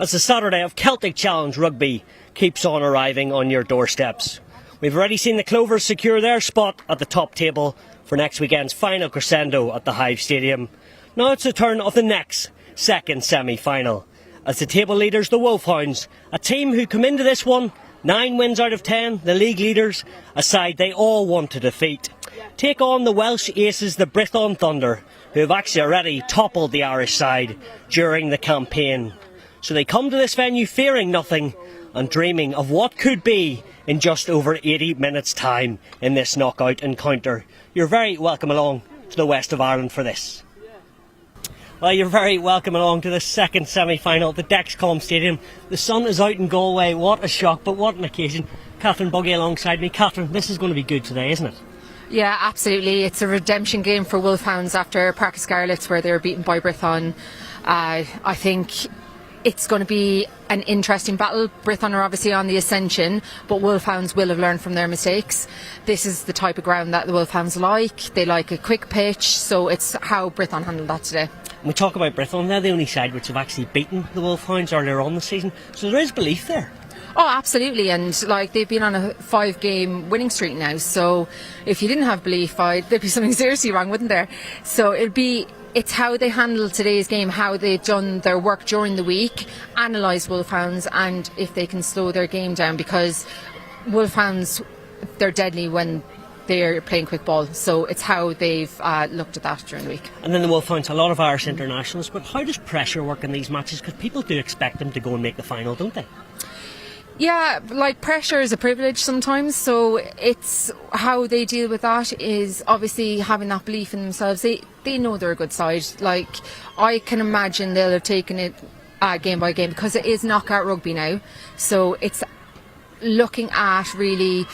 as the Saturday of Celtic Challenge Rugby keeps on arriving on your doorsteps. We've already seen the Clovers secure their spot at the top table for next weekend's final crescendo at the Hive Stadium. Now it's the turn of the next second semi-final, as the table leaders, the Wolfhounds, a team who come into this one 9 wins out of 10, the league leaders, a side they all want to defeat, take on the Welsh aces, the Brython Thunder, who have actually already toppled the Irish side during the campaign. So they come to this venue fearing nothing and dreaming of what could be in just over 80 minutes' time in this knockout encounter. You're very welcome along to the west of Ireland for this. Well, you're very welcome along to the second semi-final at the Dexcom Stadium. The sun is out in Galway. What a shock, but what an occasion. Catherine Buggy alongside me. Catherine, this is going to be good today, isn't it? Yeah, absolutely. It's a redemption game for Wolfhounds after Park of Scarlets, where they were beaten by Brython. I think it's going to be an interesting battle. Brython are obviously on the ascension, but Wolfhounds will have learned from their mistakes. This is the type of ground that the Wolfhounds like. They like a quick pitch, so it's how Brython handled that today. We talk about Brython, they're the only side which have actually beaten the Wolfhounds earlier on the season, so there is belief there. Oh, absolutely, and they've been on a 5-game winning streak now, so if you didn't have belief, there'd be something seriously wrong, wouldn't there? So it's how they handle today's game, how they've done their work during the week, analyse Wolfhounds, and if they can slow their game down, because Wolfhounds, they're deadly when they're playing quick ball, so it's how they've looked at that during the week. And then the Wolfhounds, a lot of Irish internationals, but how does pressure work in these matches? Because people do expect them to go and make the final, don't they? Yeah, pressure is a privilege sometimes, so it's how they deal with that is obviously having that belief in themselves. They know they're a good side. I can imagine they'll have taken it game by game, because it is knockout rugby now, so it's looking at really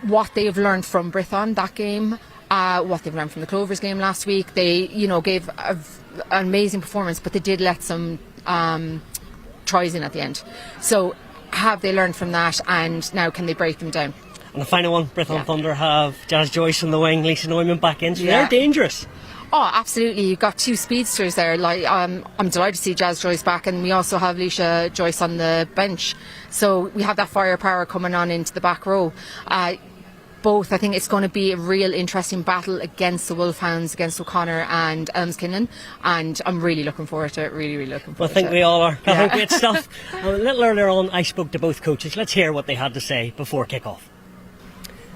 what they've learned from Brython that game, what they've learned from the Clovers game last week. They gave an amazing performance, but they did let some tries in at the end. So have they learned from that, and now can they break them down? And the final one, Brython Thunder have Jazz Joyce on the wing, Lisa Neumann back in, so they're dangerous. Oh, absolutely. You've got 2 speedsters there. I'm delighted to see Jazz Joyce back, and we also have Lisa Joyce on the bench. So we have that firepower coming on into the back row. Both, I think it's going to be a real interesting battle against the Wolfhounds, against O'Connor and Elmskillen, and I'm really looking forward to it, really looking forward to it. I think we all are. Yeah. Great stuff. A little earlier on I spoke to both coaches. Let's hear what they had to say before kick-off.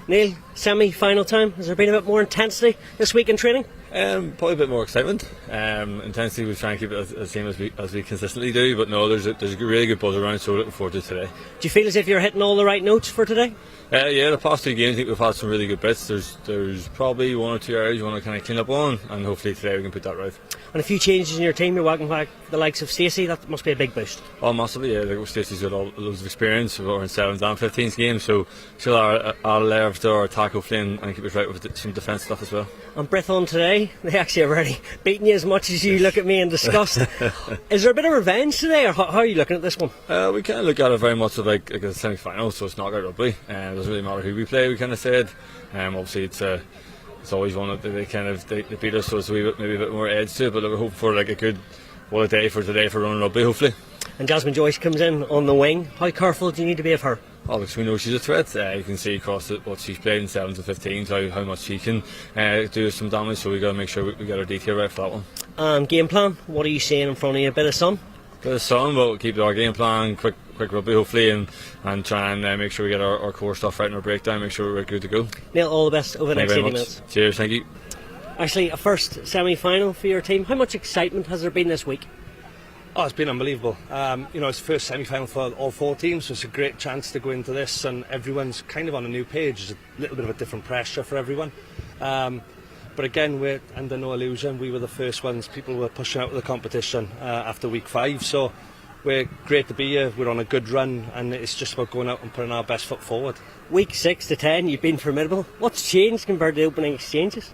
Neil, semi-final time, has there been a bit more intensity this week in training? Probably a bit more excitement. Intensity, we try and keep it the same as we consistently do, but no, there's a really good buzz around, so looking forward to today. Do you feel as if you're hitting all the right notes for today? Yeah, the past 2 games I think we've had some really good bits. There's probably 1 or 2 areas you want to kind of clean up on, and hopefully today we can put that right. And a few changes in your team, you're welcoming back the likes of Stacey, that must be a big boost. Oh, massively, yeah. Stacey's got loads of experience. We're in 7th and 15th games, so she'll add a layer to our attack hopefully, and keep us right with some defence stuff as well. On Brython today, they actually have already beaten you as much as you look at me and disgust. Is there a bit of revenge today, or how are you looking at this one? We kind of look at it very much like a semi-final, so it's knockout rugby. It doesn't really matter who we play, we kind of said. Obviously it's always one that they beat us, so it's maybe a bit more edge to it, but we're hoping for a good day for today for running rugby, hopefully. And Jasmine Joyce comes in on the wing. How careful do you need to be of her? Oh, because we know she's a threat. You can see across what she's played in 7s and 15s how much she can do some damage, so we've got to make sure we get our detail right for that one. Game plan, what are you seeing in front of you? A bit of sun? Bit of sun, but we'll keep our game plan quick rugby hopefully, and try and make sure we get our core stuff right in our breakdown, make sure we're good to go. Neil, all the best over the next 80 minutes. Cheers, thank you. Actually, a first semi-final for your team. How much excitement has there been this week? Oh, it's been unbelievable. It's the first semi-final for all 4 teams, so it's a great chance to go into this, and everyone's kind of on a new page. There's a little bit of a different pressure for everyone. But again, we're under no illusion. We were the first ones people were pushing out of the competition after week 5, so we're great to be here. We're on a good run, and it's just about going out and putting our best foot forward. Week 6 to 10, you've been formidable. What's changed compared to the opening exchanges?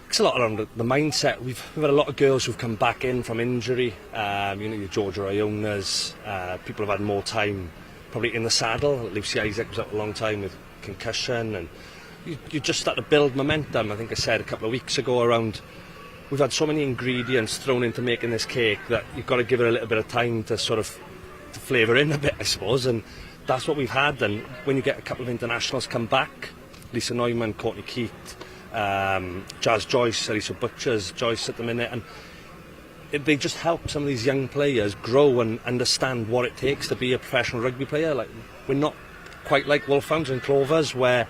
It's a lot around the mindset. We've had a lot of girls who've come back in from injury. Your Georgia Ionas, people have had more time probably in the saddle. Lucy Isaac was out a long time with concussion, and you just start to build momentum. I think I said a couple of weeks ago around we've had so many ingredients thrown into making this cake that you've got to give it a little bit of time to sort of to flavour in a bit, I suppose, and that's what we've had. And when you get a couple of internationals come back, Lisa Neumann, Courtney Keat, Jazz Joyce, Elisa Butchers, Joyce at the minute, and they just help some of these young players grow and understand what it takes to be a professional rugby player. Like, we're not quite like Wolfhounds and Clovers, where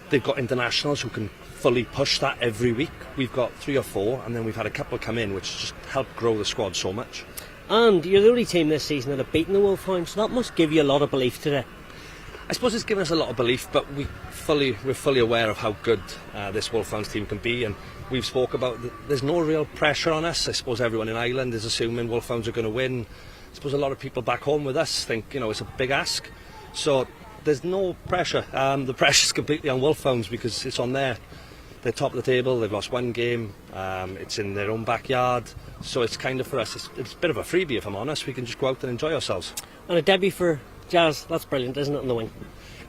they've got internationals who can fully push that every week. We've got 3 or 4, and then we've had a couple come in, which just helped grow the squad so much. And you're the only team this season that have beaten the Wolfhounds, so that must give you a lot of belief today. I suppose it's given us a lot of belief, but we're fully aware of how good this Wolfhounds team can be, and we've spoke about there's no real pressure on us. I suppose everyone in Ireland is assuming Wolfhounds are going to win. I suppose a lot of people back home with us think, it's a big ask, so there's no pressure. The pressure's completely on Wolfhounds because it's on there. They're top of the table, they've lost 1 game, it's in their own backyard, so it's kind of, for us, it's a bit of a freebie, if I'm honest. We can just go out and enjoy ourselves. And a debut for Jazz, that's brilliant, isn't it, on the wing?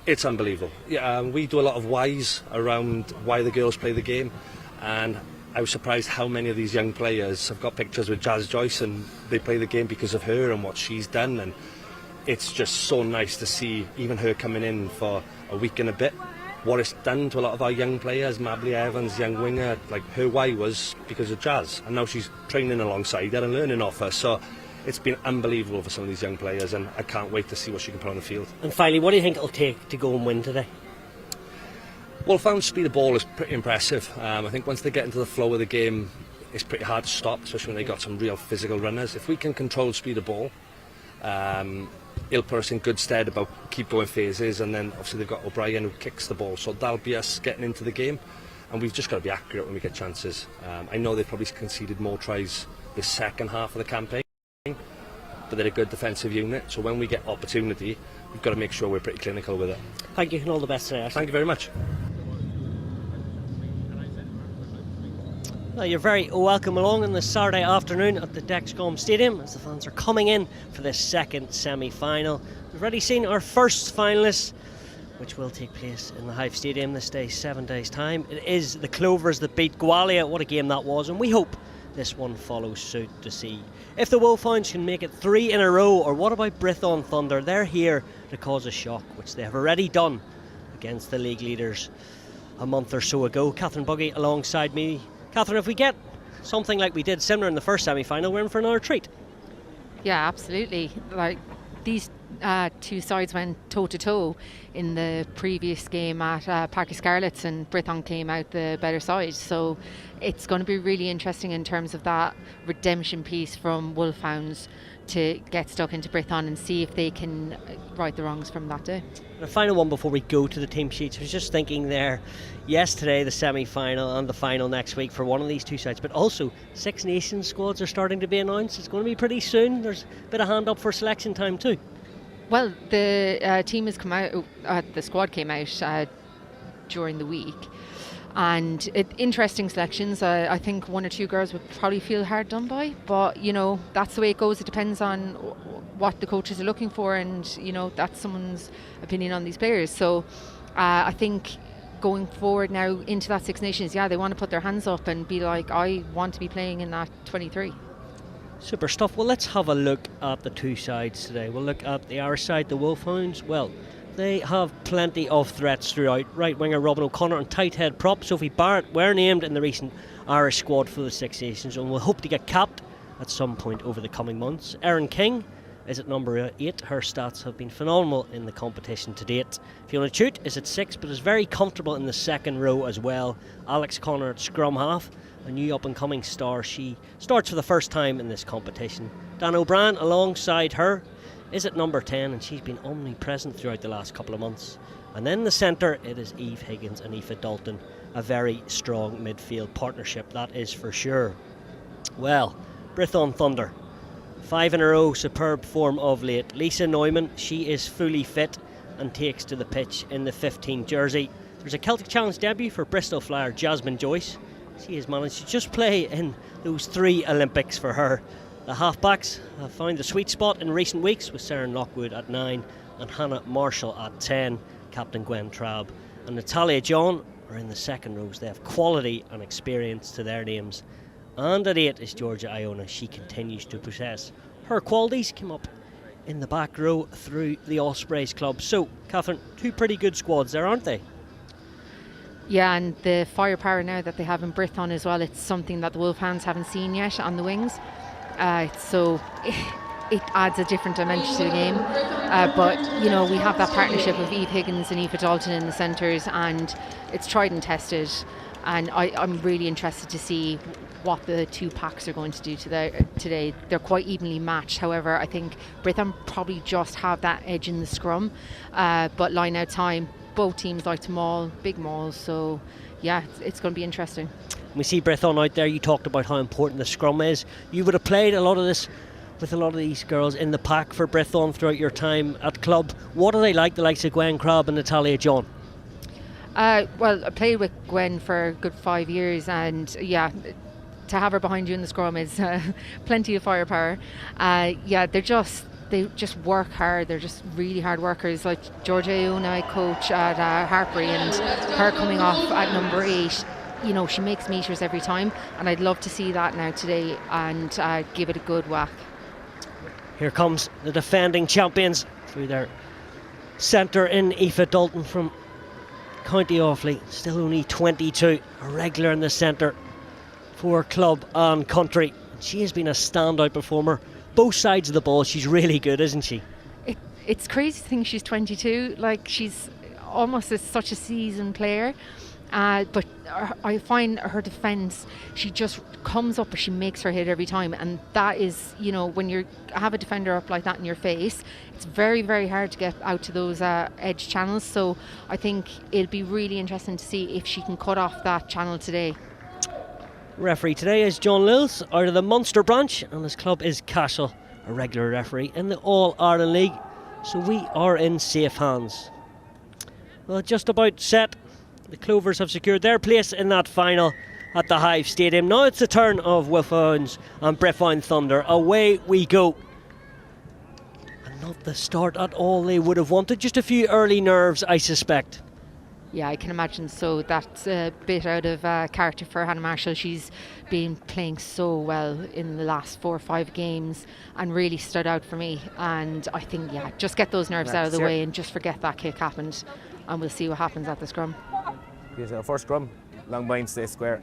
It's unbelievable. Yeah, we do a lot of whys around why the girls play the game, and I was surprised how many of these young players have got pictures with Jazz Joyce, and they play the game because of her and what she's done, and it's just so nice to see even her coming in for a week and a bit. What it's done to a lot of our young players, Mabley Evans, young winger, like her why was because of Jazz, and now she's training alongside her and learning off her, so it's been unbelievable for some of these young players, and I can't wait to see what she can put on the field. And finally, what do you think it'll take to go and win today? Wolfhounds' speed of ball is pretty impressive. I think once they get into the flow of the game, it's pretty hard to stop, especially when they've got some real physical runners. If we can control speed of ball, it'll put us in good stead about keep going phases, and then obviously they've got O'Brien who kicks the ball, so that'll be us getting into the game, and we've just got to be accurate when we get chances. I know they've probably conceded more tries this second half of the campaign, but they're a good defensive unit, so when we get opportunity, we've got to make sure we're pretty clinical with it. Thank you, and all the best today, Ashley. Thank you very much. Well, you're very welcome along on this Saturday afternoon at the Dexcom Stadium as the fans are coming in for this second semi-final. We've already seen our first finalists, which will take place in the Hive Stadium this day, 7 days' time. It is the Clovers that beat Gwalia. What a game that was, and we hope this one follows suit to see if the Wolfhounds can make it 3 in a row, or what about Brython Thunder? They're here to cause a shock, which they have already done against the league leaders a month or so ago. Catherine Buggy alongside me. Catherine, if we get something like we did similar in the first semi-final, we're in for another treat. Yeah, absolutely. Like, these 2 sides went toe-to-toe in the previous game at Parky Scarlets, and Brython came out the better side. So it's going to be really interesting in terms of that redemption piece from Wolfhounds to get stuck into Brython and see if they can right the wrongs from that day. The final one before we go to the team sheets, I was just thinking there, yes, today the semi-final and the final next week for one of these 2 sides, but also Six Nations squads are starting to be announced. It's going to be pretty soon. There's a bit of hand up for selection time too. Well, the team has come out, the squad came out during the week, and interesting selections. I think 1 or 2 girls would probably feel hard done by, but that's the way it goes. It depends on what the coaches are looking for, and that's someone's opinion on these players. So I think going forward now into that Six Nations, they want to put their hands up and be like, I want to be playing in that 23. Super stuff. Well, let's have a look at the 2 sides today. We'll look at the Irish side, the Wolfhounds. Well, they have plenty of threats throughout. Right winger Robin O'Connor and tight head prop Sophie Barrett were named in the recent Irish squad for the Six Nations, and will hope to get capped at some point over the coming months. Erin King is at number 8. Her stats have been phenomenal in the competition to date. Fiona Chute is at 6, but is very comfortable in the second row as well. Alex Connor at scrum half, a new up-and-coming star. She starts for the first time in this competition. Dan O'Brien alongside her is at number 10, and she's been omnipresent throughout the last couple of months. And then in the centre, it is Eve Higgins and Aoife Dalton. A very strong midfield partnership, that is for sure. Well, Brython Thunder, 5 in a row, superb form of late. Lisa Neumann, she is fully fit and takes to the pitch in the 15 jersey. There's a Celtic Challenge debut for Bristol Flyer Jasmine Joyce. She has managed to just play in those 3 Olympics for her. The halfbacks have found the sweet spot in recent weeks, with Sarah Lockwood at 9 and Hannah Marshall at 10. Captain Gwen Trabb and Natalia John are in the second rows. They have quality and experience to their names. And at 8 is Georgia Iona. She continues to possess her qualities. Came up in the back row through the Ospreys club. So, Catherine, 2 pretty good squads there, aren't they? Yeah, and the firepower now that they have in Brython as well, it's something that the Wolfhounds haven't seen yet on the wings. So it adds a different dimension to the game. But, you know, we have that partnership of Eve Higgins and Aoife Dalton in the centres, and it's tried and tested. And I'm really interested to see what the 2 packs are going to do today. They're quite evenly matched. However, I think Brython probably just have that edge in the scrum. But line out time, both teams like to maul, big mauls. So, yeah, it's going to be interesting. We see Brython out there. You talked about how important the scrum is. You would have played a lot of this with a lot of these girls in the pack for Brython throughout your time at club. What are they like, the likes of Gwen Crabb and Natalia John? Well, I played with Gwen for a good 5 years, and yeah, to have her behind you in the scrum is plenty of firepower. Yeah, they just work hard. They're just really hard workers. Like Georgia Iona, I coach at Hartbury, and her coming off at number 8, you know, she makes meters every time, and I'd love to see that now today and give it a good whack. Here comes the defending champions through their centre in Aoife Dalton from County Offaly, still only 22, a regular in the centre for club and country. She has been a standout performer. Both sides of the ball, she's really good, isn't she? It's crazy to think she's 22. Like, she's almost such a seasoned player. But I find her defence, she just comes up and she makes her hit every time, and that is, you know, when you have a defender up like that in your face, it's very, very hard to get out to those edge channels. So I think it'll be really interesting to see if she can cut off that channel today. Referee today is John Lills out of the Munster branch, and his club is Cashel, a regular referee in the All-Ireland League. So we are in safe hands. Well, just about set. The Clovers have secured their place in that final at the Hive Stadium. Now it's the turn of Wolfhounds and Brython Thunder. Away we go. And not the start at all they would have wanted. Just a few early nerves, I suspect. Yeah, I can imagine so. That's a bit out of character for Hannah Marshall. She's been playing so well in the last 4 or 5 games and really stood out for me. And I think, yeah, just get those nerves out of the way and just forget that kick happened. And we'll see what happens at the scrum. Here's our first scrum. Long bind, stay square.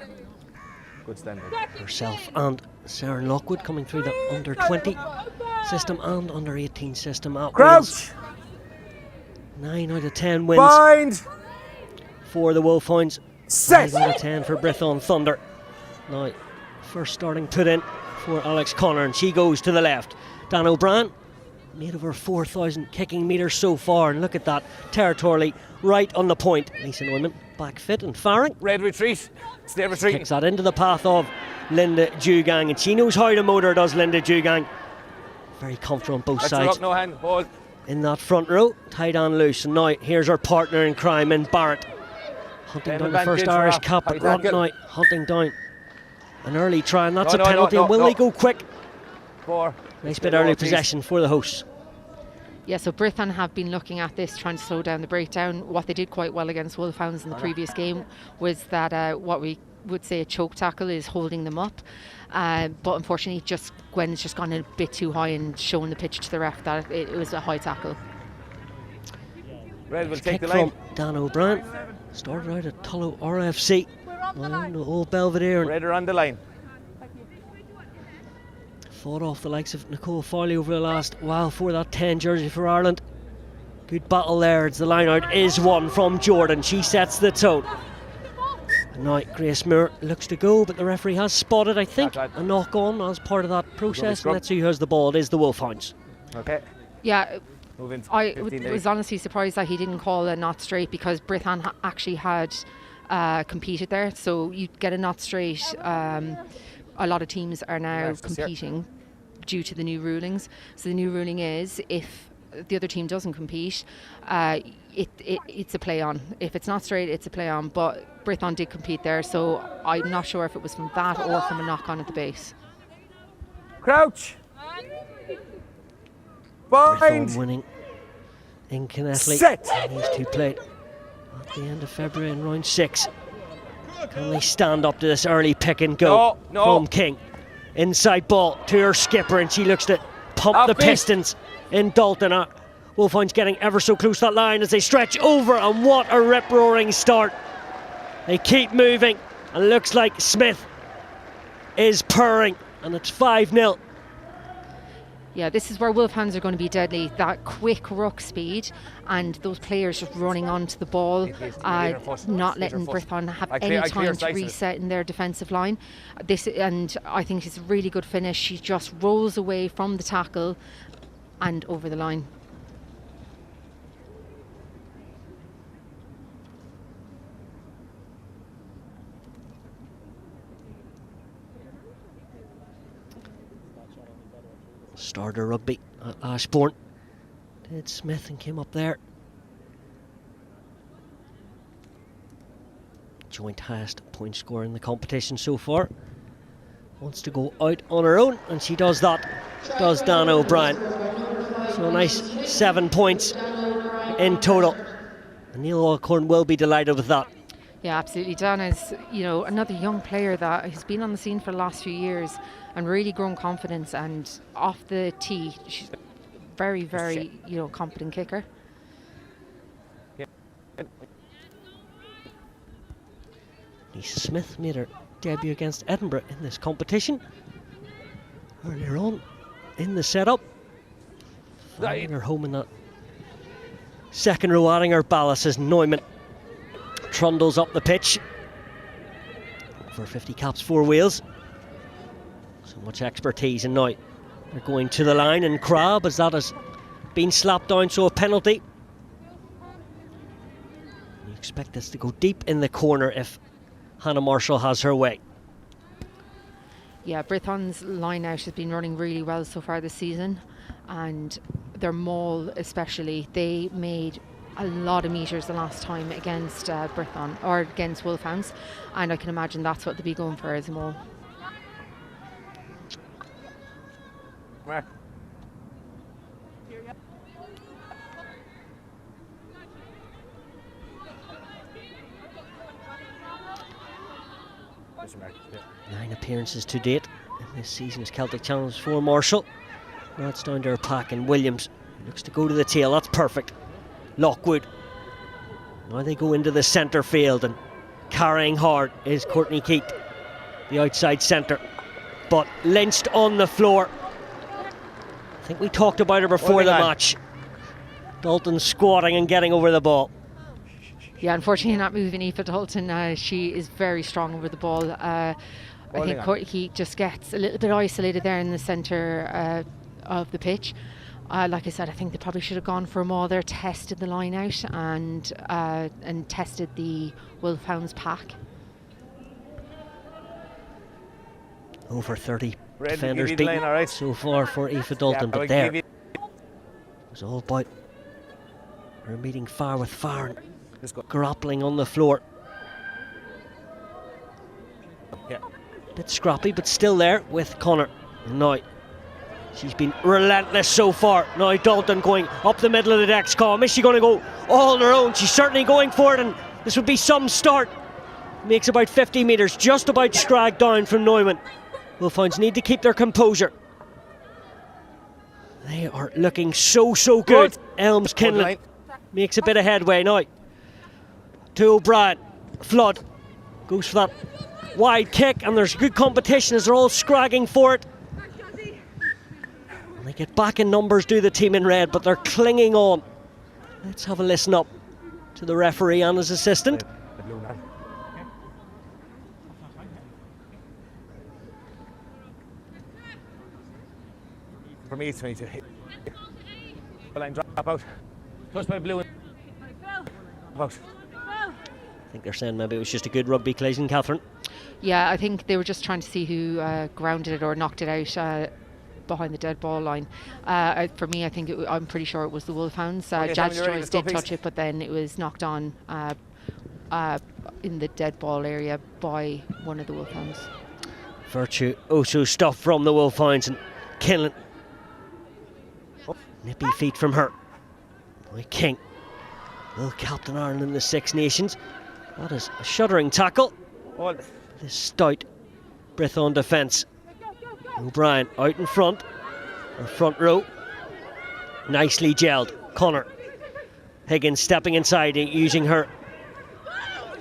Good standard. Herself and Sarah Lockwood coming through the under 20 system and under 18 system at Crouch! 9 out of 10 wins Bind! for the Wolfhounds. Set! 5 out of 10 for Brython Thunder. Now, first starting put in for Alex Connor, and she goes to the left. Dan O'Brien made over 4,000 kicking metres so far, and look at that, territorially right on the point. Lisa Neumann back fit and firing. Red retreat. Stay retreat. Kicks that into the path of Linda Dugang, and she knows how to motor, does Linda Dugang. Very comfortable on both sides. Up, no hand, hold. In that front row, tight and loose. And now here's our partner in crime in Barrett. Hunting down the first Irish cap at now. Hunting down an early try, and that's a penalty. And will they go quick? 4. Nice bit early possession for the hosts. Yeah, so Brython have been looking at this, trying to slow down the breakdown. What they did quite well against Wolfhounds in the previous game was that what we would say a choke tackle is holding them up. But unfortunately, Gwen's just gone a bit too high and shown the pitch to the ref that it was a high tackle. Red will take kick the line. From Dan O'Brien. Started out at Tullow RFC. The old Belvedere. Red are on the line. Fought off the likes of Nicole Foley over the last while for that 10 jersey for Ireland. Good battle there. It's the line out is one from Jordan. She sets the tone. And now Grace Moore looks to go, but the referee has spotted, I think, a knock on as part of that process. And let's see who has the ball. It is the Wolfhounds. Okay. Yeah. I was days. honestly surprised that he didn't call a not straight, because Brython actually had competed there. So you get a not straight. A lot of teams are now competing due to the new rulings. So the new ruling is if the other team doesn't compete, it's a play on. If it's not straight, it's a play on. But Brython did compete there, so I'm not sure if it was from that or from a knock on at the base. Crouch! Brython Bind! winning in Kinnetley. Set! These two played at the end of February in round 6. Can they stand up to this early pick and go from King? Inside ball to her skipper, and she looks to pump the pistons in Dalton. Wolfhounds getting ever so close to that line as they stretch over, and what a rip-roaring start. They keep moving, and it looks like Smith is purring, and it's 5-0. Yeah, this is where Wolfhounds are going to be deadly. That quick ruck speed and those players just running onto the ball, not letting Brython have any time to reset in their defensive line. And I think it's a really good finish. She just rolls away from the tackle and over the line. Starter rugby at Ashbourne. Did Smith and came up there. Joint highest point scorer in the competition so far. Wants to go out on her own, and she does that. Does Dan O'Brien. So a nice 7 points in total. And Neil Alcorn will be delighted with that. Yeah, absolutely. Dan is, another young player that has been on the scene for the last few years and really grown confidence, and off the tee, she's a very, very, competent kicker. Lisa Smith made her debut against Edinburgh in this competition earlier on in the setup. Finding her home in that second row, adding her ballast as Neumann trundles up the pitch. For 50 caps, 4 wheels. So much expertise, and now they're going to the line, and Crab, as that has been slapped down, so a penalty. You expect this to go deep in the corner if Hannah Marshall has her way. Yeah, Brython's line out has been running really well so far this season, and their maul especially, they made a lot of metres the last time against Brython, or against Wolfhounds, and I can imagine that's what they'll be going for as a maul. Mark. Nine appearances to date in this season's Celtic Challenge for Marshall. Now it's down to her pack, and Williams looks to go to the tail. That's perfect. Lockwood. Now they go into the centre field, and carrying hard is Courtney Keat, the outside centre, but lynched on the floor. I think we talked about her before the match. Dalton squatting and getting over the ball. Yeah, unfortunately not moving Aoife Dalton. She is very strong over the ball. I think Courtney Keat just gets a little bit isolated there in the centre of the pitch. Like I said, I think they probably should have gone for a maul there, tested the line out, and tested the Wolfhounds pack. Over 30 defenders beaten so far for Aoife Dalton, but there it was all about her meeting far with far and grappling on the floor. Bit scrappy, but still there with Connor. Now she's been relentless so far. Now Dalton going up the middle of the decks column. Is she going to go all on her own? She's certainly going for it, and this would be some start. Makes about 50 metres, just about scragged down from Neumann. Wolfhounds need to keep their composure. They are looking so good. Elms Kinlan makes a bit of headway now. To O'Brien. Flood goes for that wide kick, and there's good competition as they're all scragging for it. And they get back in numbers, do the team in red, but they're clinging on. Let's have a listen up to the referee and his assistant. For me, it's 22. Line drop out. Touch by blue. Out. I think they're saying maybe it was just a good rugby collision, Catherine. Yeah, I think they were just trying to see who grounded it or knocked it out behind the dead ball line. For me, I think I'm pretty sure it was the Wolfhounds. Judge Joyce did touch it, but then it was knocked on in the dead ball area by one of the Wolfhounds. Virtuoso stuff from the Wolfhounds, and Kinlan. Nippy feet from her. King. Will Captain Ireland in the Six Nations. That is a shuddering tackle. Ball. The stout Brython defence. O'Brien out in front, or front row. Nicely gelled. Connor. Higgins stepping inside, using her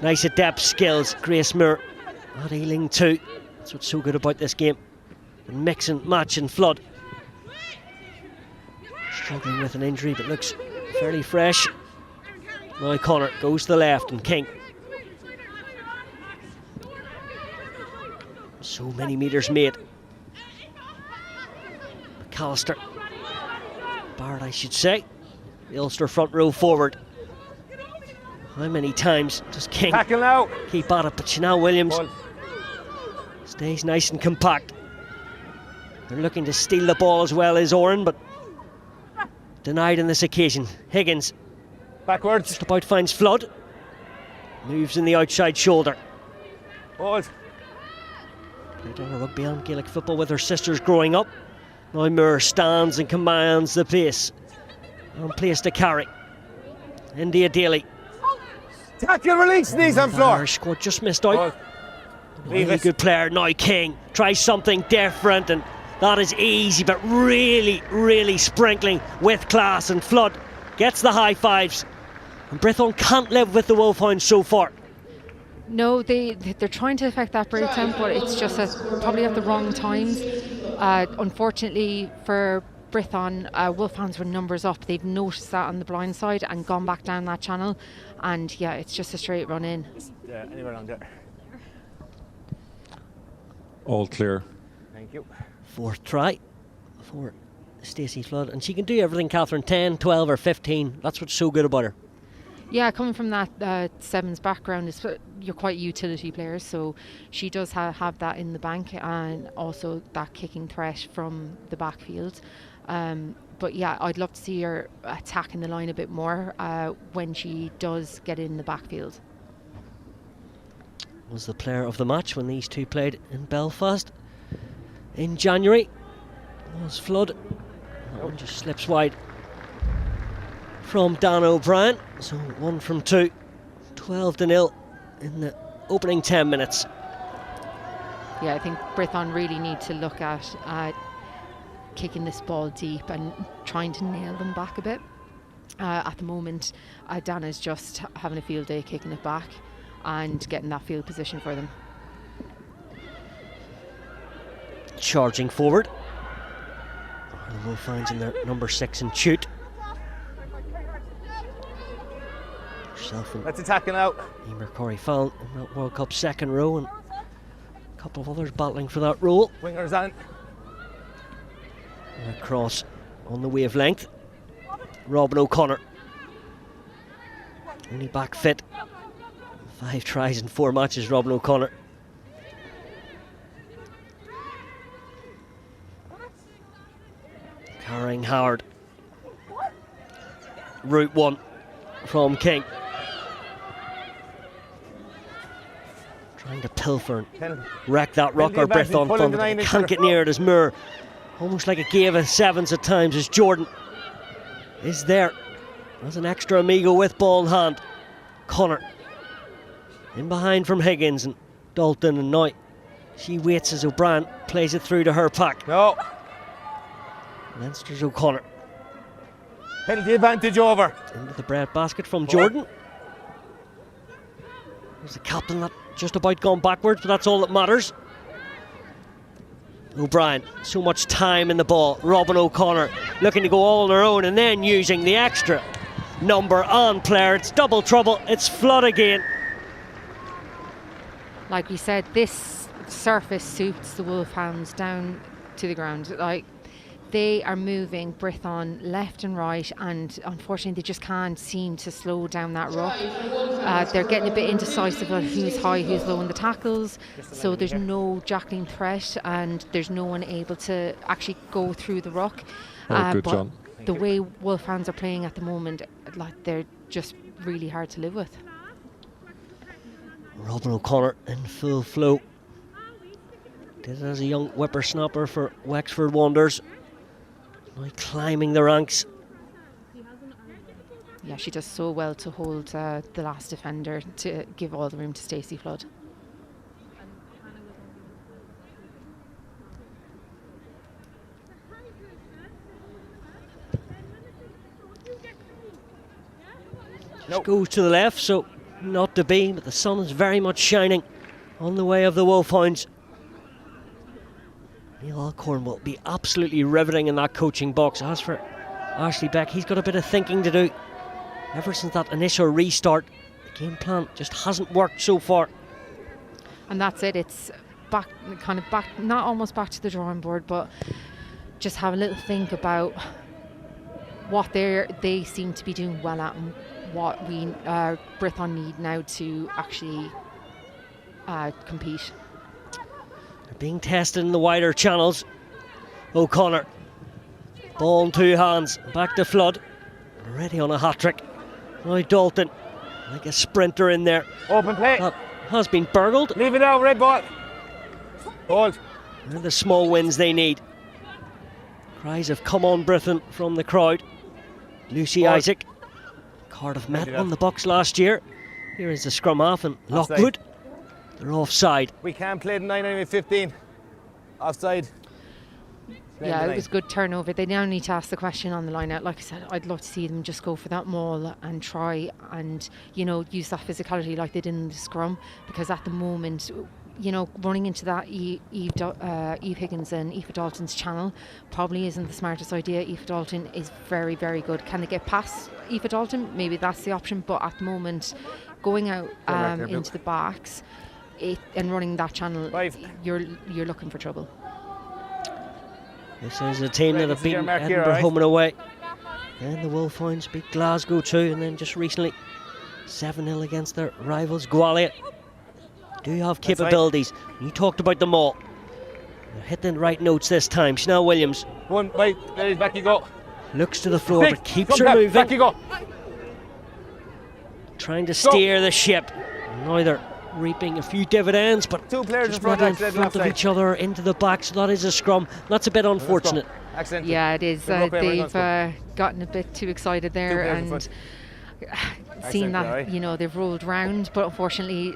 nice adept skills. Grace Moore not healing too. That's what's so good about this game. And mix and match and flood. Struggling with an injury but looks fairly fresh. Now Connor goes to the left and King. So many metres made. McAllister. Bard, I should say. The Ulster front row forward. How many times does King Tackle now. keep at it? But Chanel Williams Ball. stays nice and compact. They're looking to steal the ball as well as Oren, but denied on this occasion. Higgins Backwards. just about finds Flood. Moves in the outside shoulder. Ball. Played on a rugby and Gaelic football with her sisters growing up. Now Moore stands and commands the pace. On place to carry. India Daly. Tackle, release, knees on floor. Irish squad just missed out. Ball. Leave Really it. good player. Now King tries something different, and that is easy, but really sprinkling with class. And Flood gets the high fives. And Brython can't live with the Wolfhounds so far. No, they're trying to affect that breakdown, but it's just probably at the wrong times. Unfortunately for Brython, Wolfhounds were numbers up. They've noticed that on the blind side and gone back down that channel. And yeah, it's just a straight run in. Yeah, anywhere down there. All clear. Thank you. Fourth try for Stacey Flood. And she can do everything, Catherine. 10, 12 or 15. That's what's so good about her. Yeah, coming from that sevens background, you're quite utility players, so she does have that in the bank, and also that kicking threat from the backfield. But yeah, I'd love to see her attacking the line a bit more when she does get in the backfield. Was the player of the match when these two played in Belfast in January. Was Flood. That one just slips wide from Dan O'Brien. So 1 from 2. 12-0 in the opening 10 minutes. Yeah, I think Brython really need to look at kicking this ball deep and trying to nail them back a bit. At the moment, Dan is just having a field day kicking it back and getting that field position for them. Charging forward. The Wolfhounds in their number 6 and shoot. Herself and That's a tackle now. Emer Corey Fallon in that World Cup second row, and a couple of others battling for that role. Wingers on. And a cross on the wavelength. Robin O'Connor. Only back fit. 5 tries in 4 matches, Robin O'Connor. Carrying Howard. Route 1 from King. Trying to pilfer and wreck that rock or Brython Thunder. They can't get near it as Moore. Almost like it gave a sevens at times as Jordan is there. As an extra amigo with ball in hand. Connor. In behind from Higgins and Dalton, and now she waits as O'Brien plays it through to her pack. No. Leinster's O'Connor. Penalty advantage over. Into the bread basket from Jordan. There's the captain that just about gone backwards, but that's all that matters. O'Brien, so much time in the ball. Robin O'Connor looking to go all on her own and then using the extra number on player. It's double trouble. It's Flood again. Like we said, this surface suits the Wolfhounds down to the ground. Like, they are moving Brython left and right, and unfortunately they just can't seem to slow down that ruck. They're getting a bit indecisive on who's high, who's low in the tackles, so there's no jackling threat and there's no one able to actually go through the ruck. Good, but John. the way Wolfhounds are playing at the moment, like, they're just really hard to live with. Robin O'Connor in full flow. Did it as a young whippersnapper for Wexford Wanderers. Now climbing the ranks. Yeah, she does so well to hold the last defender to give all the room to Stacey Flood. Just goes to the left, so not to be, but the sun is very much shining on the way of the Wolfhounds. Neil Alcorn will be absolutely riveting in that coaching box. As for Ashley Beck, he's got a bit of thinking to do. Ever since that initial restart, the game plan just hasn't worked so far. And that's it. It's back, not almost back to the drawing board, but just have a little think about what they seem to be doing well at and what we Brython need now to actually compete. They're being tested in the wider channels. O'Connor, ball in two hands, back to Flood, already on a hat-trick. Now Dalton, like a sprinter in there. Open play. That has been burgled. Leave it out, red ball. Hold. And the small wins they need. Cries of "come on Brython" from the crowd. Lucy Hold. Isaac. Cardiff met on the box last year. Here is the scrum half, and Offside. Lockwood, they're offside. We can't play the 9-15. Offside. Yeah, it was a good turnover. They now need to ask the question on the line out. Like I said, I'd love to see them just go for that maul and try and, use that physicality like they did in the scrum, because at the moment, running into that Eve Higgins and Aoife Dalton's channel probably isn't the smartest idea. Aoife Dalton is very, very good. Can they get past Aoife Dalton? Maybe that's the option, but at the moment, going out into the backs and running that channel, you're looking for trouble. This is a team that have beaten Edinburgh right? home and away. And the Wolfhounds beat Glasgow too, and then just recently 7-0 against their rivals Gwalia. Do you have capabilities? You talked about them all. They're hitting the right notes this time. Chanel Williams. One, right, there, back you go. Looks to the floor, Six, but keeps her back, moving. Back you go. Trying to steer the ship. Now they're reaping a few dividends, but Two players just in front, not in accident, front of offside. each other into the back, so that is a scrum. That's a bit unfortunate. Accident. Yeah, it is. We're They've gotten a bit too excited there and seen that, they've rolled round, but unfortunately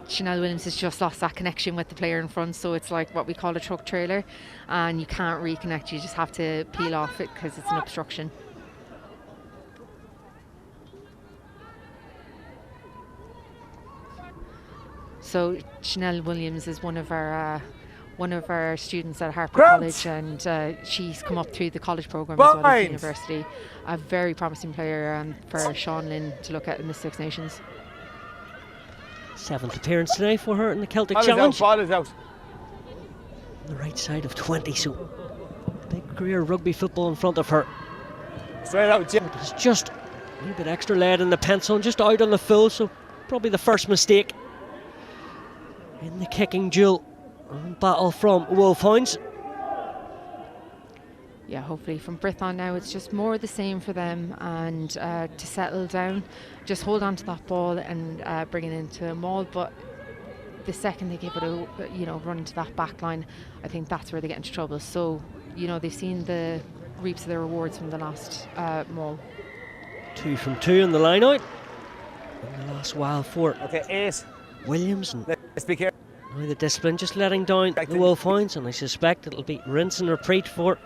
Chanel Williams has just lost that connection with the player in front, so it's like what we call a truck trailer, and you can't reconnect. You just have to peel off it because it's an obstruction. So Chanel Williams is one of our students at Harper College, and she's come up through the college program as well as the university. A very promising player for Sean Lynn to look at in the Six Nations. 7th appearance today for her in the Celtic Challenge. Ball is out. On the right side of 20, so big career rugby football in front of her. Straight out, Jim. There's just a little bit extra lead in the pencil, and just out on the full, so probably the first mistake in the kicking duel and battle from Wolfhounds. Yeah, hopefully from Brython now it's just more of the same for them, and to settle down, just hold on to that ball and bring it into a maul. But the second they give it a run into that back line, I think that's where they get into trouble. So they've seen the reaps of their rewards from the last maul. 2 from 2 in the line out in the last while for Ace Williams, and let's be careful. now the discipline just letting down the Wolfhounds, and I suspect it'll be rinse and repeat for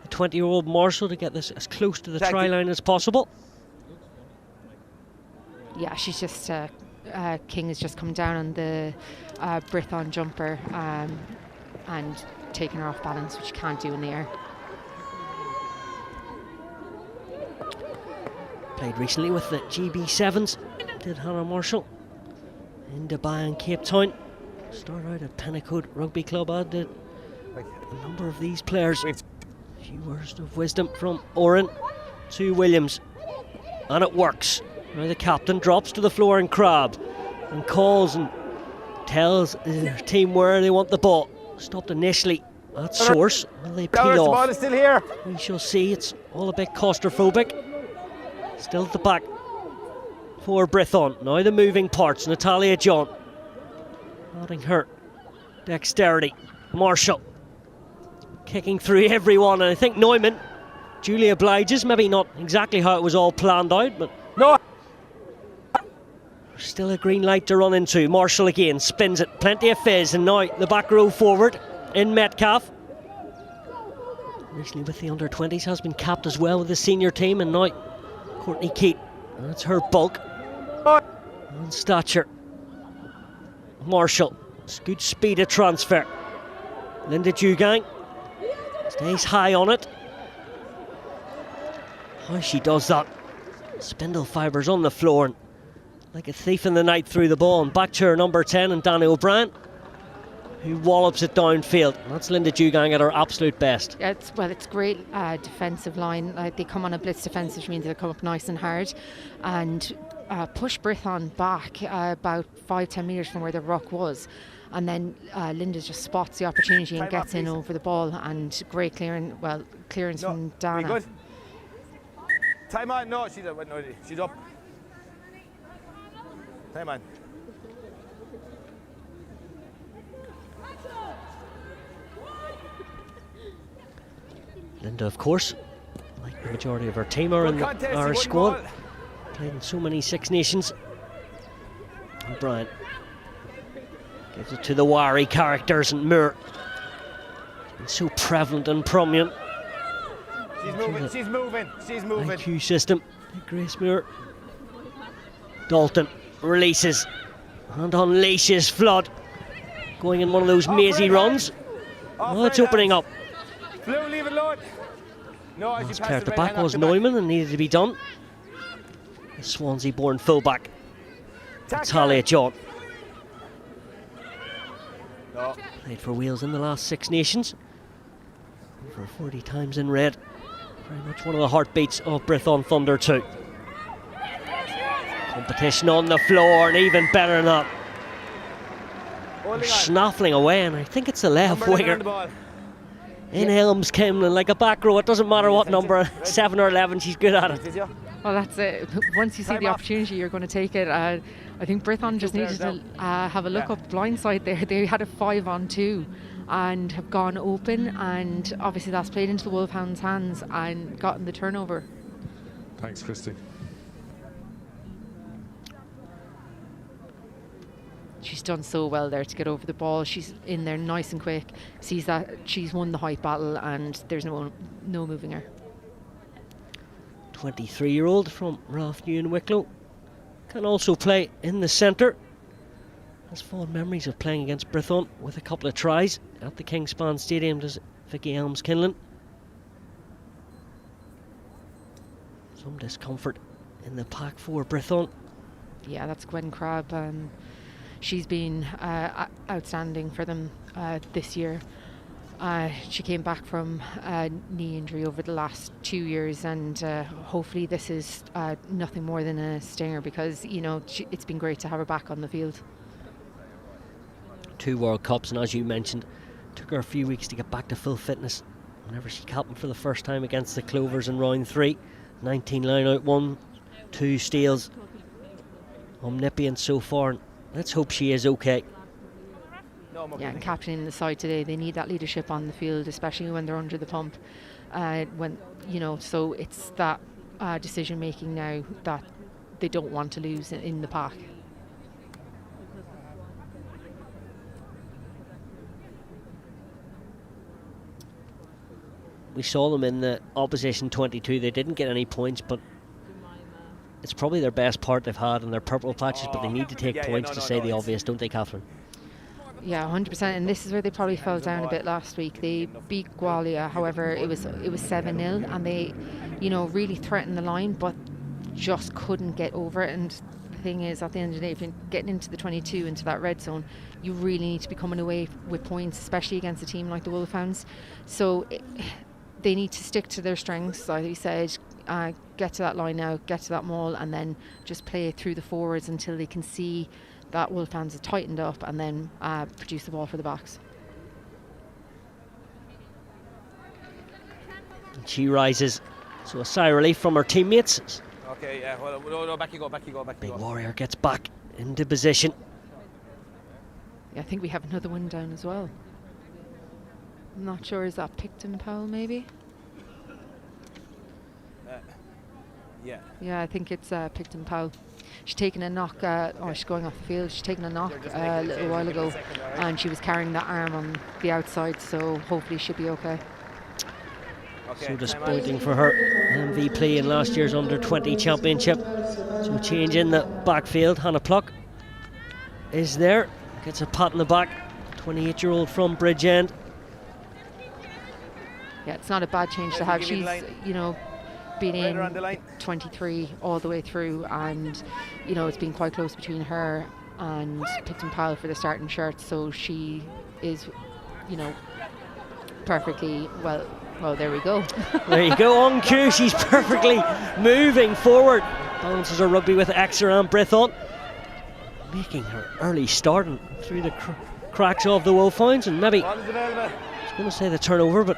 the 20-year-old Marshall to get this as close to the try line as possible. Yeah, she's just King has just come down on the Brython jumper and taken her off balance, which you can't do in the air. Played recently with the GB7s, did Hannah Marshall in Dubai and Cape Town. Started out at Pennicote Rugby Club, I did a number of these players. A few words of wisdom from Oren to Williams, and it works. Now the captain drops to the floor in Crab and calls and tells their team where they want the ball. Stopped initially at source. Will they peel The ball off? is still here. We shall see. It's all a bit claustrophobic. Still at the back for Brython. Now the moving parts. Natalia John adding her dexterity. Marshall kicking through everyone, and I think Neumann duly obliges. Maybe not exactly how it was all planned out, but No. still a green light to run into. Marshall again spins it, plenty of fizz, and now the back row forward in Metcalf. Recently with the under-20s, has been capped as well with the senior team, and now Courtney Keat. That's her bulk. on stature. Marshall, it's good speed of transfer. Linda Dugang stays high on it. How she does that. Spindle fibres on the floor and like a thief in the night through the ball. And back to her number 10 and Danny O'Brien, who wallops it downfield. That's Linda Dugang at her absolute best. Yeah, it's great defensive line. They come on a blitz defence, which means they come up nice and hard and push Brython back about 5-10 metres from where the ruck was. And then Linda just spots the opportunity and gets in over the ball, and great clearance from Dana. Good. Time on. No, she's up. Time on. Linda, of course, like the majority of her team, are in the Irish squad. Played in so many Six Nations. And Brian gives it to the wiry characters, and Moore. It's so prevalent and prominent. She's moving. IQ system. Grace Moore. Dalton releases and unleashes Flood. Going in one of those mazy runs. Oh, it's opening up. Blue, leave it alone. No, Last player at the back was Neumann and needed to be done. The Swansea-born fullback. Talia John. No. Played for Wales in the last Six Nations. Over 40 times in red. Very much one of the heartbeats of Brython Thunder too. Competition on the floor, and even better than that. Snaffling away, and I think it's the left winger. In Helms Kimlin, like a back row, it doesn't matter what number, 7 or 11, she's good at it. Well, that's it. Once you see the opportunity, you're going to take it. I think Brython just needed to have a look up blindside there. They had a 5-on-2 and have gone open, and obviously that's played into the Wolfhounds' hands and gotten the turnover. Thanks, Christy. She's done so well there to get over the ball. She's in there nice and quick. Sees that she's won the height battle, and there's no moving her. 23-year-old from Ralph New Wicklow. Can also play in the centre. Has fond memories of playing against Brython with a couple of tries at the Kingspan Stadium. Does Vicky Helms-Kinlan. Some discomfort in the pack for Brython. Yeah, that's Gwen Crabb. She's been outstanding for them this year. She came back from a knee injury over the last 2 years, and hopefully this is nothing more than a stinger, because it's been great to have her back on the field. 2 World Cups, and as you mentioned, took her a few weeks to get back to full fitness. Whenever she captained for the first time against the Clovers in round 3, 19 line out, 1, 2 steals. Omnipotent so far. Let's hope she is okay. Yeah, and captaining the side today, they need that leadership on the field, especially when they're under the pump. So it's that decision making now that they don't want to lose in the pack. We saw them in the opposition 22. They didn't get any points, but it's probably their best part they've had in their purple patches, but they need to take points to say the obvious, don't they, Catherine? Yeah, 100%, and this is where they probably fell down a bit last week. They beat Gwalia, however, it was 7-0, and they, really threatened the line, but just couldn't get over it. And the thing is, at the end of the day, if you're getting into the 22, into that red zone, you really need to be coming away with points, especially against a team like the Wolfhounds. So they need to stick to their strengths, like you said. Get to that line out, get to that maul, and then just play it through the forwards until they can see that Wolfhounds have tightened up, and then produce the ball for the backs. And she rises, so a sigh of relief from her teammates. Okay, yeah, well, no, back you go. Big Warrior gets back into position. Yeah, I think we have another one down as well. I'm not sure, is that Picton Powell maybe? Yeah, I think it's Picton Powell. She's taken a knock, she's going off the field. She's taken a knock a little while ago, and she was carrying that arm on the outside, so hopefully she'll be okay. So disappointing for her. MVP in last year's under-20 championship. So change in the backfield. Hannah Pluck is there. Gets a pat in the back. 28-year-old from Bridgend. Yeah, it's not a bad change to have. She's, you know, been in 23 all the way through, and you know, it's been quite close between her and Picton Powell for the starting shirt, so she is, you know, perfectly well, there we go. There you go, on cue, she's perfectly moving forward. Balances her rugby with Exeter and Brython, making her early start and through the cracks of the Wolfhounds, and maybe, I was going to say the turnover, but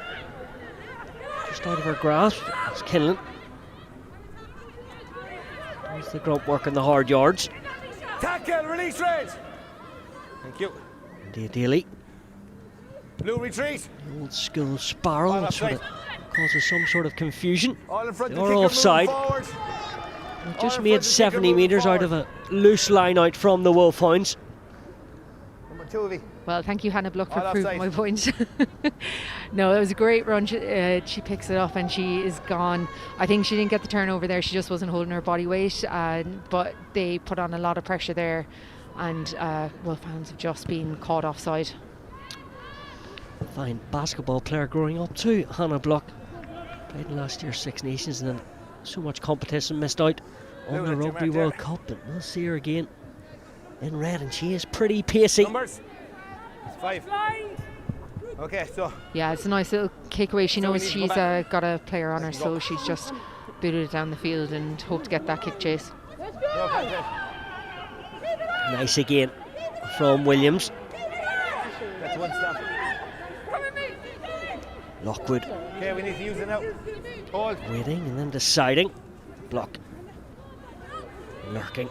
just out of her grasp. It's Kinlan. There's the grunt working the hard yards. Tackle, release range. Thank you. India Daly. Blue retreat. The old school spiral, that sort of causes some sort of confusion. All in front, They are offside. They just made 70 metres out of a loose line out from the Wolfhounds. Number 2 of you. Well, thank you, Hannah Bluck, for All proving offside. my point. No, it was a great run. She picks it up and she is gone. I think she didn't get the turnover there. She just wasn't holding her body weight. But they put on a lot of pressure there, and Wolfhounds have just been caught offside. Fine basketball player growing up too, Hannah Bluck. Played in last year's Six Nations and then so much competition, missed out on the Rugby World Cup, but we'll see her again in red, and she is pretty pacey. Numbers. 5. Okay, so. Yeah, it's a nice little kick away. She So we knows need to she's go back. got a player on her, so she's just booted it down the field and hope to get that kick chase. Nice again from Williams. That's one stop. Lockwood Okay, we need to use it now. Hold. waiting and then deciding. Block. Lurking.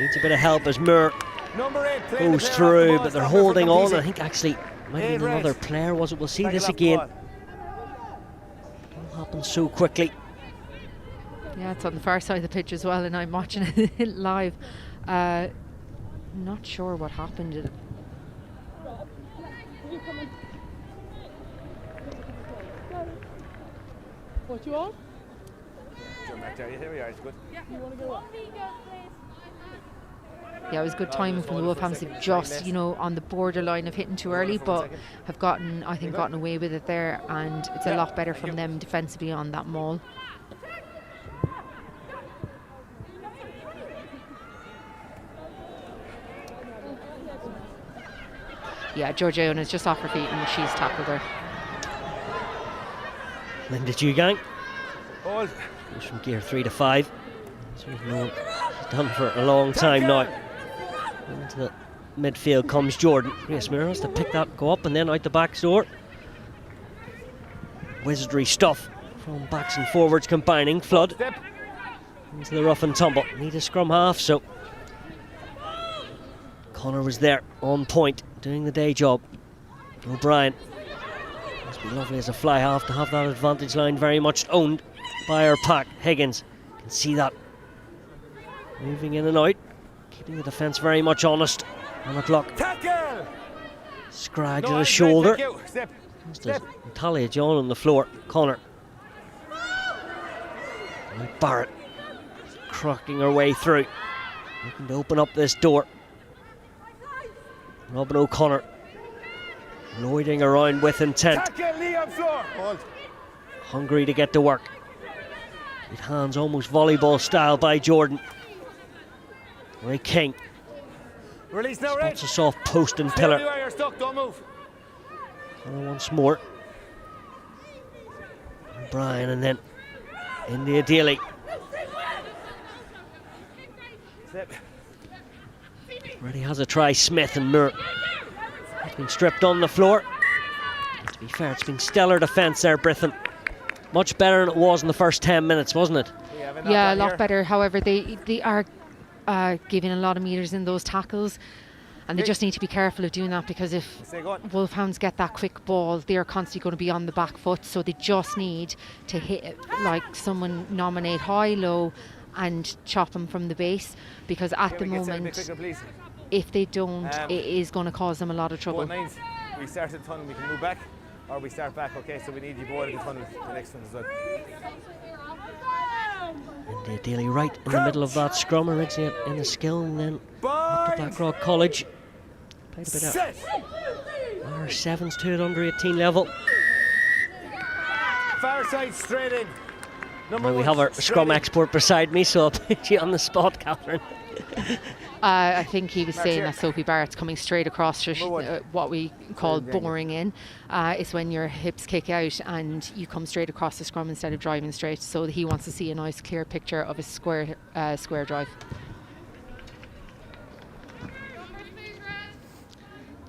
Needs a bit of help as Moore Number 8 playing the goes player through, off the but ball, they're stop her holding from on. beating. I think actually might be Eight another red. player, was it? We'll see Tackle this off the again. ball. Don't happen so quickly. Yeah, it's on the far side of the pitch as well, and I'm watching it live. Not sure what happened. What you want? Jump back there. Here we are. It's good. Yeah, it was good timing from the Wolfhounds. They've just, you know, on the borderline of hitting too early, but have gotten away with it there, and it's a lot better from them defensively on that maul. Yeah, Georgia Iona's just off her feet and she's tackled her. Linda Dugang Hold. goes from gear 3 to 5. So we've known she's done for a long time now. Into the midfield comes Jordan. Grace Muir has to pick that, go up and then out the back door. Wizardry stuff from backs and forwards combining. Flood Step. into the rough and tumble. Need a scrum half, so Connor was there on point, doing the day job. O'Brien. Must be lovely as a fly half to have that advantage line very much owned by our pack. Higgins can see that. Moving in and out, keeping the defence very much honest. On the clock. Tackle. Scrag to No, the Thank shoulder. you. Step. Just as Natalia John on the floor. Connor. Now Barrett. Crocking her way through. Looking to open up this door. Robin O'Connor. Loitering around with intent. Tackle. Knee on floor. Hold. Hungry to get to work. Good hands, almost volleyball style by Jordan. Ray King. Release now, Ray. Spots a soft post and Stay pillar. where you're stuck. Don't move. Connor once more. O'Brien and then India Daly. Step. Ready has a try, Smith and Moore. It's been stripped on the floor. To be fair, it's been stellar defence there, Brython. Much better than it was in the first 10 minutes, wasn't it? Yeah, a lot better. However, they are giving a lot of meters in those tackles, and they just need to be careful of doing that, because if Stay going. Wolfhounds get that quick ball, they're constantly going to be on the back foot, so they just need to hit, like someone nominate high, low and chop them from the base, because at the Can we get set a bit moment, quicker, please? if they don't, it is going to cause them a lot of trouble. 4-9s. We start at the tunnel, we can move back, or we start back. Okay, so we need you both at the tunnel, the next one as well. Daly right in the middle of that scrum, originally in the skill, and then up to Blackrock College. Played a bit of R7s to it under 18 level. Far side straight in. Now we have our scrum expert beside me, so I'll put you on the spot, Catherine. I think he was saying that Sophie Barrett's coming straight across what we call boring in. It's when your hips kick out and you come straight across the scrum instead of driving straight. So he wants to see a nice clear picture of a square drive.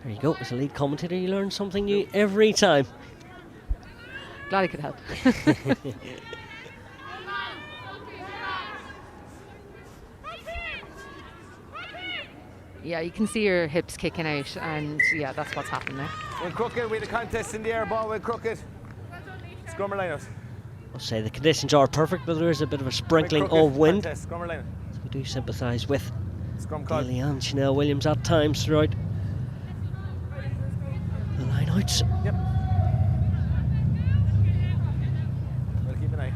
There you go. As a lead commentator, you learn something new every time. Glad I could help. Yeah, you can see your hips kicking out, and yeah, that's what's happened there. When crooked, we had a contest in the air ball with crooked. Scrummer line out. I'll say the conditions are perfect, but there is a bit of a sprinkling of wind. Scrummer line out. So we do sympathise with Scrum call. Daly and Chanel Williams at times throughout the line outs. Yep. We'll keep an eye.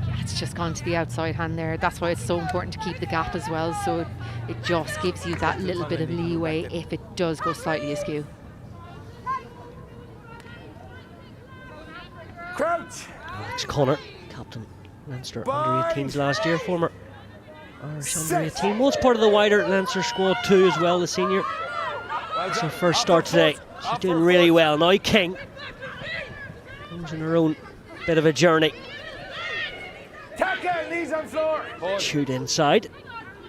Yeah, it's just gone to the outside hand there. That's why it's so important to keep the gap as well, so it just gives you that little bit of leeway if it does go slightly askew. Crouch! Alex Connor, captain Leinster under 18s last year, former Irish under 18, was part of the wider Leinster squad too as well, the senior. It's her first start today. She's doing really well. Now King comes in her own bit of a journey. Tackle, knees on floor. Hold. Shoot inside.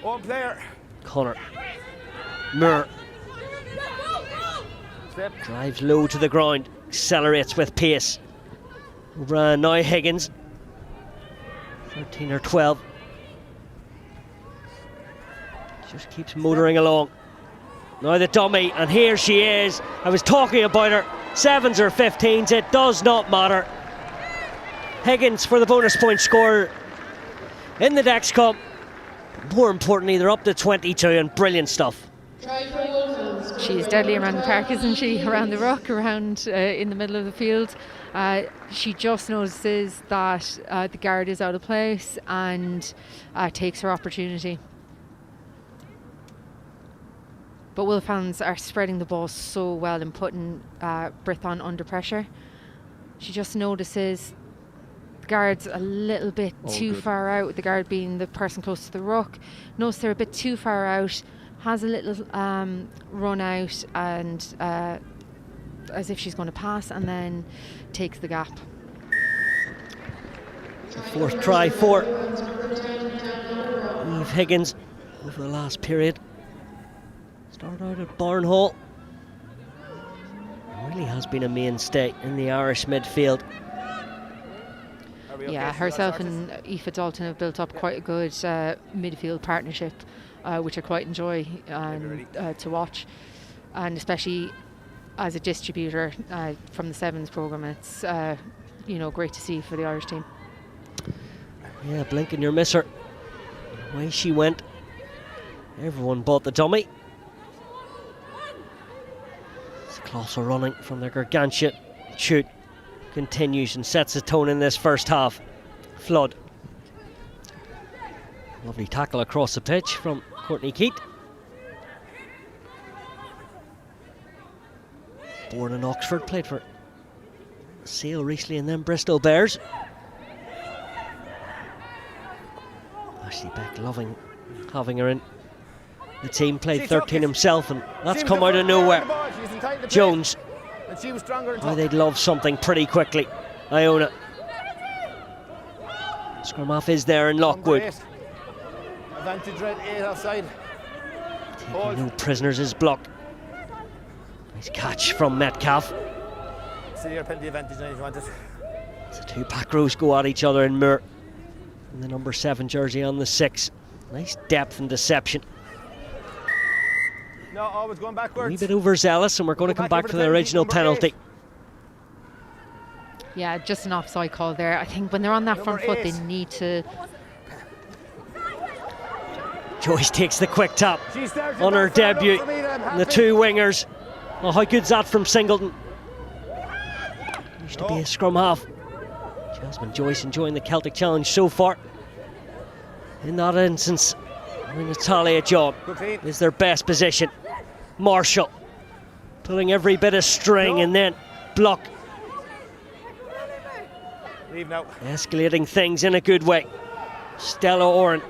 One player. Connor. Moore. Step. Drives low to the ground. Accelerates with pace. Over now Higgins. 13 or 12. Just keeps motoring along. Now the dummy, and here she is. I was talking about her. 7s or 15s, it does not matter. Higgins for the bonus point scorer in the Dex Cup. More importantly, they're up to 22 and brilliant stuff. She's deadly around the park, isn't she? Around the ruck, around in the middle of the field. She just notices that the guard is out of place and takes her opportunity. But Wolfhounds are spreading the ball so well and putting Brython under pressure. She just notices the guard's a little bit too far out, the guard being the person close to the ruck. Notices they're a bit too far out, has a little run out and as if she's going to pass, and then takes the gap. Fourth try for Eve Higgins over the last period. Started out at Barnhall. Really has been a mainstay in the Irish midfield. Yeah, herself and Aoife Dalton have built up quite a good midfield partnership, which I quite enjoy to watch, and especially as a distributor from the Sevens programme, it's great to see for the Irish team. Yeah, blink and you'll miss her. Away she went. Everyone bought the dummy. Cloths are running from their gargantuan shoot. Continues and sets the tone in this first half. Flood. Lovely tackle across the pitch from Courtney Keat. Born in Oxford, played for Sale recently and then Bristol Bears. Ashley Beck loving having her in the team, played 13 himself, and that's come out of nowhere. Jones, oh, they'd love something pretty quickly. Iona. Scrum half is there in Lockwood. Advantage red 8 offside. Taking no prisoners is blocked. Nice catch from Metcalf. See your penalty advantage now if you want it. The two pack rows go at each other in Moore. And the number 7 jersey on the 6. Nice depth and deception. No, always going backwards. A wee bit overzealous, and we're going to come back for the original penalty. Yeah, just an offside call there. I think when they're on that front foot, they need to. Joyce takes the quick tap on her debut. And the two wingers. Oh, how good's that from Singleton? Used to be a scrum half. Jasmine Joyce enjoying the Celtic Challenge so far. In that instance, Natalia John is their best position. Marshall pulling every bit of string and then block. Leave now. Escalating things in a good way. Stella Oren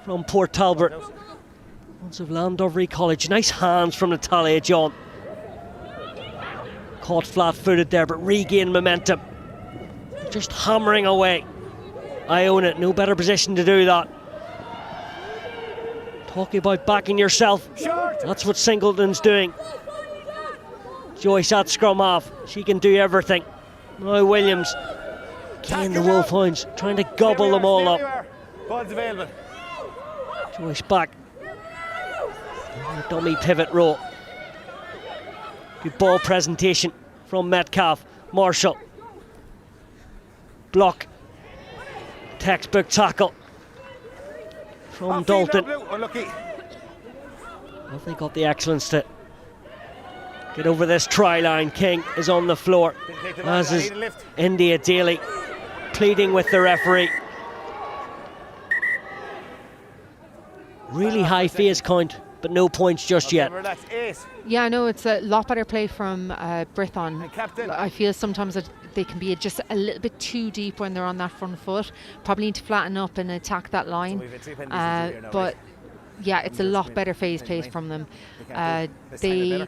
from Port Talbot. Once of Llandovery College. Nice hands from Natalia John. Caught flat-footed there, but regained momentum. Just hammering away. Iona, no better position to do that. Talking about backing yourself. That's what Singleton's doing. Joyce at scrum half. She can do everything. Now Williams. Again, the Wolfhounds trying to gobble them all up. Ball's available. Joyce back. Dummy pivot roll. Good ball presentation from Metcalf. Marshall. Block. Textbook tackle from Dalton. Unlucky. Well, they got the excellence to get over this try line. King is on the floor, as is India Daly, pleading with the referee. Really high phase count, but no points just yet. Yeah, no, it's a lot better play from Brython. I feel sometimes that they can be just a little bit too deep when they're on that front foot. Probably need to flatten up and attack that line. But yeah, it's a lot better phase play from them. They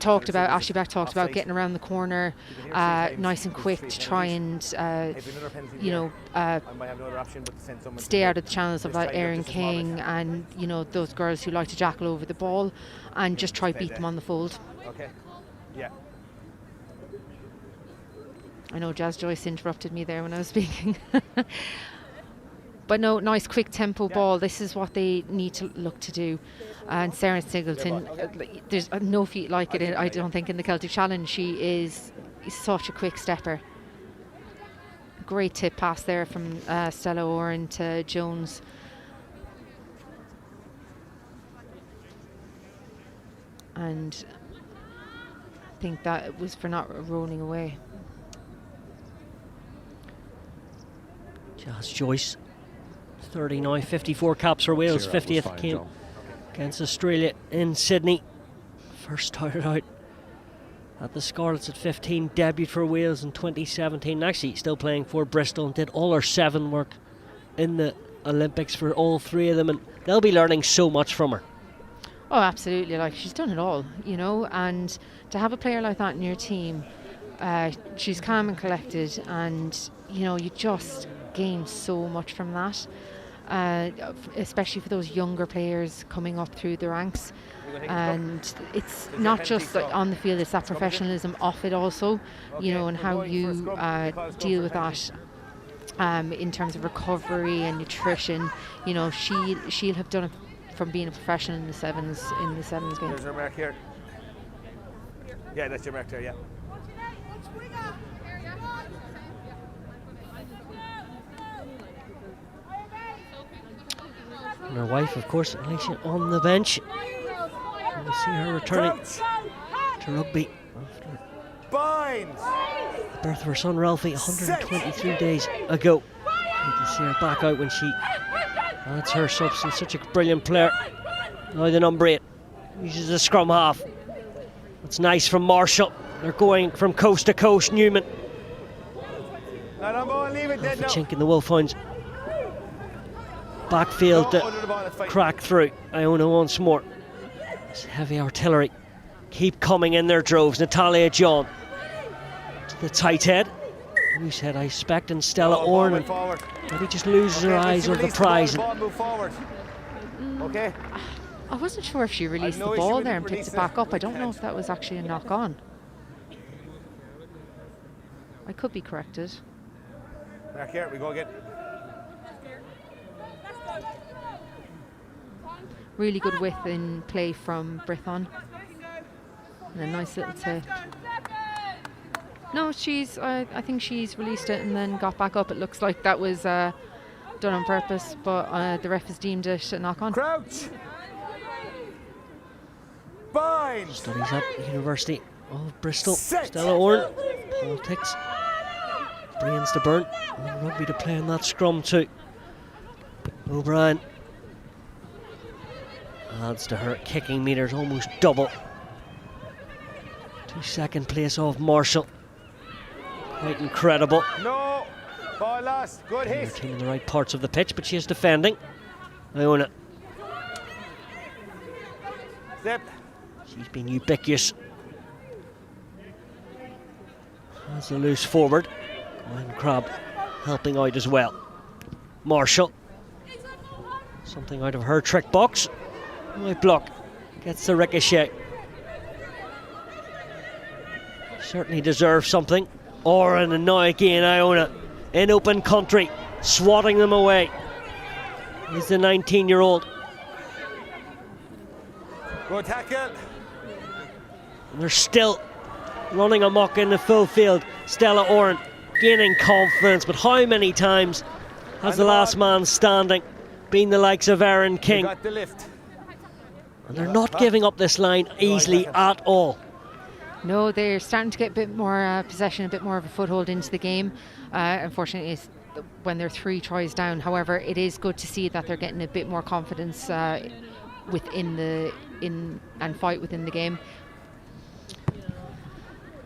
talked about, Ashley Beck talked about getting around the corner nice and quick to try and stay out of the channels of like Erin King and those girls who like to jackal over the ball and just try beat them on the fold. Okay. Yeah. I know Jazz Joyce interrupted me there when I was speaking. But no, nice quick tempo ball. This is what they need to look to do. And Sarah Singleton, there's no feat like it, I don't think, in the Celtic Challenge. She is such a quick stepper. Great tip pass there from Stella Oren to Jones. And I think that was for not rolling away. Jazz Joyce, 30 now, 54 caps for Wales, 50th game against Australia in Sydney. First started out at the Scarlets at 15, debuted for Wales in 2017. Actually, still playing for Bristol and did all her 7 work in the Olympics for all 3 of them, and they'll be learning so much from her. Oh, absolutely. Like, she's done it all, and to have a player like that in your team, she's calm and collected, and, you just gain so much from that, especially for those younger players coming up through the ranks. And it's not just like on the field, it's that professionalism off it also, and how you deal with that in terms of recovery and nutrition. She'll have done it from being a professional in the sevens game. There's your mark here. Yeah, that's your mark there, yeah. And her wife, of course, Alicia, on the bench. We'll see her returning to rugby after the birth of her son Ralphie 123 days ago. You can see her back out when she adds her substance. Such a brilliant player. Now the number 8 uses the scrum half. That's nice from Marshall. They're going from coast to coast. Newman. Leave it dead now. Chink in the Wolfhounds. Backfield crack through. Iona once more. It's heavy artillery. Keep coming in their droves. Natalia John to the tight head. Loose head, I expect, and Stella Oren. Maybe just loses her eyes on the prize. Okay. I wasn't sure if she released the ball there and picked it back up. I don't know if that was actually a knock on. I could be corrected. Back here, we go again. Really good width in play from Brython. And a nice little tip. No, I think she's released it and then got back up. It looks like that was done on purpose, but the ref has deemed it a knock on. Crouch! Bind! Studies at the University of Bristol. Stella Oren. Politics. Brains to burn. And rugby to play in that scrum too. O'Brien adds to her kicking meters, almost double. To second place of Marshall. Quite incredible. No. Ball lost. Good Her hit. team in the right parts of the pitch, but she is defending. Iona. Zip. She's been ubiquitous. Has a loose forward. And Crab helping out as well. Marshall. Something out of her trick box. Right block. Gets the ricochet. Certainly deserves something. Oren and now again Iona in open country, swatting them away. He's the 19-year-old. Good tackle. And they're still running amok in the full field. Stella Oren gaining confidence, but how many times has the last man standing been the likes of Aaron King? Got the lift. And they're not giving up this line easily at all. No, they're starting to get a bit more possession, a bit more of a foothold into the game. Unfortunately, it's when they're 3 tries down. However, it is good to see that they're getting a bit more confidence and fight within the game.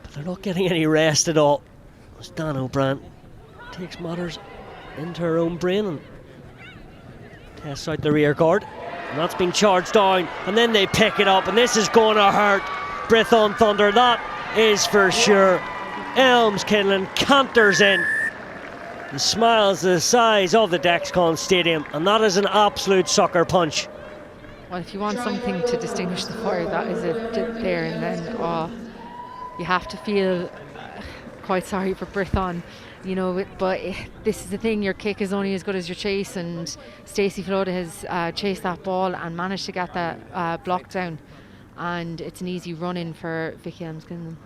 But they're not getting any rest at all. As Dan O'Brien takes matters into her own brain and tests out the rear guard. And that's been charged down, and then they pick it up, and this is going to hurt Brython Thunder, that is for sure. Elms Kinlan canters in. The smiles the size of the Dexcon Stadium, and that is an absolute sucker punch. Well, if you want something to distinguish the fire, that is it there, and then you have to feel quite sorry for Brython, you know. But this is the thing: your kick is only as good as your chase, and Stacey Flota has chased that ball and managed to get that block down, and it's an easy run-in for Vicky Elmskirchen.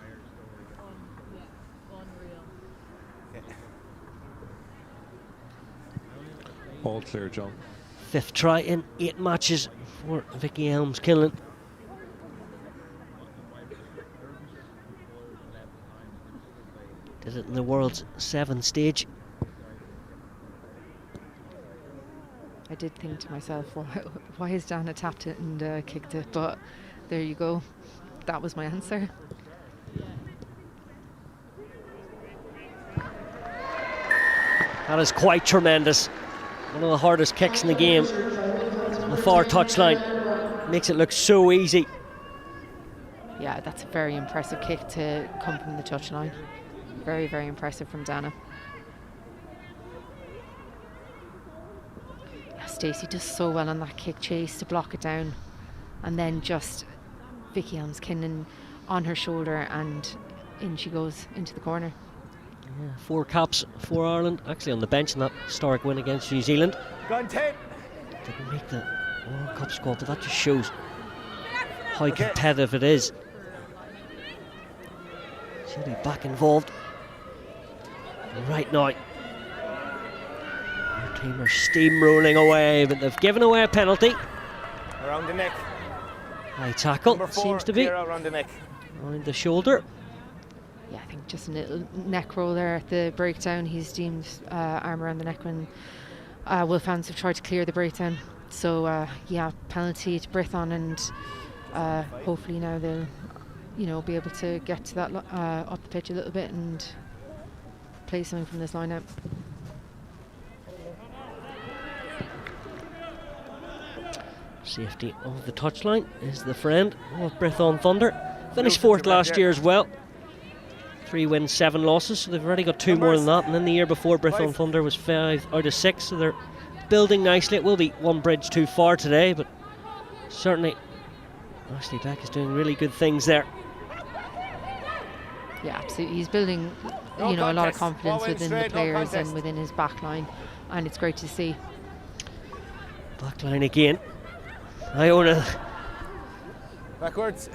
All clear, John. 5th try in 8 matches for Vicky Elmskirchen. Did it in the world's 7th stage. I did think to myself, why has Dana tapped it and kicked it? But there you go. That was my answer. That is quite tremendous. One of the hardest kicks in the game. The far touchline makes it look so easy. Yeah, that's a very impressive kick to come from the touchline. Very, very impressive from Dana. Yeah, Stacey does so well on that kick chase to block it down, and then just Vicky Elmskirchen on her shoulder, and in she goes into the corner. Yeah, 4 caps for Ireland, actually on the bench in that historic win against New Zealand. Gone 10. Didn't make the World Cup squad, but that just shows how competitive it is. She'll be back involved right now. Our team are steamrolling away, but they've given away a penalty. Around the neck. High tackle, Number 4, seems to be. clear around the neck. Around the shoulder. Yeah, I think just a little neck roll there at the breakdown. He's deemed arm around the neck when Wolfhounds have tried to clear the breakdown. So yeah, penalty to Brython, and hopefully now they'll, you know, be able to get to that up the pitch a little bit and play something from this line out. Safety of the touchline is the friend of Brython Thunder. Finished 4th last year as well. 3 wins, 7 losses, so they've already got 2 more than that. And then the year before, Brython Thunder was 5 out of 6, so they're building nicely. It will be one bridge too far today, but certainly Ashley Beck is doing really good things there. Yeah, absolutely. He's building, you know, a lot of confidence within the players and within his back line, and it's great to see. Back line again. Iona. Backwards.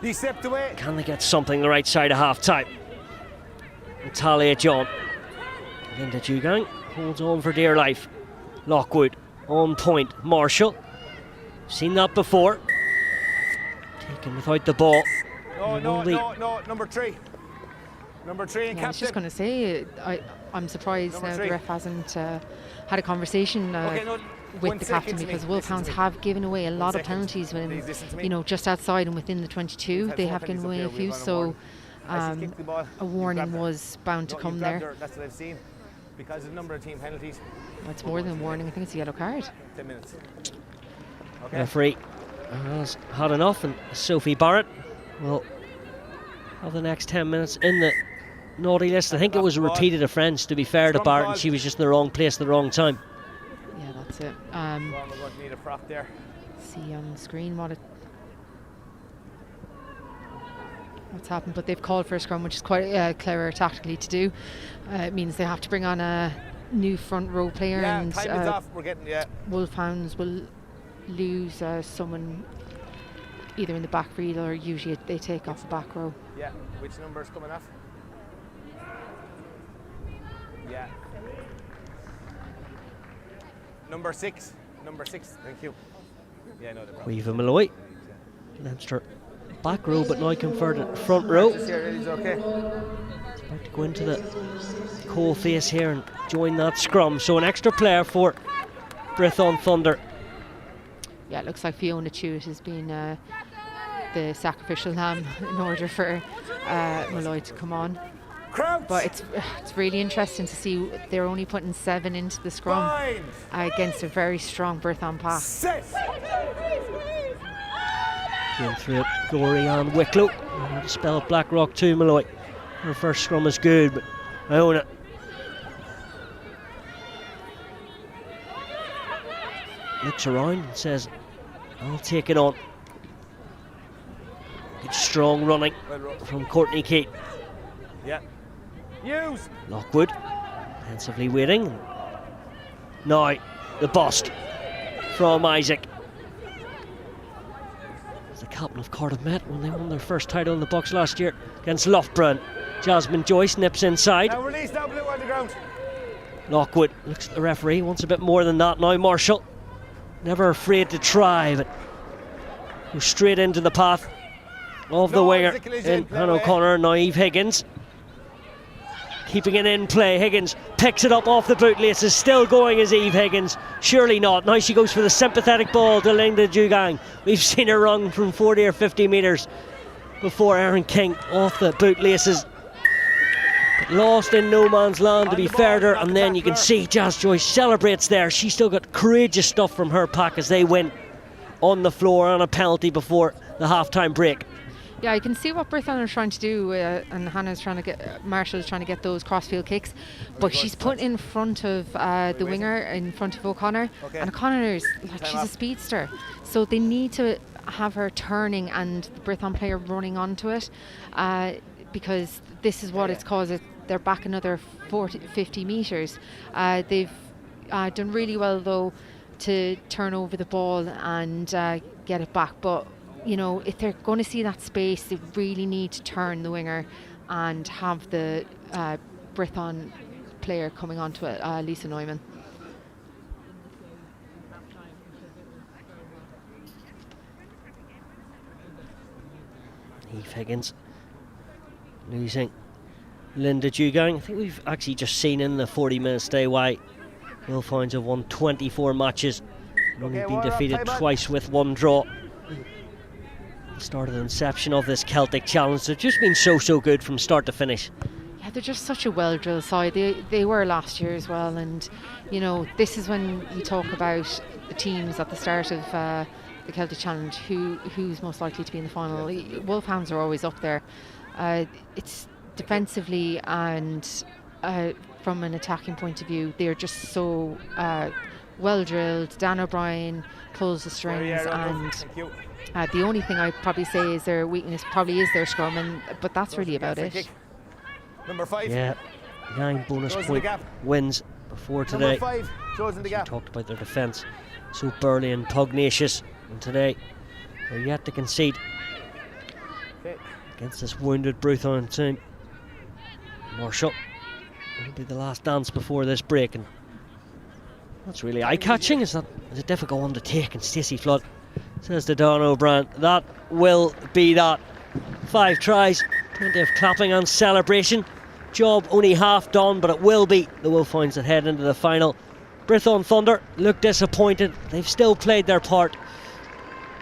He stepped away. Can they get something the right side of half time? Natalia John. Linda Dugang holds on for dear life. Lockwood on point. Marshall. Seen that before. Taken without the ball. No, number 3. Number 3 and Yeah, I was just captain. going to say, I'm surprised Number now the 3. ref hasn't had a conversation Okay, no, with 1 the second captain, to me. because Listen Wolfhounds to me. have given away a 1 lot of second. penalties when, Please listen to me. you know, just outside and within the 22. We've had They 4 have given penalties away up a here. few, We've had a so warning. As she kicked the ball, a you warning grabbed her. was bound to No, you come grabbed there. her. That's what I've seen. Because of the number of team penalties. Well, it's more than a warning. I think it's a yellow card. 10 minutes. Okay. Referee has had enough, and Sophie Barrett will have the next 10 minutes in the naughty list. I think it was a repeated offence, to be fair to Barrett, and she was just in the wrong place at the wrong time. Yeah, that's it. Well, we're going to need a frock there. See on the screen what's happened, but they've called for a scrum, which is quite clever tactically to do. It means they have to bring on a new front row player, Yeah, and time is off. We're getting, yeah. Wolfhounds will lose someone either in the back field, or usually they take off the back row. Yeah, which number is coming off? Yeah. Number 6. Number 6, thank you. Yeah, no, they're Weaver Malloy, Leinster back row, but now converted front row. Just here, it's okay. About to go into the coal face here and join that scrum. So an extra player for Brython Thunder. Yeah, it looks like Fiona Chewett has been the sacrificial lamb in order for Malloy to come on. Crouch. But it's really interesting to see they're only putting 7 into the scrum against a very strong Brython pack. Set. Came through it, Gory and Wicklow. Spell Blackrock too, Malloy. Her first scrum is good, but I own it. Looks around and says, I'll take it on. Good strong running from Courtney Keat. Yeah. Use. Lockwood, defensively waiting. Now, the bust from Isaac. The captain of Cardiff Met when they won their first title in the box last year against Loughborough. Jasmine Joyce nips inside. Now release that blue on the ground. Lockwood looks at the referee, wants a bit more than that now. Marshall, never afraid to try, but goes straight into the path of the winger in Hannah O'Connor and now Eve Higgins. Keeping it in play, Higgins picks it up off the bootlaces, still going as Eve Higgins. Surely not. Now she goes for the sympathetic ball to Linda Dugang. We've seen her run from 40 or 50 metres before Erin King off the bootlaces. Lost in no man's land, to be fair to her, and then you can see Jazz Joyce celebrates there. She's still got courageous stuff from her pack as they win on the floor on a penalty before the half-time break. Yeah, I can see what Brython are trying to do, and Hannah's trying to Marshall's trying to get those crossfield kicks, but she's put in front of the winger, in front of O'Connor, and O'Connor's like, she's a speedster, so they need to have her turning and the Brython player running onto it, because this is what it's caused. They're back another 50 metres. They've done really well though to turn over the ball and get it back, but you know, if they're going to see that space, they really need to turn the winger and have the Brython player coming onto it, Lisa Neumann. Eve Higgins losing Linda Dugang. I think we've actually just seen in the 40-minute stay why Wolfhounds have won 24 matches and only been defeated twice with 1 draw. Start of the inception of this Celtic Challenge. They've just been so good from start to finish. Yeah, they're just such a well-drilled side. They were last year as well, and you know, this is when you talk about the teams at the start of the Celtic Challenge, who's most likely to be in the final. Wolfhounds are always up there. It's defensively and from an attacking point of view, they're just so well drilled. Dan O'Brien pulls the strings, and the only thing I'd probably say is their weakness probably is their scrum, but that's really about it. Number 5. Yeah, 9 bonus point wins before today. Number 5, closing the gap. Talked about their defence, so burly and pugnacious, and today they're yet to concede against this wounded Brython team. Marshall will be the last dance before this break, and that's really eye-catching. It's a difficult one to take, and Stacey Flood says to Don O'Brien, that will be that. 5 tries Plenty of clapping and celebration. Job only half done, but it will be the Wolfhounds that head into the final. Brython Thunder look disappointed. They've still played their part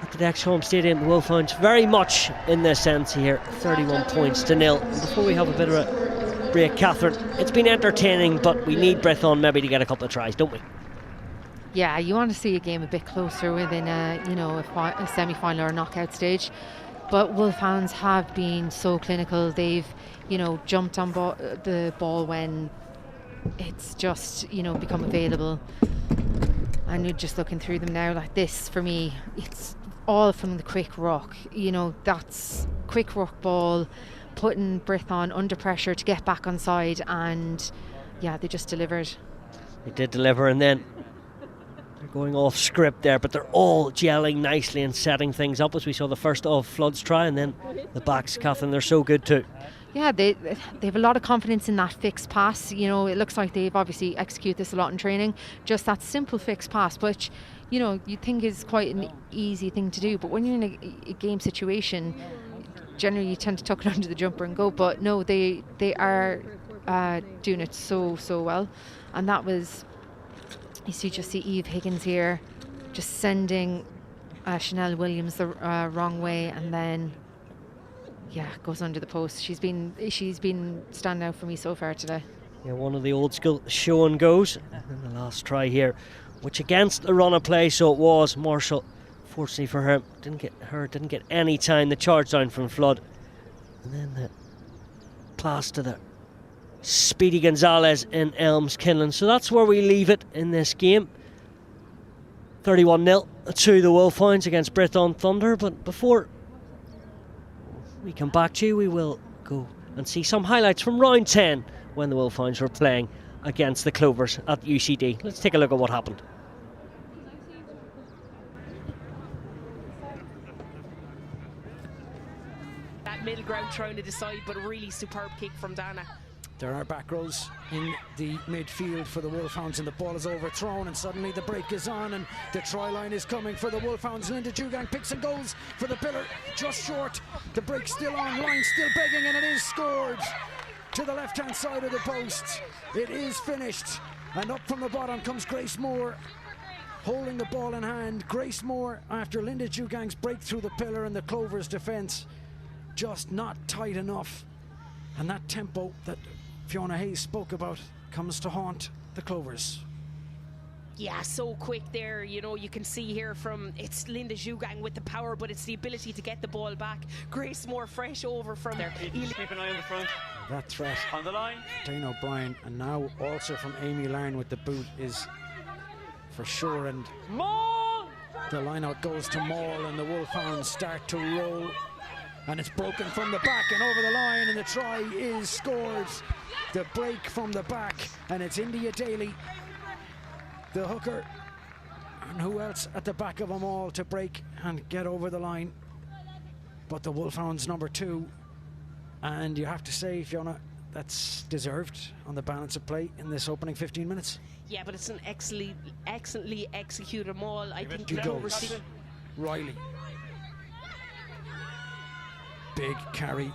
at the next home stadium. The Wolfhounds very much in this sense here, 31 points to nil. And before we have a bit of a break, Catherine, it's been entertaining, but we need Brython maybe to get a couple of tries, don't we? Yeah, you want to see a game a bit closer within a semi-final or knockout stage. But Wolfhounds have been so clinical. They've, jumped on the ball when it's just, become available. And you're just looking through them now like this. For me, it's all from the quick ruck. That's quick ruck ball, putting Brython under pressure to get back on side, and yeah, they just delivered. They did deliver, and then they're going off script there, but they're all gelling nicely and setting things up, as we saw the first of Flood's try, and then the backs, Catherine, they're so good too. Yeah, they have a lot of confidence in that fixed pass. It looks like they've obviously executed this a lot in training. Just that simple fixed pass, which, you think is quite an easy thing to do. But when you're in a game situation, generally you tend to tuck it under the jumper and go. But no, they are doing it so well. And that was, you see Eve Higgins here, just sending Chanel Williams the wrong way, and then goes under the post. She's been standing out for me so far today. Yeah, one of the old school show and goes. And then the last try here, which against a run of play, so it was. Marshall, fortunately for her, didn't get any time. The charge down from Flood, and then the pass to the speedy Gonzalez in Elms Kinlan. So that's where we leave it in this game. 31-0 to the Wolfhounds against Brython Thunder. But before we come back to you, we will go and see some highlights from round 10 when the Wolfhounds were playing against the Clovers at UCD. Let's take a look at what happened. That middle ground trying to decide, but a really superb kick from Dana. There are back rows in the midfield for the Wolfhounds, and the ball is overthrown, and suddenly the break is on, and the try line is coming for the Wolfhounds. Linda Jugang picks and goes for the pillar, just short. The break still on, line still begging, and it is scored to the left-hand side of the post. It is finished, and up from the bottom comes Grace Moore, holding the ball in hand. Grace Moore, after Linda Jugang's break through the pillar, and the Clovers defence just not tight enough. And that tempo that Fiona Hayes spoke about comes to haunt the Clovers. Yeah, so quick there. You can see here it's Linda Jugang with the power, but it's the ability to get the ball back. Grace Moore fresh over from there. Keep an eye on the front. That threat On the line. Dane O'Brien, and now also from Amy Larn with the boot, is for sure. And Maul! the line out goes to Maul, and the Wolfhounds start to roll. And it's broken from the back and over the line, and the try is scored. The break from the back, and it's India Daly, the hooker, and who else at the back of them all to break and get over the line. But the Wolfhounds number 2, and you have to say, Fiona, that's deserved on the balance of play in this opening 15 minutes. Yeah, but it's an excellently executed maul. I think He goes. Riley. Big carry,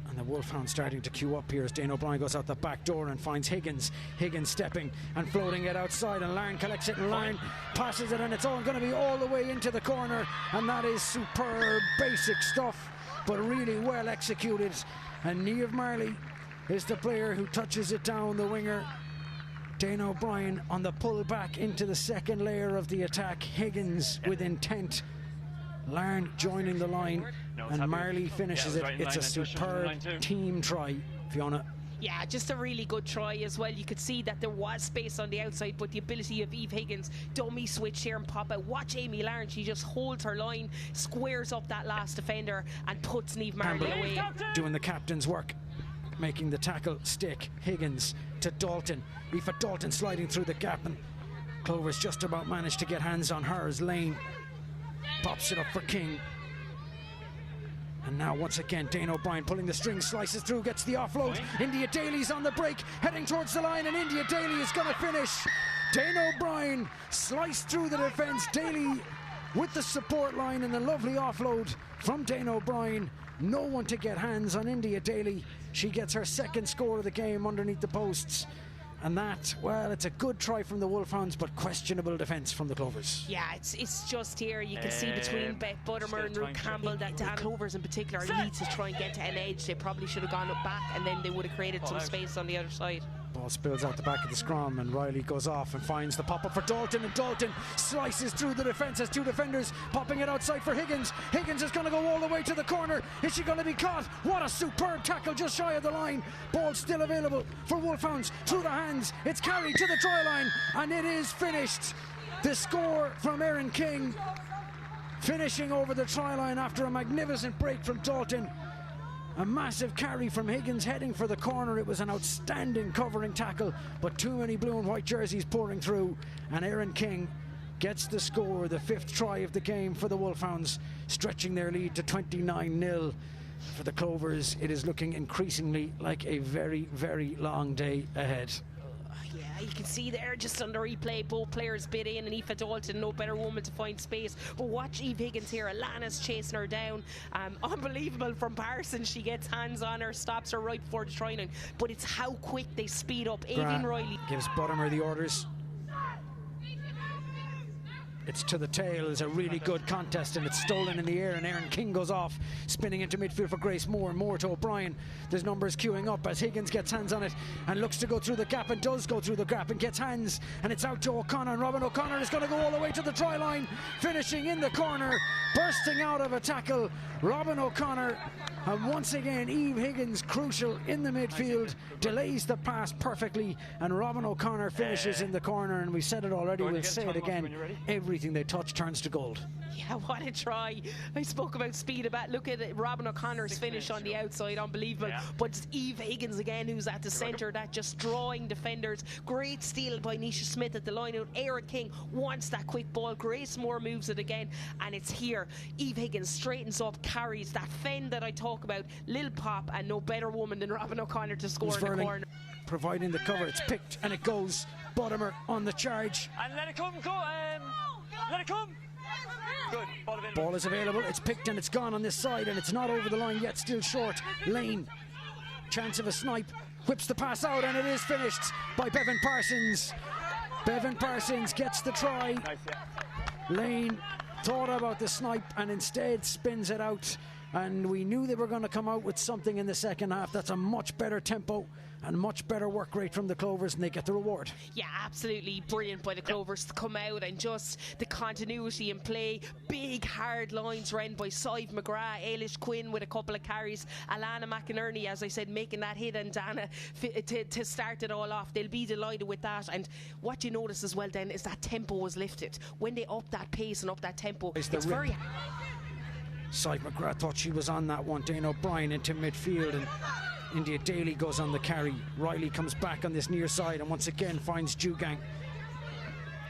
and the Wolfhounds starting to queue up here as Dane O'Brien goes out the back door and finds Higgins. Higgins stepping and floating it outside, and Larn collects it, and Larn passes it, and it's all going to be all the way into the corner, and that is superb basic stuff, but really well executed. And Niamh Marley is the player who touches it down, the winger. Dane O'Brien on the pull back into the second layer of the attack. Higgins with intent. Larn joining the line, and Marley finishes it. It's a superb team try, Fiona. Yeah, just a really good try as well. You could see that there was space on the outside, but the ability of Eve Higgins, dummy switch here and pop out. Watch Amy Larn, she just holds her line, squares up that last defender, and puts Niamh Marley away. Doing the captain's work, making the tackle stick. Higgins to Dalton. Aoife Dalton sliding through the gap, and Clovers just about managed to get hands on her as Lane pops it up for King. And now once again Dane O'Brien pulling the string, slices through, gets the offload. India Daly's on the break, heading towards the line, and India Daly is going to finish. Dane O'Brien sliced through the defence. Daly with the support line, and the lovely offload from Dane O'Brien, No one to get hands on India Daly. She gets her second score of the game underneath the posts. And that, well, it's a good try from the Wolfhounds, but questionable defence from the Clovers. Yeah, it's just here. You can see between Beth Buttermer and Ruth Campbell that the Clovers in particular need to try and get to an edge. They probably should have gone up back, and then they would have created some space on the other side. Ball spills out the back of the scrum, and Riley goes off and finds the pop-up for Dalton, and Dalton slices through the defence as two defenders, popping it outside for Higgins. Higgins is going to go all the way to the corner. Is she going to be caught? What a superb tackle just shy of the line. Ball still available for Wolfhounds through the hands. It's carried to the try line, and it is finished. The score from Erin King, finishing over the try line after a magnificent break from Dalton. A massive carry from Higgins heading for the corner. It was an outstanding covering tackle, but too many blue and white jerseys pouring through, and Erin King gets the score, the 5th try of the game for the Wolfhounds, stretching their lead to 29-0. For the Clovers, it is looking increasingly like a very, very long day ahead. Yeah, you can see there just on the replay, both players bit in, and Aoife Dalton, no better woman to find space. But watch Eve Higgins here, Alana's chasing her down. Unbelievable from Parsons. She gets hands on her, stops her right before the try line. But it's how quick they speed up. Avian Riley gives Buttermer the orders. It's to the tail. It's a really good contest, and it's stolen in the air, and Erin King goes off, spinning into midfield for Grace Moore, and Moore to O'Brien. There's numbers queuing up as Higgins gets hands on it and looks to go through the gap, and does go through the gap and gets hands, and it's out to O'Connor, and Robin O'Connor is going to go all the way to the try line, finishing in the corner, bursting out of a tackle. Robin O'Connor, and once again Eve Higgins crucial in the midfield, delays the pass perfectly, and Robin O'Connor finishes in the corner. And we said it already, we'll say it again, everything they touch turns to gold. Yeah, what a try. I spoke about speed about. Look at it, Robin O'Connor's finish on the outside, unbelievable. But it's Eve Higgins again who's at the centre, that just drawing defenders. Great steal by Nisha Smith at the line out. Erin King wants that quick ball. Grace Moore moves it again, and it's here. Eve Higgins straightens up, carries that fend that I talk about, Lil Pop, and no better woman than Robin O'Connor to score in the corner. Providing the cover, it's picked and it goes. Buttermer on the charge. And let it come, go, let it come. Good. Ball is available, it's picked and it's gone on this side, and it's not over the line yet, still short. Lane, chance of a snipe, whips the pass out, and it is finished by Bevan Parsons. Bevan Parsons gets the try. Nice, yeah. Lane thought about the snipe and instead spins it out, and we knew they were going to come out with something in the second half. That's a much better tempo and much better work rate from the Clovers, and they get the reward. Yeah, absolutely brilliant by the Clovers to come out, and just the continuity in play. Big hard lines run by Sive McGrath, Ailish Quinn with a couple of carries, Alana McInerney, as I said, making that hit, and Dana to start it all off. They'll be delighted with that. And what you notice as well then is that tempo was lifted. When they up that pace and up that tempo, it's very... Sive McGrath thought she was on that one. Dane O'Brien into midfield, and India Daly goes on the carry. Riley comes back on this near side and once again finds Jugang.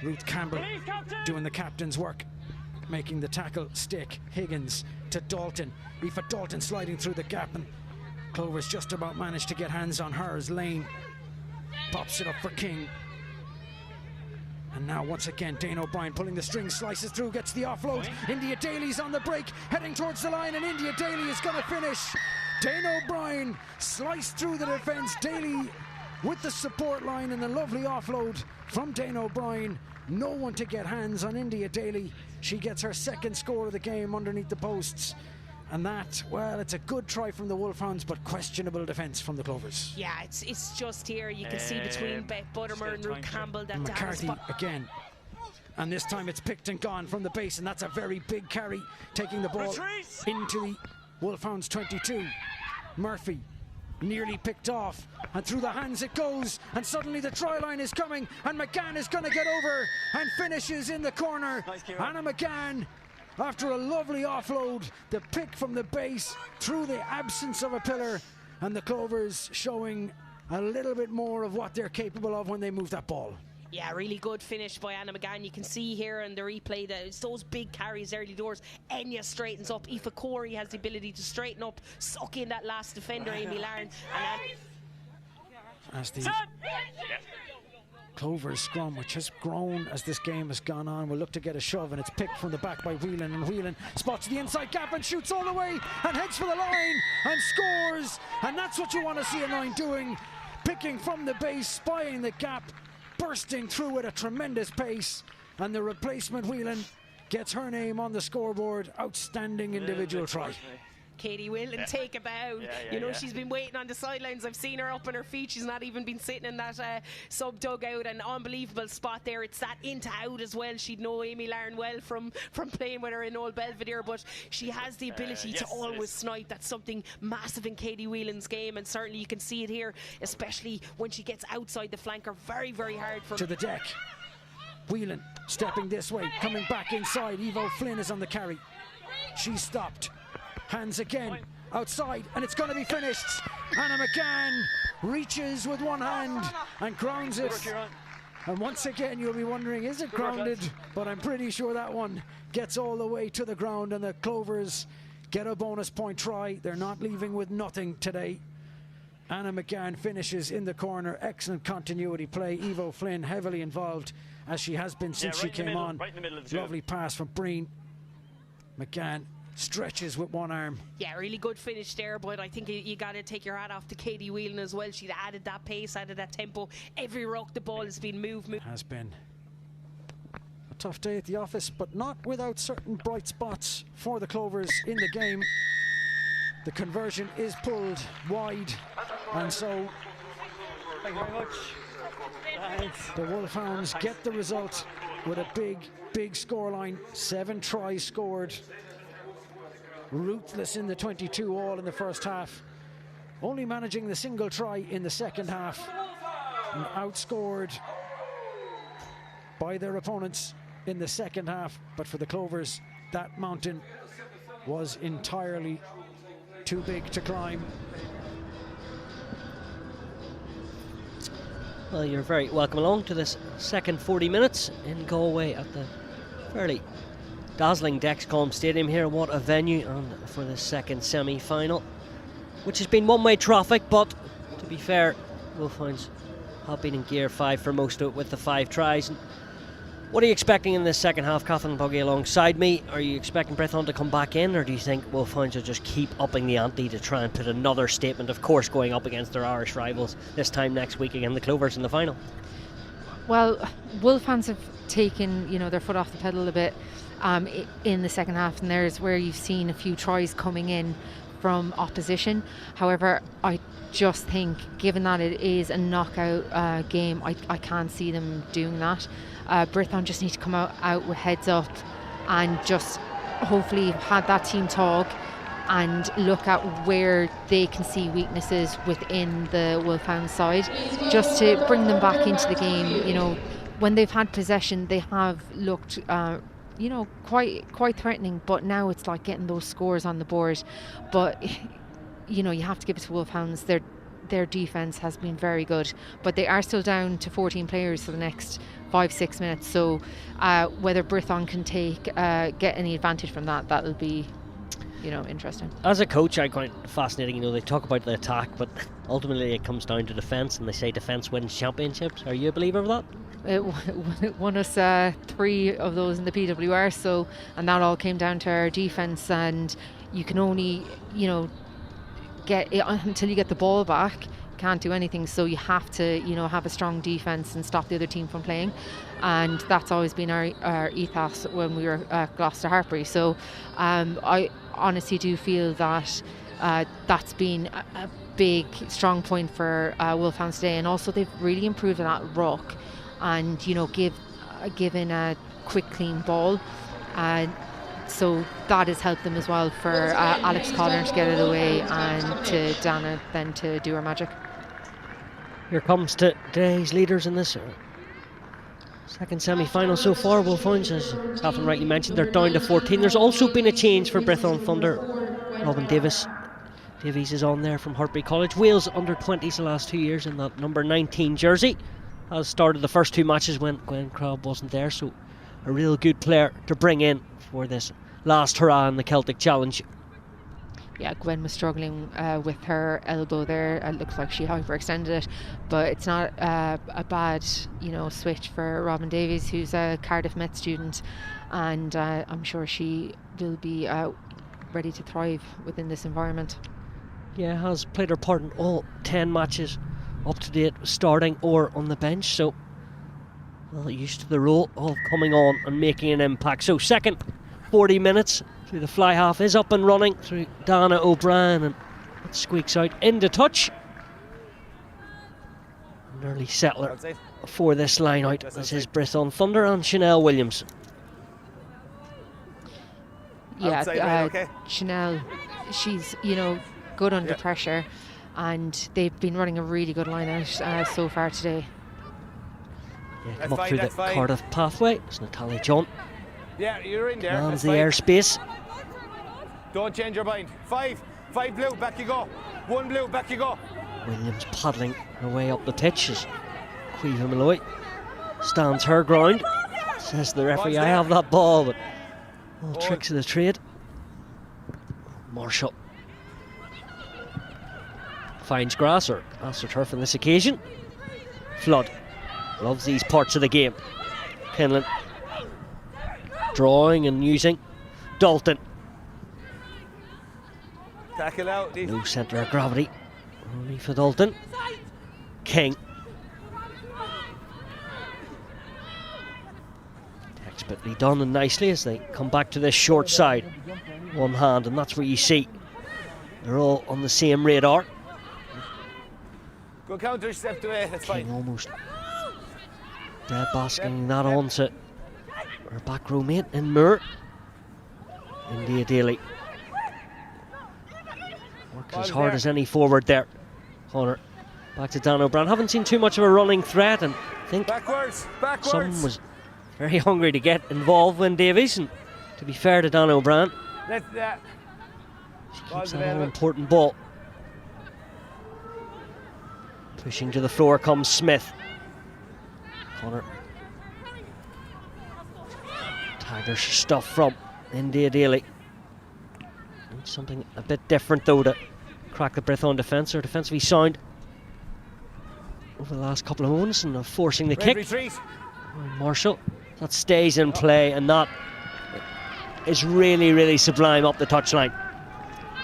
Ruth Campbell doing the captain's work, making the tackle stick. Higgins to Dalton. Aoife Dalton sliding through the gap, and Clovers just about managed to get hands on her as Lane pops it up for King. And now once again Dane O'Brien pulling the string, slices through, gets the offload. India Daly's on the break, heading towards the line, and India Daly is going to finish. Dane O'Brien sliced through the defence. Daly with the support line, and a lovely offload from Dane O'Brien. No one to get hands on India Daly. She gets her second score of the game underneath the posts. And that, well, it's a good try from the Wolfhounds, but questionable defence from the Clovers. Yeah, it's just here. You can see between Beth Buttermer and Ruth Campbell that McCarthy again. And this time it's picked and gone from the base, and that's a very big carry, taking the ball into the Wolfhounds 22. Murphy nearly picked off, and through the hands it goes, and suddenly the try line is coming, and McGann is going to get over and finishes in the corner. Anna McGann, after a lovely offload, the pick from the base through the absence of a pillar, and the Clovers showing a little bit more of what they're capable of when they move that ball. Yeah, really good finish by Anna McGann. You can see here in the replay that it's those big carries early doors. Enya straightens up. Aoife Corey has the ability to straighten up, suck in that last defender, Amy Larn. And as the Clovers scrum, which has grown as this game has gone on, will look to get a shove, and it's picked from the back by Whelan, and Whelan spots the inside gap and shoots all the way and heads for the line and scores. And that's what you want to see a 9 doing, picking from the base, spying the gap, bursting through at a tremendous pace, and the replacement Whelan gets her name on the scoreboard. Outstanding individual try. Katie Whelan, take a bow. She's been waiting on the sidelines. I've seen her up on her feet. She's not even been sitting in that sub dugout. An unbelievable spot there. It's that into out as well. She'd know Amy Larn well from playing with her in Old Belvedere, but she has the ability to always snipe. That's something massive in Katie Whelan's game, and certainly you can see it here, especially when she gets outside the flanker. Very, very hard for to the deck. Whelan stepping this way, coming back inside. Evo Flynn is on the carry. She's stopped. Hands again, outside, and it's going to be finished. Anna McGann reaches with one hand and grounds it. And once again, you'll be wondering, is it grounded? But I'm pretty sure that one gets all the way to the ground, and the Clovers get a bonus point try. They're not leaving with nothing today. Anna McGann finishes in the corner. Excellent continuity play. Evo Flynn heavily involved, as she has been since she came on. Lovely pass from Breen. McGann stretches with one arm. Yeah, really good finish there, but I think you got to take your hat off to Katie Whelan as well. She'd added that pace, added that tempo. Every rock the ball has been moved. Has been a tough day at the office, but not without certain bright spots for the Clovers in the game. The conversion is pulled wide, and so thank you very much. Thanks. The Wolfhounds get the result with a big scoreline. 7 tries scored. Ruthless in the 22 all in the first half, only managing the single try in the second half, and outscored by their opponents in the second half. But for the Clovers, that mountain was entirely too big to climb. Well, you're very welcome along to this second 40 minutes in Galway at the fairly dazzling Dexcom Stadium here. What a venue for the second semi-final, which has been one-way traffic, but to be fair, Wolfhounds have been in gear 5 for most of it with the 5 tries. And what are you expecting in this second half? Catherine Buggy alongside me. Are you expecting Brython to come back in, or do you think Wolfhounds will just keep upping the ante to try and put another statement, of course going up against their Irish rivals this time next week against the Clovers in the final? Well, Wolfhounds have taken their foot off the pedal a bit in the second half, and there's where you've seen a few tries coming in from opposition. However, I just think, given that it is a knockout game, I can't see them doing that. Brython just need to come out with heads up and just hopefully had that team talk and look at where they can see weaknesses within the Wolfhounds side, just to bring them back into the game. When they've had possession, they have looked quite threatening, but now it's like getting those scores on the board. But you have to give it to Wolfhounds. Their defence has been very good, but they are still down to 14 players for the next 5-6 minutes. So whether Brython can get any advantage from that'll be interesting. As a coach, I find it fascinating. They talk about the attack, but ultimately it comes down to defence, and they say defence wins championships. Are you a believer of that? It won us 3 of those in the PWR, and that all came down to our defence. And you can only get it until you get the ball back. Can't do anything, so you have to have a strong defence and stop the other team from playing, and that's always been our ethos when we were at Gloucester Hartpury. So I honestly do feel that that's been a big strong point for Wolfhounds today, and also they've really improved on that ruck and given a quick clean ball, so that has helped them as well for Alex Colliner to get it away and to Dana then to do her magic. Here comes today's leaders in this second semi-final so far. Wolfhounds, as Catherine rightly mentioned, they're down to 14. There's also been a change for Brython Thunder. Robin Davies is on there from Hartpury College. Wales under 20s the last 2 years in that number 19 jersey. Has started the first 2 matches when Gwen Crabb wasn't there, so a real good player to bring in for this last hurrah in the Celtic Challenge. Yeah, Gwen was struggling with her elbow there. It looks like she hyperextended it, but it's not a bad, switch for Robin Davies, who's a Cardiff Met student, and I'm sure she will be ready to thrive within this environment. Yeah, has played her part in all 10 matches up to date, starting or on the bench, so well used to the role of coming on and making an impact. So second 40 minutes through the fly half is up and running through Dana O'Brien, and it squeaks out into touch. An early settler for this line out. This is Brython Thunder and Chanel Williams. Yeah, Chanel, she's good under pressure, and they've been running a really good line out so far today. Yeah, come up through the Cardiff pathway. It's Natalia John. Yeah, you're in there. Commands the airspace. Don't change your mind. 5 blue, back you go. 1 blue, back you go. Williams paddling her way up the pitch as Caoimhe Malloy stands her ground. Says the referee, I have that ball, but all tricks of the trade. Marshall finds grass or astroturf on this occasion. Flood loves these parts of the game. Penland drawing and using. Dalton. Tackle out. No centre of gravity. Only for Dalton. King. Expertly done and nicely as they come back to this short side. One hand, and that's where you see they're all on the same radar. Go counter, step away, that's King fine. almost dead basking that on to her back row mate in Moore. India Daly works as hard as any forward there. Connor back to Dan O'Brien. Haven't seen too much of a running threat, and I think someone was very hungry to get involved when Davies, and to be fair to Dan O'Brien, she keeps that all-important ball. Pushing to the floor comes Smith. Connor. Tigers stuff from India Daly. Needs something a bit different though to crack the Brython defence. They're defensively sound over the last couple of moments and forcing the kick. Marshall. That stays in play, and that is really, really sublime up the touchline.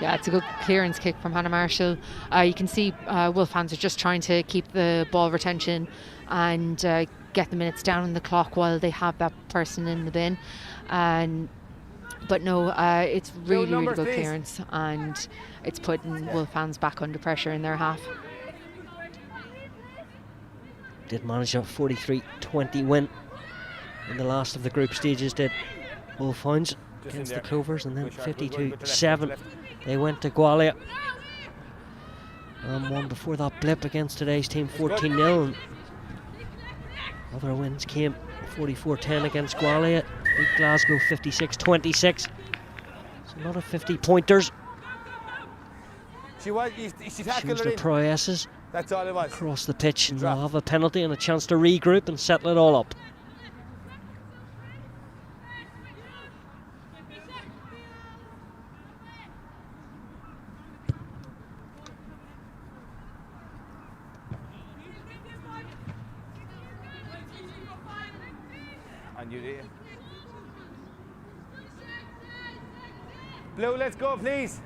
Yeah, it's a good clearance kick from Hannah Marshall. You can see Wolfhounds are just trying to keep the ball retention and get the minutes down on the clock while they have that person in the bin. But no, it's really, really good clearance, and it's putting Wolfhounds back under pressure in their half. Did manage a 43-20 win in the last of the group stages, did Wolfhounds against the Clovers, and then 52-7 they went to Gwalia. One before that blip against today's team, 14-0, and other wins came 44-10 against Gwalia, beat Glasgow 56-26. So a lot of 50-pointers. She Shows their prowesses. That's all it was. Across the pitch, and they'll have a penalty and a chance to regroup and settle it all up. And you there. Blue, let's go, please.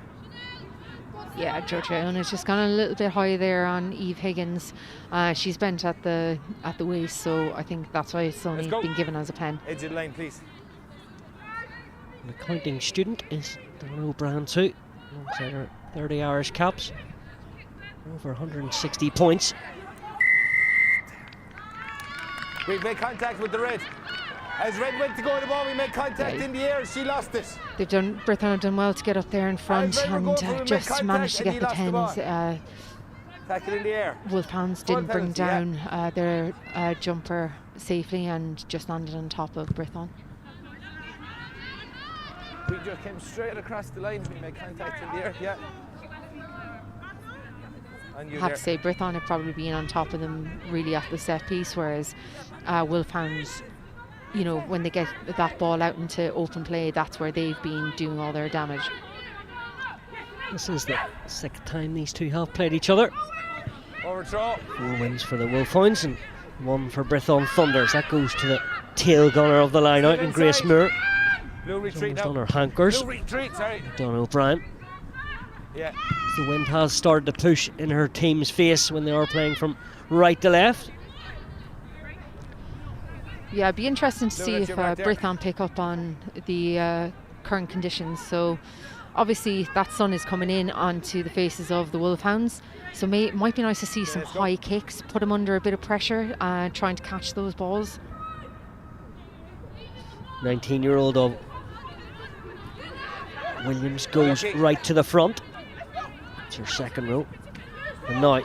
Yeah, Georgiana's just gone a little bit high there on Eve Higgins. She's bent at the waist, so I think that's why it's only been given as a pen. Edge of the line, please. An accounting student is Dan O'Brien too, alongside her 30 Irish caps. Over 160 points. We've made contact with the red. As Red went to go to the ball, we made contact in the air. She lost it. Brython have done well to get up there in front and just managed to get the tens. Tackle in the air. Wolfhounds didn't bring down their jumper safely and just landed on top of Brython. We just came straight across the line. We made contact in the air. Yeah. I have to say, Brython have probably been on top of them really at the set piece, whereas Wolfhounds, you know, when they get that ball out into open play, that's where they've been doing all their damage. This is the 6th time these two have played each other. Overthrow. 4 wins for the Wolfhounds and 1 for Brython Thunder. That goes to the tail gunner of the line out in Grace Moore. Blue retreat now. On her hankers. Blue retreat, sorry. Don O'Brien. Yeah. The wind has started to push in her team's face when they are playing from right to left. Yeah, it'd be interesting to see Look at if you back there. Brython pick up on the current conditions. So obviously that sun is coming in onto the faces of the Wolfhounds. So it might be nice to see some let's go. high kicks, put them under a bit of pressure, trying to catch those balls. 19-year-old of Williams goes right to the front. It's your second row. And now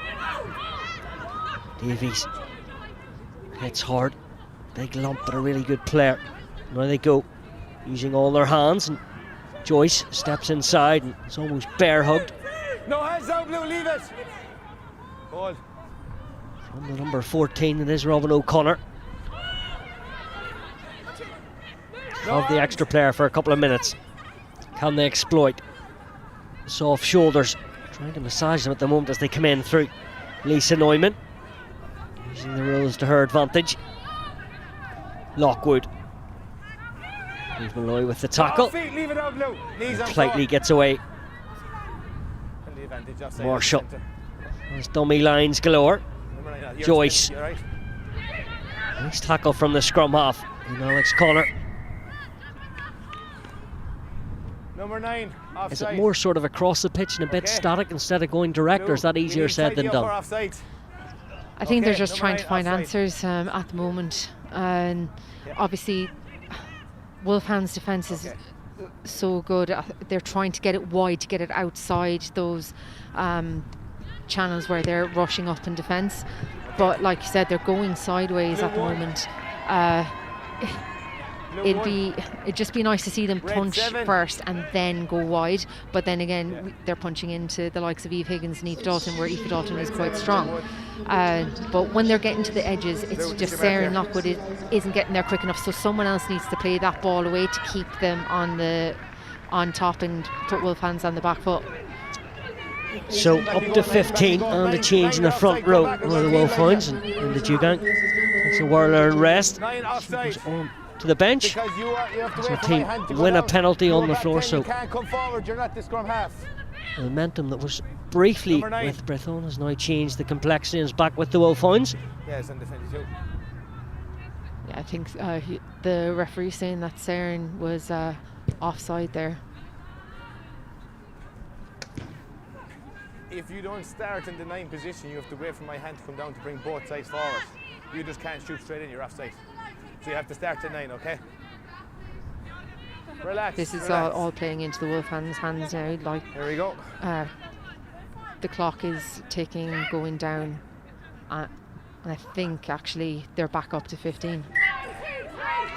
Davies hits hard. Big lump, but a really good player. Now they go using all their hands, and Joyce steps inside and is almost bear hugged. No hands down, Blue, leave it. Ball. From the number 14, it is Robin O'Connor. Have the extra player for a couple of minutes. Can they exploit soft shoulders? Trying to massage them at the moment as they come in through. Lisa Neumann using the rules to her advantage. Lockwood. Leave Malloy with the tackle. Feet, leave it out, Blue. Knees on Slightly floor. gets away. And the advantage offside. Marshall. There's dummy lines galore. Number 9, you're Joyce. you're right. Nice tackle from the scrum half. And Alex Connor. Number 9, offside. Is it more sort of across the pitch and a bit Okay. static instead of going direct, or is that Blue, easier you need to said than tidy up for done? offside. I think they're Okay, just number trying to 9, find offside. answers at the moment. And obviously Wolfhounds' defence is Okay. so good. They're trying to get it wide, to get it outside those channels where they're rushing up in defence. But like you said, they're going sideways at the moment. Blue It'd just be nice to see them Red punch 7. first and then go wide. But then again, they're punching into the likes of Eve Higgins and Eve Dalton, where Eve Dalton is quite strong. But when they're getting to the edges, it's just Sarah and Lockwood isn't getting there quick enough. So someone else needs to play that ball away to keep them on top and put Wolfhounds on the back foot. So up to 15 and a change in the front row for the Wolfhounds, and the Dugang takes a whirler and rest. 9 offside. Goes on to the bench. Because you have to So wait for team my hand to go win a down. penalty You on go the back floor, 10, so you can't come forward, you're not the scrum half. the momentum that was briefly Number 9. with Brython has now changed the complexity and is back with the Wolfhounds. Yes, under 22. Yeah, I think the referee saying that Saren was offside there. If you don't start in the 9 position, you have to wait for my hand to come down to bring both sides forward. You just can't shoot straight in, you're offside. So you have to start at 9, okay? Relax. This is relax. all playing into the Wolfhounds' hands now. Like Here we go. the clock is ticking, going down. And I think actually they're back up to 15.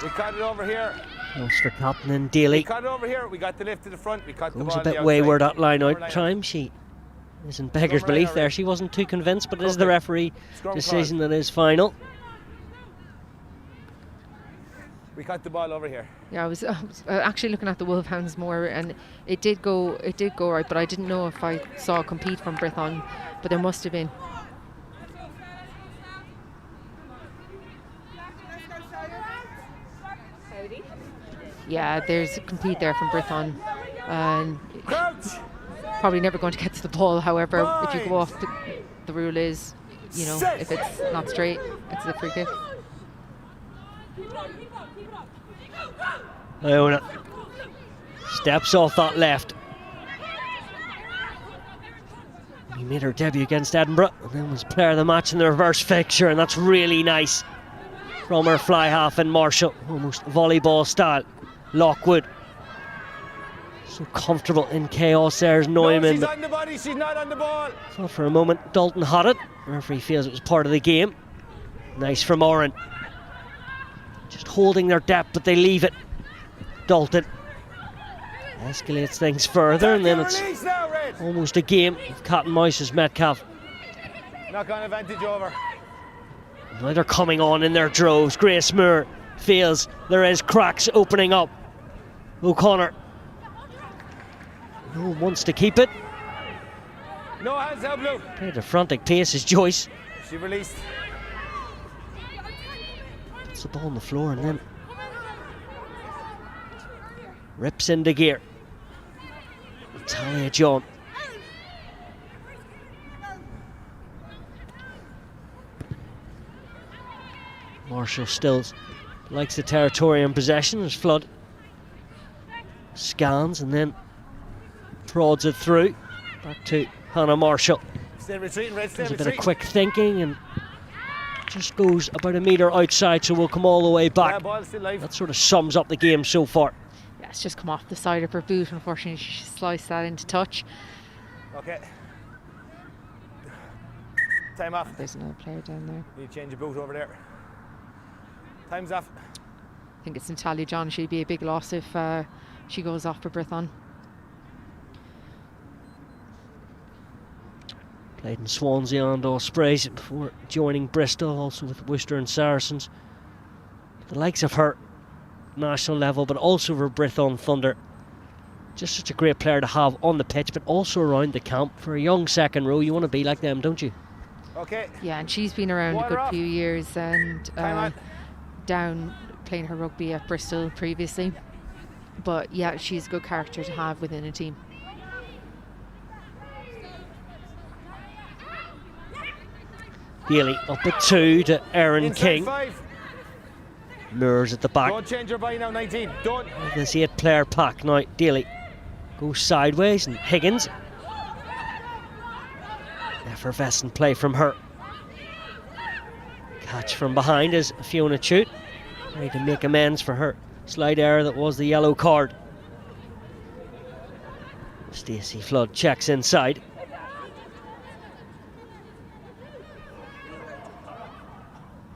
We cut it over here. Lost for Captain and We Daly. cut it over here. We got the lift to the front. We cut the Goes ball a bit on the wayward outside. that line Number out 9. time. She is in beggar's Number 9 belief there. already. She wasn't too convinced, but it is the Okay. referee Scrum decision that is final. We cut the ball over here. Yeah, I was actually looking at the Wolfhounds more, and it did go right, but I didn't know if I saw a compete from Brython, but there must have been. Yeah, there's a compete there from Brython, and Crouch! probably never going to get to the ball. However, if you go off, the rule is, you know, if it's not straight, it's a free kick. Iona steps off that left. He made her debut against Edinburgh and then was player of the match in the reverse fixture, and that's really nice from her fly half in Marshall, almost volleyball style. Lockwood, so comfortable in chaos. There's No, Neumann. she's on the body. She's not on the ball. Thought for a moment Dalton had it. The referee feels it was part of the game. Nice from Oren. Just holding their depth, but they leave it. Dalton escalates things further, and then it's Release now, Red. almost a game of cat and mouse as Metcalf. Knock on advantage over. Now they're coming on in their droves. Grace Moore feels there is cracks opening up. O'Connor wants to keep it. No hands now, Blue. Played a frantic pace is Joyce. She released. Puts the ball on the floor and then rips into gear. Talia John. Marshall Stills likes the territory in possession as Flood scans and then prods it through. Back to Hannah Marshall. Stay retreating, Red. Stay There's a bit of retreating. quick thinking and just goes about a metre outside, so we'll come all the way Yeah, back. ball still live. That sort of sums up the game so far. Yeah, it's just come off the side of her boot. Unfortunately, she sliced that into touch. Okay. Time off. There's another player down there. Need to change your boot over there. Time's off. I think it's Natalia John. She'd be a big loss if she goes off for Brython. Played in Swansea and Ospreys before joining Bristol, also with Worcester and Saracens. The likes of her, national level, but also for Brython Thunder. Just such a great player to have on the pitch, but also around the camp. For a young second row, you want to be like them, don't you? Okay. Yeah, and she's been around Water a good off. few years and Time out. down playing her rugby at Bristol previously. But yeah, she's a good character to have within a team. Daly up at 2 to Erin Inside King. 5. Moores at the back. Don't change your body now, 19. Don't. This 8-player pack now. Daly goes sideways and Higgins. Effervescent play from her. Catch from behind is Fiona Chute. Trying to make amends for her slight error that was the yellow card. Stacey Flood checks inside.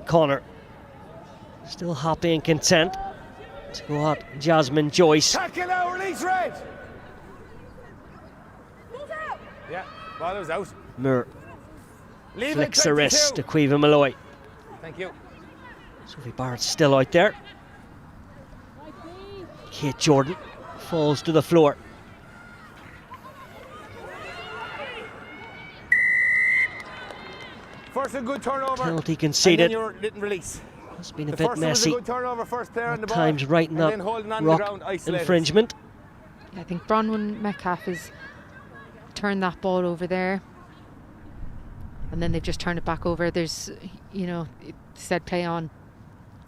Connor still happy and content to go at Jasmine Joyce. Tackle now, release Red. Yeah, ball was out. Moore Leave flicks it, the wrist 22. to Caoimhe Malloy. Thank you. Sophie Barrett's still out there. Kate Jordan falls to the floor. First a good turnover. Penalty And conceded. then you didn't release. It's been a The bit first one was messy. a good turnover, first player on the At ball. times right in and that then holding on to the rock ground, isolated. infringement. I think Bronwyn Metcalf has turned that ball over there. And then they've just turned it back over. There's, you know, it said play on.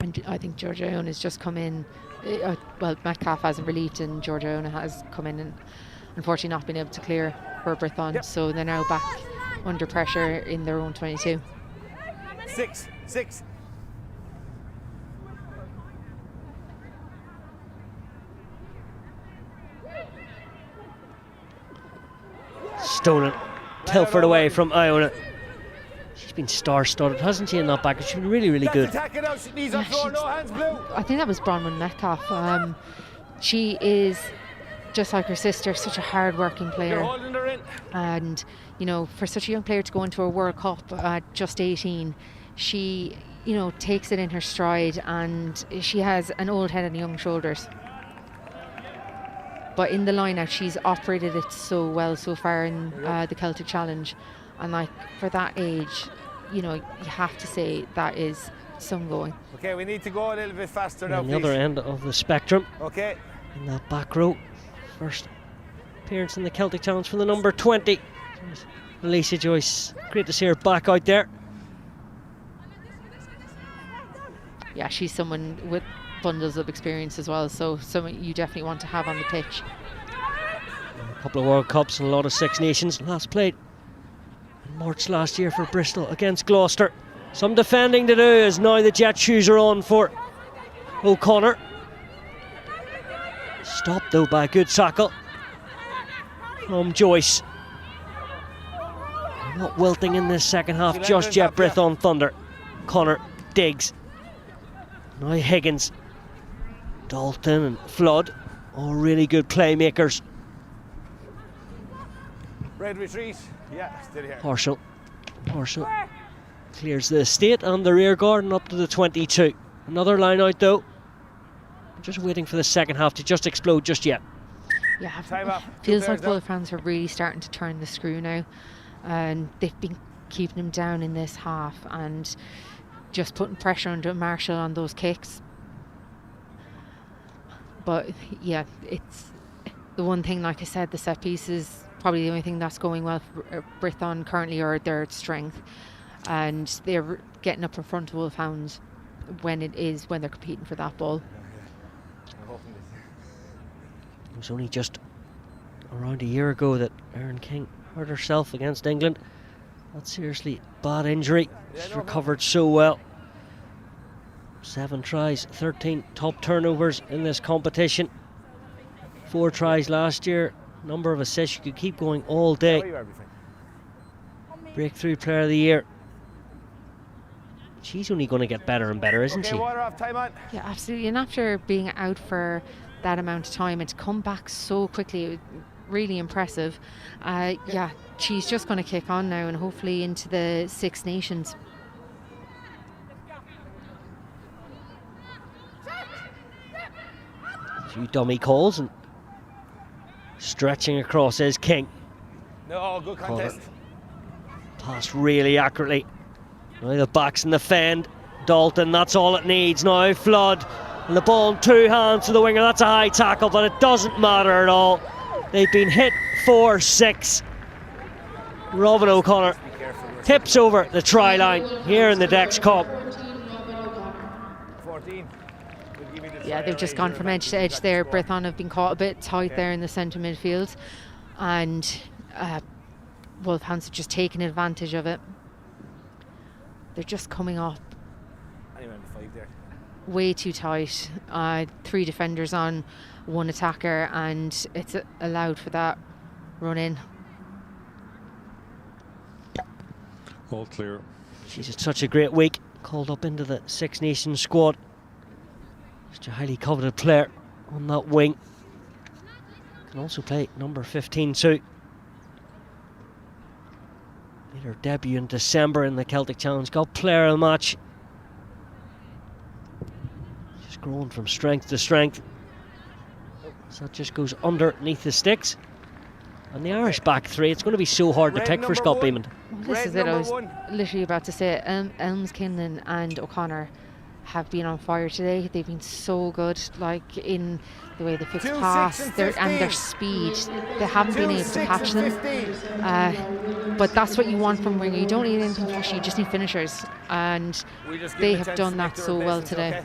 And I think Georgia Iona has just come in. Well, Metcalf hasn't relieved and Georgia Iona has come in and unfortunately not been able to clear for Brython. Yep. So they're now back under pressure in their own 22. 6. Stolen. Pilfered away from Iona. She's been star-studded, hasn't she, in that back? She's been really, really good. Tackle out. Knees on Yeah, floor. she's- No hands, Blue. I think that was Bronwyn Metcalf. She is, just like her sister, such a hard-working You're player. holding her in. And, you know, for such a young player to go into a World Cup at just 18, she, you know, takes it in her stride and she has an old head and young shoulders. But in the line-out, she's operated it so well so far in the Celtic Challenge. And, like, for that age, you know, you have to say that is some going. Okay, we need to go a little bit faster now, On the please. other end of the spectrum, Okay. in that back row, first appearance in the Celtic Challenge for the number 20. Alicia Joyce, great to see her back out there. Yeah, she's someone with bundles of experience as well, so someone you definitely want to have on the pitch. A couple of World Cups and a lot of Six Nations. Last played in March last year for Bristol against Gloucester. Some defending to do as now the jet shoes are on for O'Connor. Stopped though by a good tackle from Joyce. Not wilting in this second half just yet, Brython Thunder. Connor digs. Now Higgins, Dalton and Flood, all really good playmakers. Red retreat. Yeah, still here. Marshall clears the estate and the rear guard and up to the 22. Another line out though. Just waiting for the second half to just explode just yet. Yeah, Time up. feels Two like players both fans are really starting to turn the screw now. and they've been keeping him down in this half and just putting pressure on Marshall on those kicks. But yeah, it's the one thing, like I said, the set piece is probably the only thing that's going well for Brython currently, or their strength, and they're getting up in front of Wolfhounds when they're competing for that ball. It was only just around a year ago that Erin King hurt herself against England. Not seriously bad injury. She's recovered so well. 7 tries, 13 top turnovers in this competition. 4 tries last year. Number of assists. You could keep going all day. Breakthrough Player of the Year. She's only going to get better and better, isn't she? Water off, time on. Yeah, absolutely. And after being out for that amount of time and to come back so quickly, it was really impressive. Yeah, she's just going to kick on now and hopefully into the Six Nations. A few dummy calls and stretching across is King. No, good contest. Passed really accurately. Now the back's in the fend. Dalton, that's all it needs now. Flood, and the ball in 2 hands to the winger. That's a high tackle, but it doesn't matter at all. They've been hit 4-6. Robin O'Connor tips over the try line here in the Dex Cup. 14. Yeah, they've just gone from edge to edge there. Brython have been caught a bit tight there in the centre midfield, and Wolfhounds have just taken advantage of it. They're just coming up way too tight. 3 defenders on 1 attacker, and it's allowed for that run in. All clear. She's had such a great week. Called up into the Six Nations squad. Such a highly coveted player on that wing. Can also play number 15 too. Made her debut in December in the Celtic Challenge. Got player of the match. Just growing from strength to strength. So that just goes underneath the sticks. And the Irish back 3, it's going to be so hard to pick for Scott Beamond. Well, this is it. I was literally about to say it. Elms, Kinlan and O'Connor have been on fire today. They've been so good, like in the way they fix pass and their speed. They haven't been able to catch them. But that's what you want from winger. You don't need anything flashy, you just need finishers. And they have done that so well today.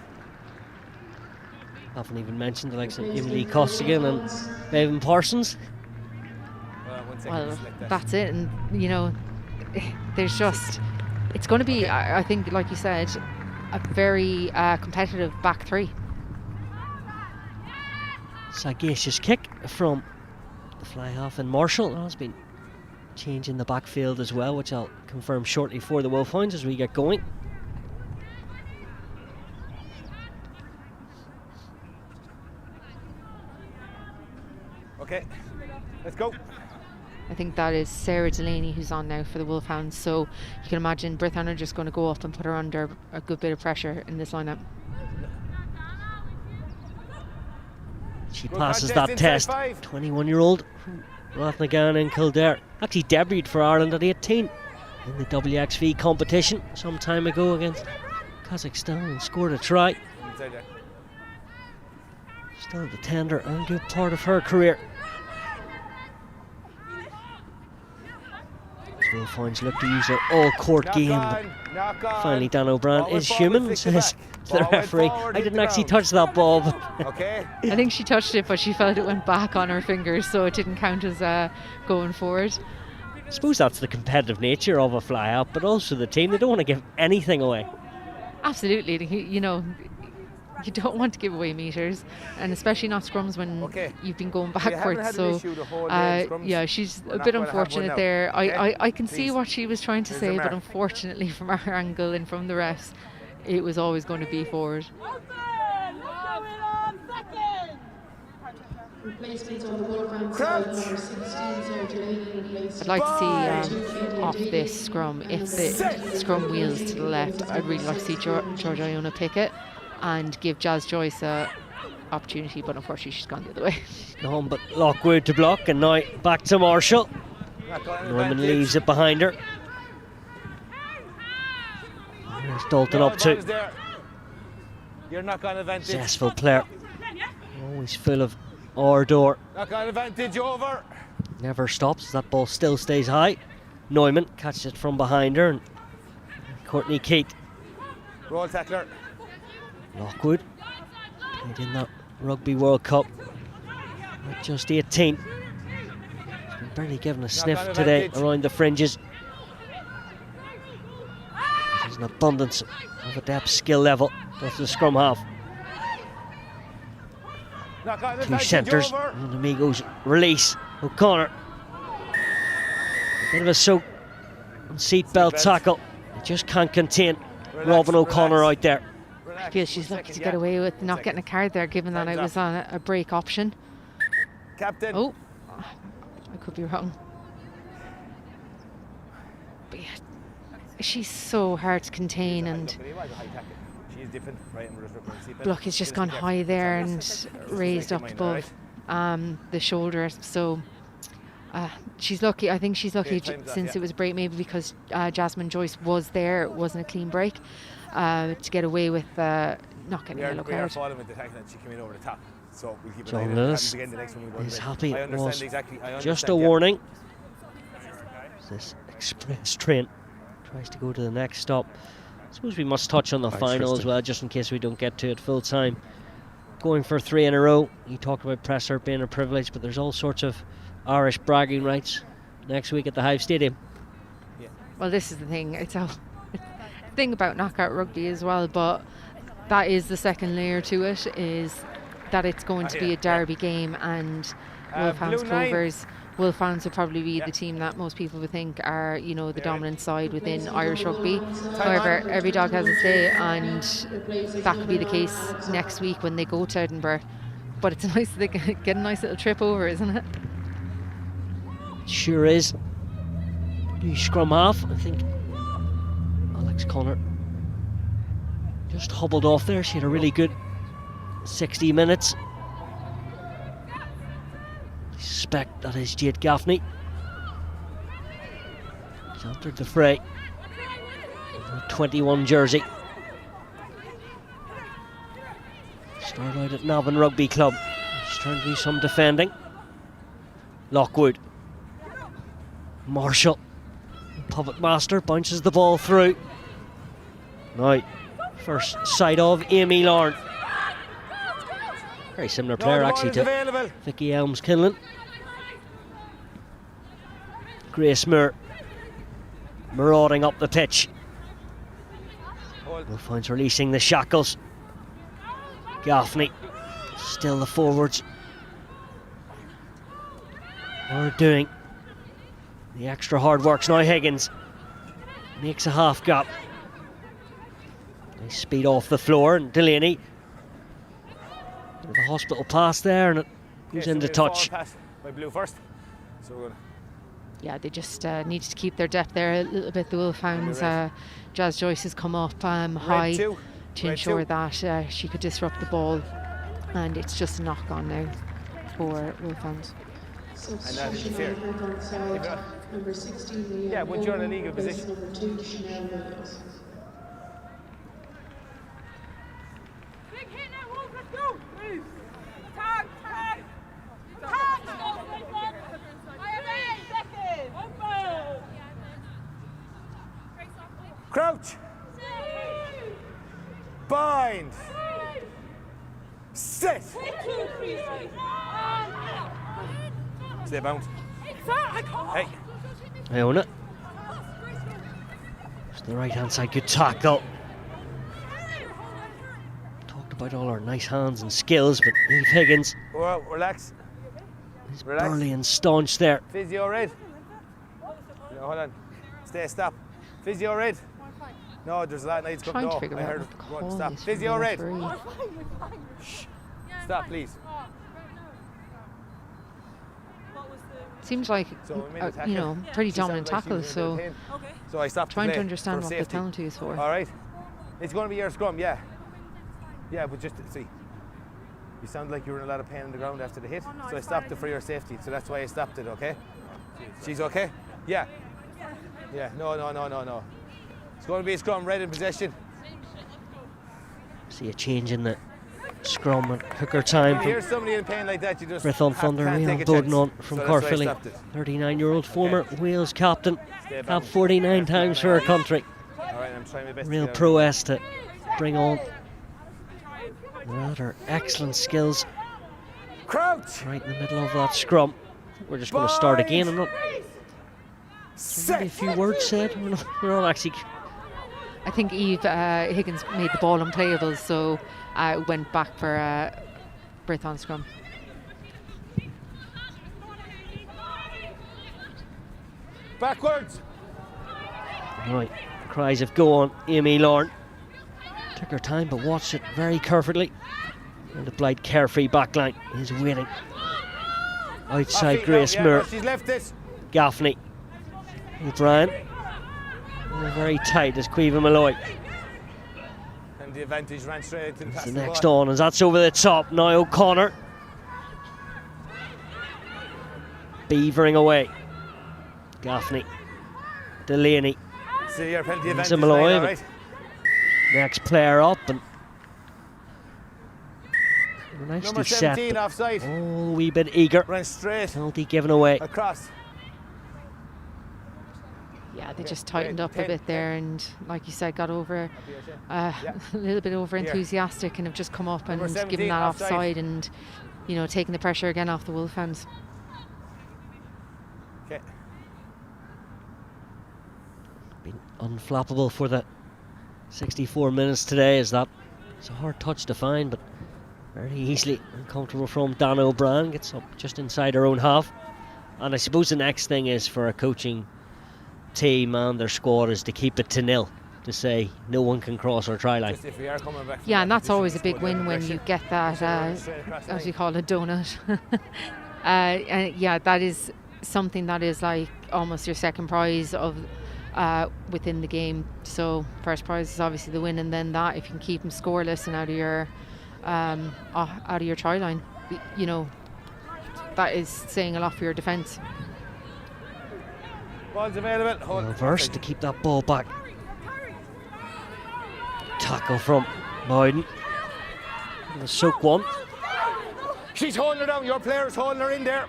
Haven't even mentioned the likes of Emily Costigan and Bevan Parsons. Well, that's it. And, you know, there's just... It's going to be, I think, like you said, a very competitive back 3. Sagacious kick from the fly half in Marshall. That's been changing the backfield as well, which I'll confirm shortly for the Wolfhounds as we get going. Okay, let's go. I think that is Sarah Delaney who's on now for the Wolfhounds. So you can imagine Brython are just going to go up and put her under a good bit of pressure in this lineup. She passes that test. 21-year-old from Rathnagan in Kildare. Actually debuted for Ireland at 18 in the WXV competition some time ago against Kazakhstan and scored a try. Still the tender and a good part of her career. Wolfhounds look to use their all-court game. Finally, Dan O'Brien is human, says the referee. I didn't actually touch that ball. Okay. I think she touched it, but she felt it went back on her fingers, so it didn't count as going forward. I suppose that's the competitive nature of a fly-out, but also the team. They don't want to give anything away. Absolutely. You know, you don't want to give away meters, and especially not scrums when you've been going backwards. So yeah, she's a bit unfortunate there. I can see what she was trying to say, but unfortunately from our angle and from the refs, it was always going to be forward. I'd like to see off this scrum, if the scrum wheels to the left, I'd really like to see George Iona pick it and give Jazz Joyce a opportunity, but unfortunately she's gone the other way. No, but Lockwood to block, and now back to Marshall. Norman leaves it behind her. There's Dalton up to. You're not got an advantage. Successful player. Always full of ardour. Not got an advantage over. Never stops. That ball still stays high. Neumann catches it from behind her. And Courtney Keat. Roll tackler. Lockwood played in that Rugby World Cup at just 18. He's been barely given a sniff today around the fringes. There's an abundance of a depth skill level. That's the scrum half. Two centres and Amigos release. O'Connor. A bit of a soak and seatbelt tackle. They just can't contain Robin O'Connor out there. I feel she's lucky to get away with not getting a card there, given that I was on a break option. Captain. Oh, I could be wrong. But yeah, she's so hard to contain, and Block has just gone high there and raised up above the shoulder. So she's lucky. I think she's lucky since it was a break, maybe because Jasmine Joyce was there. It wasn't a clean break. To get away with not getting a yellow card. John Lewis is happy. It was just a warning. This express train tries to go to the next stop. I suppose we must touch on the final as well, just in case we don't get to it full time. Going for 3 in a row. You talked about Presser being a privilege, but there's all sorts of Irish bragging rights next week at the Hive Stadium. Well, this is the thing. It's a thing about knockout rugby as well, but that is the second layer to it, is that it's going to be a derby game, and Wolfhounds Clovers. Wolfhounds would probably be the team that most people would think are, you know, the dominant side within Irish rugby. However, every dog has its day, and that could be the case next week when they go to Edinburgh. But it's nice that they can get a nice little trip over, isn't it? Sure is. New scrum half, I think. Alex Connor just hobbled off there. She had a really good 60 minutes. I suspect that is Jade Gaffney. She's entered the fray. The 21 jersey. Started out at Navan Rugby Club. She's trying to do some defending. Lockwood. Marshall. Puppet Master bounces the ball through. Now, first sight of Amy Larne. Very similar player actually to Vicky Elms-Kinlan. Grace Moore marauding up the pitch. Wolfhounds releasing the shackles. Gaffney, still the forwards are doing the extra hard works. Now Higgins makes a half gap. Nice speed off the floor, and Delaney. The hospital pass there, and it goes into touch. By Blue first. So good. Yeah, they just needed to keep their depth there a little bit. The Wolfhounds, Jazz Joyce has come up high to ensure that she could disrupt the ball, and it's just a knock on now for Wolfhounds. And that is fair. Number 16, yeah, when you're in a legal position. Crouch. Bind. Sit. Stay bound. Hey. I own it. Just the right hand side, good tackle. Talked about all our nice hands and skills, but Eve Higgins. Well, relax. He's burly and staunch there. Physio red. No, hold on. Stop. Physio red. No, there's a lot of nights coming. No, I heard one. Stop. Physio red. Shh. Stop, please. Seems like pretty dominant tackle. So I stopped. Trying to understand what the penalty is for. All right. It's going to be your scrum, yeah. Yeah, but just see. You sound like you were in a lot of pain on the ground after the hit, so I stopped it for your safety. So that's why I stopped it. Okay. She's okay? Yeah. Yeah, no. It's going to be a scrum, red in possession. See a change in the scrum and hooker time from Here's somebody in pain like that, you just Brython Thunder, Neil Bowden from Carfilly, 39-year-old former Wales captain, had 49 times for her country. Alright, I'm trying my best. Real prowess to bring on her excellent skills. Crouch! Right in the middle of that scrum. We're just going to start again. I'm not. Maybe a few words said. We're not actually. I think Eve Higgins made the ball unplayable, so went back for Brython scrum. Backwards! Right, cries of go on, Amy Lorne. Took her time but watched it very carefully. And the Blythe carefree backline is waiting. Outside Grace Moore. She's left it. Gaffney. O'Brien. Very tight as Cueva Malloy. And the advantage ran straight into The next on, as that's over the top. Now O'Connor. Beavering away. Gaffney. Delaney. See your penalty Into advantage. Malloy, Line, right? Next player up, and nicely Number set. 17 offside. Oh, a wee bit eager. Ran straight Penalty given away. across. Yeah, they just tightened up a bit there, and like you said, got over a little bit over enthusiastic, and have just come up and given that offside, and taking the pressure again off the Wolfhounds. Okay. Been unflappable for the 64 minutes today. It's a hard touch to find, but very easily uncomfortable from Dan O'Brien. Gets up just inside her own half, and I suppose the next thing is for a coaching team and their squad is to keep it to 0, to say no one can cross our try line. Yeah, and that's always a big win when you get that, as you call it, donut. And yeah, that is something that is like almost your second prize of within the game. So first prize is obviously the win, and then that, if you can keep them scoreless and out of your try line, that is saying a lot for your defence. Ball's available. Reverse to keep that ball back. Tackle from Bowden. The soak one. She's holding her down. Your player's holding her in there.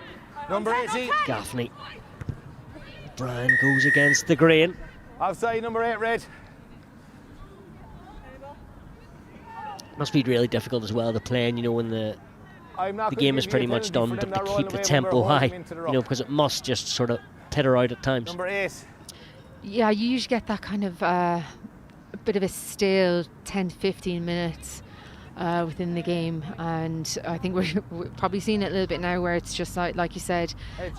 Number 18. Gaffney. Brian goes against the grain. Offside, number 8, red. Must be really difficult as well to play, and when the game is pretty much done, but to keep the tempo high, because it must just sort of pitter out at times. Number 8. Yeah, you usually get that kind of a bit of a stale 10 to 15 minutes within the game, and I think we're probably seeing it a little bit now, where it's just like you said,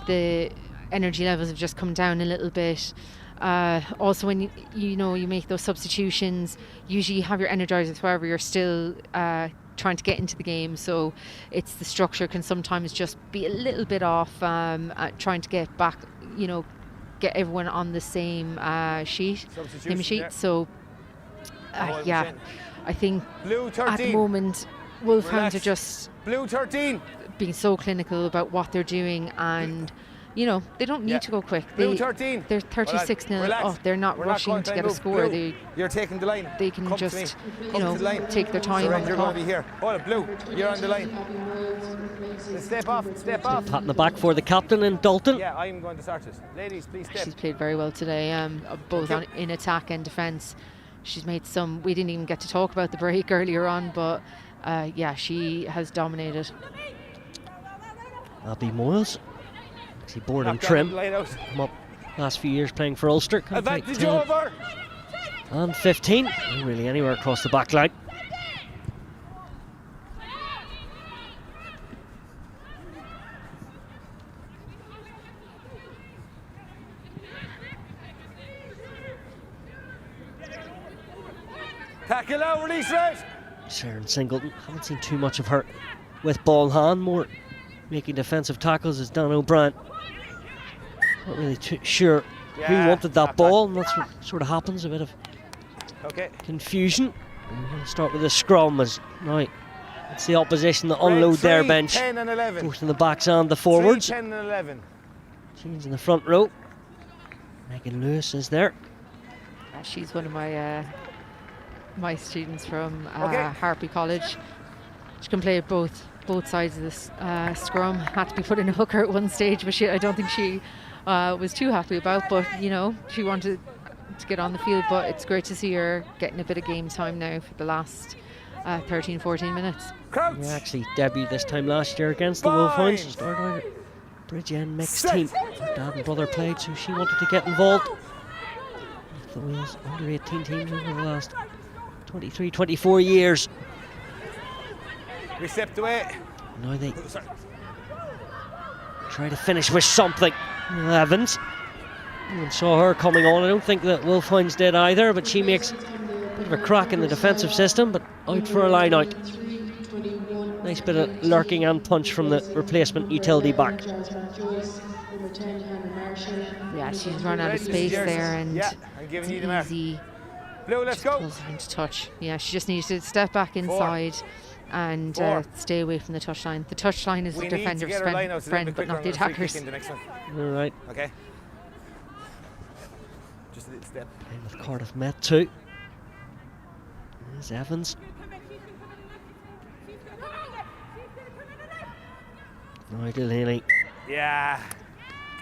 the energy levels have just come down a little bit. Also, when you make those substitutions, usually you have your energizers, however you're still trying to get into the game, so it's the structure can sometimes just be a little bit off, trying to get back, get everyone on the same sheet. So yeah, I think at the moment Wolfhounds are just blue 13 being so clinical about what they're doing, and they don't need to go quick. Blue 13. They're 36-0 up. They're not rushing to get a score. You're taking the line. They can just, take their time on the You're clock. going to be here. Hold it, blue. You're on the line. Step off. Pat in the back for the captain in Dalton. Yeah, I'm going to start it. Ladies, please step. She's played very well today, both in attack and defence. She's made some. We didn't even get to talk about the break earlier on, but yeah, she has dominated. Abby Moyles. Actually born in Trim. Come up last few years playing for Ulster. Advantage over. And 15. Not really anywhere across the back line. Tackle out, release red. Sharon Singleton. Haven't seen too much of her with ball hand. More making defensive tackles is Dan O'Brien. Not really too sure who wanted that ball, and that's what sort of happens, a bit of confusion. And we're going to start with the scrum, as right, it's the opposition that unload their bench, 10 and 11. both in the backs and the forwards. 10 and 11. She's in the front row. Megan Lewis is there. She's one of my my students from Harpy College. She can play both sides of this scrum. Had to be put in a hooker at one stage, but I don't think she was too happy about. But you know, she wanted to get on the field. But it's great to see her getting a bit of game time now for the last 13-14 minutes. Yeah, actually debuted this time last year against the Wolfhounds. Started out at Bridge End mixed team. Her dad and brother played, so she wanted to get involved with the Wales under 18 teams over the last 23, 24 years. We stepped away. Now they try to finish with something. Evans. Everyone saw her coming on. I don't think that Wolfhounds did either, but she makes a bit of a crack in the defensive system, but out for a line out. Nice bit of lurking and punch from the replacement utility back. Yeah, she's run out of space there, and it's easy. Blue, let's go. Pulls her into touch. Yeah, she just needs to step back inside and stay away from the touchline. The touchline is the defender's friend, but not the attacker's. All right. Okay. Just a little step. Playing with Cardiff Met too. There's Evans. Now Delaney. Yeah.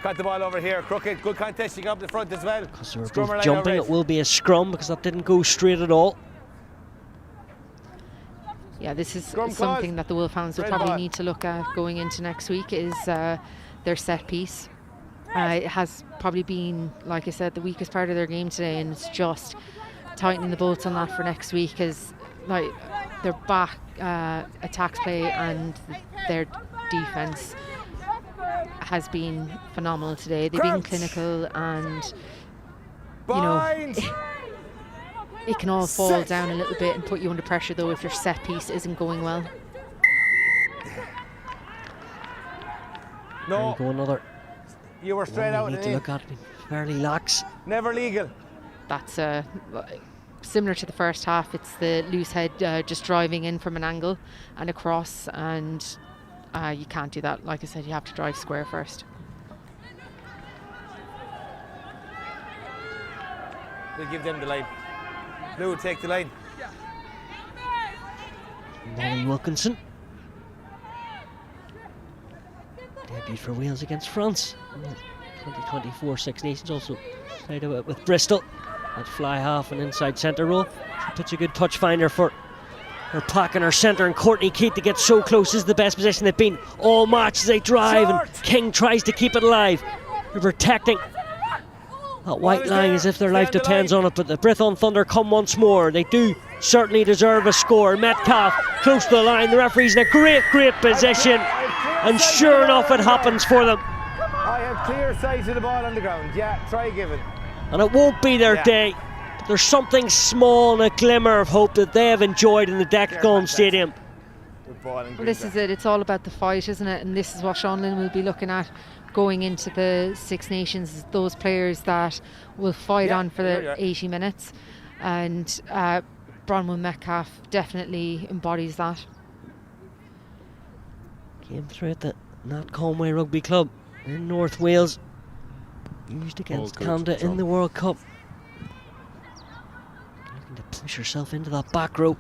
Cut the ball over here. Crooked. Good contest. You got up the front as well. Because they were both jumping, it will be a scrum because that didn't go straight at all. Yeah, this is something that the Wolfhounds will probably need to look at going into next week, is their set piece. It has probably been, like I said, the weakest part of their game today, and it's just tightening the bolts on that for next week, as like their back attacks play and their defence has been phenomenal today. They've been clinical, and you know, it can all fall down a little bit and put you under pressure though if your set piece isn't going well. No. There you go, another. You were straight out. Need to look at it. Fairly lax. Never legal. That's similar to the first half. It's the loose head just driving in from an angle and across, and you can't do that. Like I said, you have to drive square first. We'll give them the line. Blue will take the line. Molly Wilkinson. Debut for Wales against France. 2024 Six Nations, also played with Bristol at fly half and inside centre role. She puts a good touch finder for her pack in her centre, and Courtney Keith to get so close is the best position they've been all match as they drive, and King tries to keep it alive. They're protecting that white line as if their life depends on it, but the Brython Thunder come once more. They do certainly deserve a score. Metcalf close to the line. The referee's in a great position, and sure enough it happens for them. I have clear sight of the ball on the ground. Yeah, try give it. And it won't be their day, but there's something small and a glimmer of hope that they have enjoyed in the Decathlon Stadium. Well, this is it. It's all about the fight, isn't it? And this is what Sean Lynn will be looking at going into the Six Nations, those players that will fight on for the 80 minutes. And Bronwyn Metcalf definitely embodies that. Came through at the Nat Conway Rugby Club in North Wales. Used against Canada in the World Cup. Looking to push herself into that back row.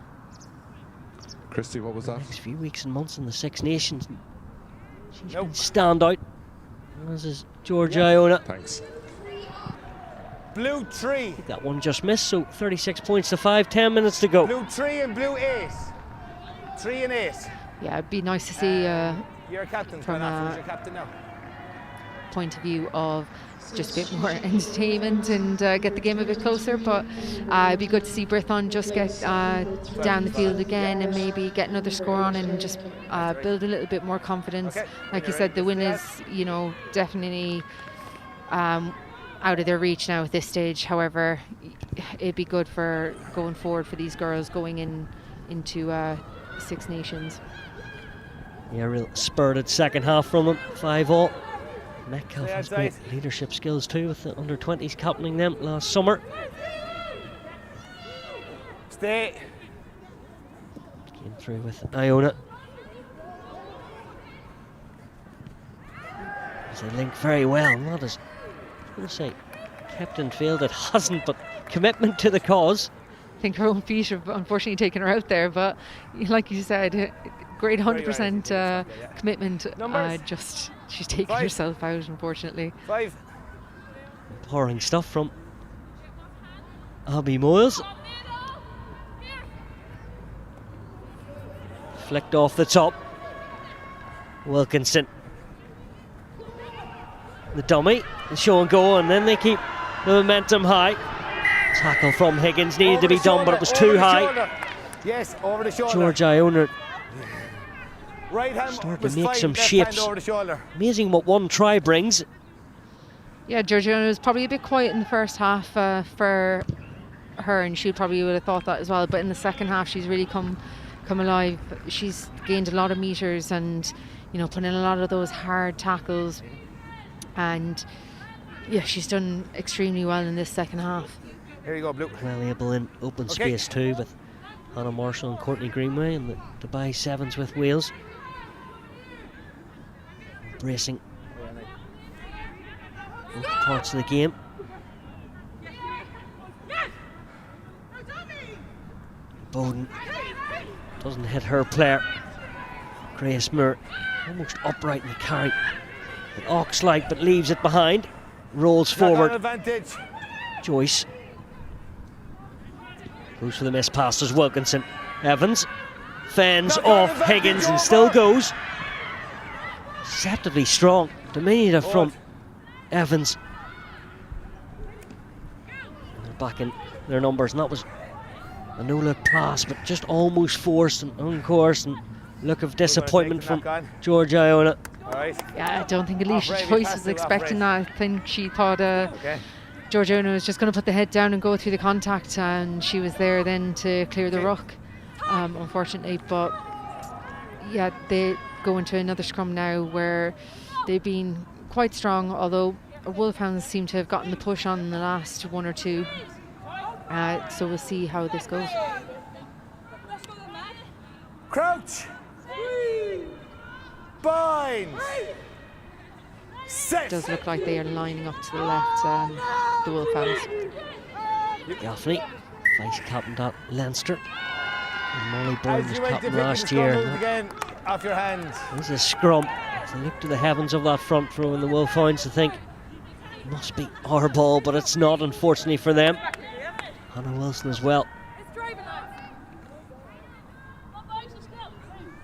Christy, what was that? Next few weeks and months in the Six Nations. She's been standout. This is Georgia Iona. Thanks. Blue 3. That one just missed, so 36 points to 5, 10 minutes to go. Blue 3 and blue 8. 3 and 8. Yeah, it'd be nice to see you're a captain from your captain now. Point of view of just a bit more entertainment and get the game a bit closer, but it'd be good to see Brython just get down the field again and maybe get another score on and just build a little bit more confidence. Like you said, the win is, you know, definitely out of their reach now at this stage. However, it'd be good for going forward for these girls going into Six Nations. Yeah, real spirited second half from them, 5-all. Metcalf has great leadership skills too, with the under-20s captaining them last summer. Stay. Came through with Iona. They link very well. Not as, I was going to say, kept in field. It hasn't, but commitment to the cause. I think her own feet have unfortunately taken her out there, but like you said, great 100% commitment. Just she's taken herself out, unfortunately. 5. Pouring stuff from Abby Moyles. Flicked off the top. Wilkinson. The dummy, the show and go, and then they keep the momentum high. Tackle from Higgins needed to be done, but it was too high. Yes, over the shoulder. George Iona right hand started to make some shapes. over the shoulder. Amazing what one try brings. Yeah, George Iona was probably a bit quiet in the first half for her, and she probably would have thought that as well. But in the second half, she's really come alive. She's gained a lot of meters, and put in a lot of those hard tackles. And yeah, she's done extremely well in this second half. Here you go, Blue. Well able in open space too, with Hannah Marshall and Courtney Greenway and the Dubai Sevens with Wales. Bracing both parts of the game. Bowden doesn't hit her player. Grace Moore almost upright in the carry. Ox-like, but leaves it behind. Rolls forward. Advantage. Joyce goes for the missed pass as Wilkinson. Evans fends off Higgins and still goes. Deceptively strong. Diminutive from Evans. They're back in their numbers, and that was a no-look pass, but just almost forced and uncourse, and look of disappointment from George Iona. Yeah, I don't think Alicia Joyce was expecting that. I think she thought George Iona was just going to put the head down and go through the contact, and she was there then to clear the ruck, unfortunately. But yeah, they go into another scrum now where they've been quite strong, although Wolfhounds seem to have gotten the push on in the last one or two. So we'll see how this goes. Crouch. Bind. It does look like they are lining up to the left, the Wolfhounds. Gaffney, vice captain at Leinster. And Molly Byrne was captain last year. Again, off your hands. There's a scrum. As they look to the heavens of that front row, and the Wolfhounds to think it must be our ball, but it's not, unfortunately for them. Hannah Wilson as well.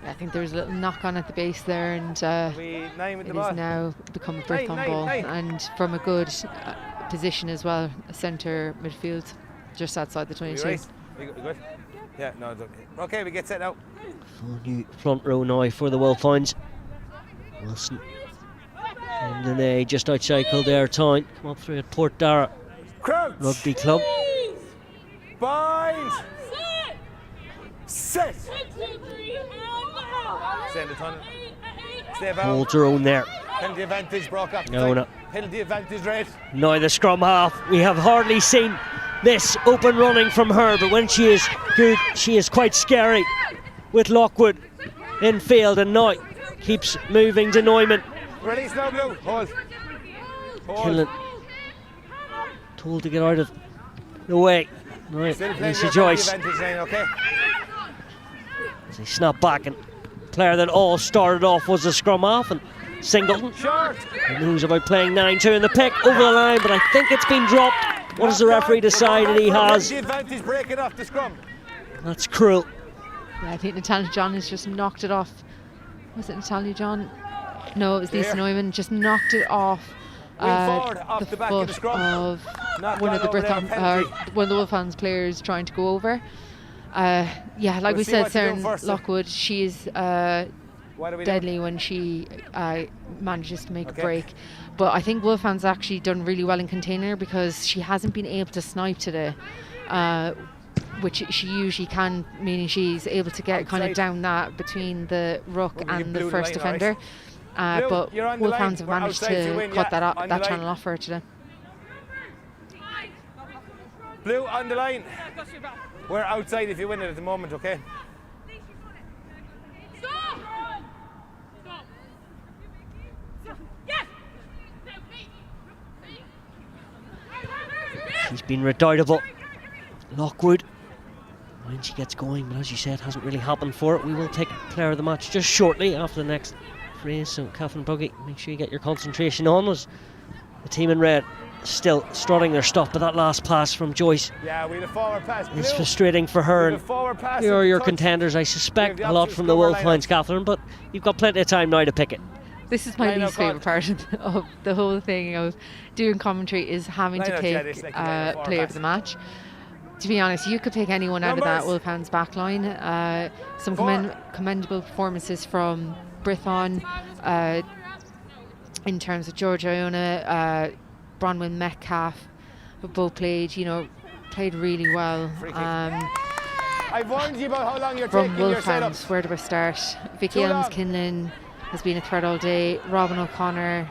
I think there was a little knock on at the base there, and it has now become a Brython ball, and from a good position as well, a centre midfield just outside the 22. You good? Yeah, no, it's okay. Okay, we get set now. Full new front row now for the Wolfhounds. Wilson and Linnae just outside Kildare Town. Come up through at Port Dara Rugby Club. Bind. Sit. Send the tunnel. Stay about. Holds her own there. Penalty advantage broke up. No. Penalty advantage red. Now the scrum half. We have hardly seen this open running from her, but when she is good, she is quite scary. With Lockwood in field, and now keeps moving to Neumann. Release now, Blue. Hold. Killen told to get out of the way. Right, Alicia Joyce. Okay. As they snap back, and player that all started off was the scrum half, and Singleton. Short. He knows about playing 9-2 in the pick over the line, but I think it's been dropped. What does the referee decide? And he has. The advantage breaking off the scrum. That's cruel. Yeah, I think Natalia John has just knocked it off. Was it Natalia John? No, it was Lisa Neumann. Just knocked it off the back foot of one of the Brython, one of the Wolfhounds players trying to go over. Yeah, like we said, Sarah Lockwood, she is deadly when she manages to make a break. But I think Wolfhound's actually done really well in container, because she hasn't been able to snipe today, which she usually can, meaning she's able to get kind of down that between the ruck and the first defender. But Wolfhounds have managed to cut that channel off for her today. Blue on the line. We're outside if you win it at the moment, okay? been redoubtable. Lockwood, when she gets going, but as you said, hasn't really happened for it. We will take player of the match just shortly after the next phrase. So Catherine Buggy, make sure you get your concentration on as the team in red still strutting their stuff, but that last pass from Joyce, yeah, we had a forward pass. it's frustrating for her. And here are your contenders. I suspect a lot from the Wolfhounds, Catherine, but you've got plenty of time now to pick it. This is my least favourite part of the whole thing of doing commentary, is having to pick player of the match. To be honest, you could pick anyone out of that Wolfhounds backline. Some commendable performances from Brython in terms of Georgia Iona, Bronwyn Metcalf, both played really well. I warned you about how long you're from taking your Wolfhounds, setups. where do I start? Vicky Elms-Kinlan has been a threat all day. Robin O'Connor,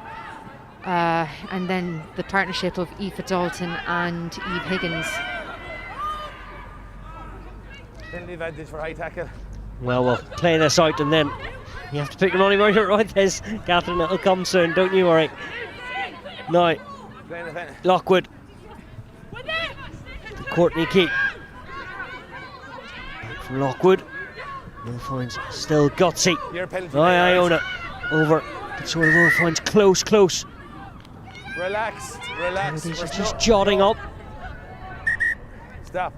and then the partnership of Aoife Dalton and Eve Higgins. Penalty advantage for high tackle. Well, we'll play this out and then you have to pick your money where you're right, this, Catherine. It'll come soon, don't you worry. Now, Lockwood. Courtney Keat. Back from Lockwood. Wolfhounds still gutsy. Iona over. But sort of Wolfhounds close. Relax. These are just jotting up. Stop.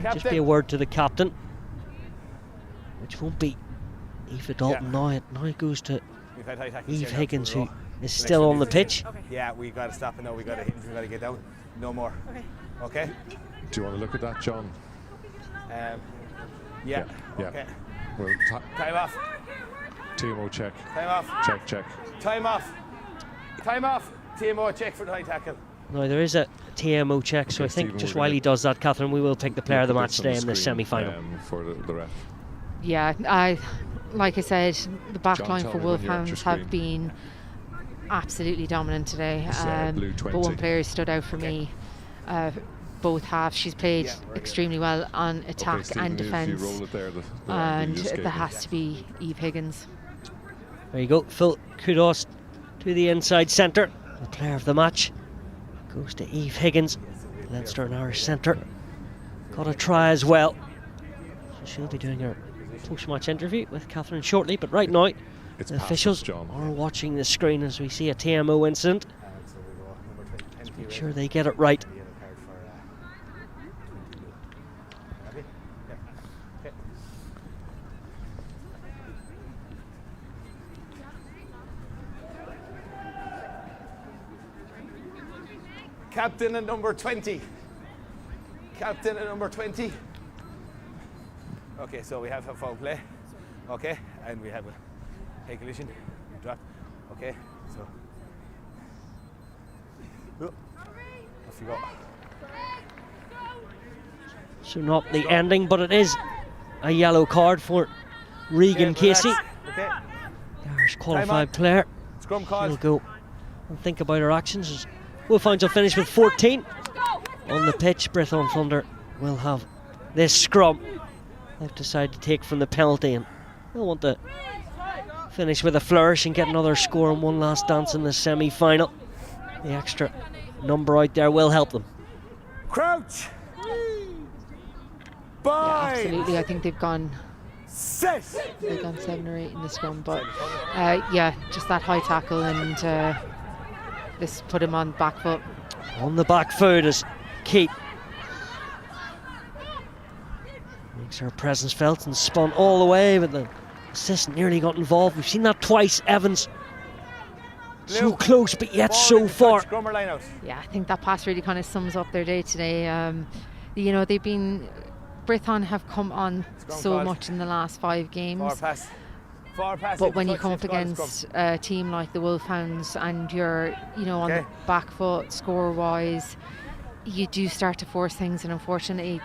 Just be a word to the captain, which won't be Aoife Dalton. Now it goes to Eve Higgins, who is still on the pitch. Yeah, we got to stop it now. We got to hit. We got to get down. No more. Okay. Do you want to look at that, John? Yeah. Okay. Well, time off. TMO check. Time off. Check. Time off. TMO check for the high tackle. No, there is a TMO check, so I think just while he does that, Catherine, we will pick the player of the match today in the semi-final. For the ref. Yeah, like I said, the backline for Wolfhounds have been absolutely dominant today. But one player stood out for me. Both halves, she's played extremely well on attack and defence, and that has to be Eve Higgins. There you go, full kudos to the inside centre. The player of the match goes to Eve Higgins, Leinster and Irish centre. Got a try as well. So she'll be doing her post-match interview with Catherine shortly, but right now the officials are watching the screen as we see a TMO incident. Let's make sure they get it right. Captain at number 20. Okay, so we have a foul play. Okay, and we have a high collision. Drop. Okay, so. Off you go. So not the ending, but it is a yellow card for Regan Casey. Okay. The Irish qualified player. Scrum call. She'll go and think about her actions. As Wolfhounds will finish with 14 on the pitch. Brython Thunder will have this scrum. They've decided to take from the penalty, and they'll want to finish with a flourish and get another score and one last dance in the semi-final. The extra number out there will help them. Crouch. Yeah, absolutely. I think they've gone 7 or 8 in the scrum, but yeah, just that high tackle and this put him on back foot. On the back foot is Keat. Makes her presence felt and spun all the way, but the assistant nearly got involved. We've seen that twice. Evans so close, but yet so far. Yeah, I think that pass really kind of sums up their day today. They've been. Brython have come on so much in the last 5 games. But when you come up against a team like the Wolfhounds and you're, on the back foot score-wise, you do start to force things. And unfortunately,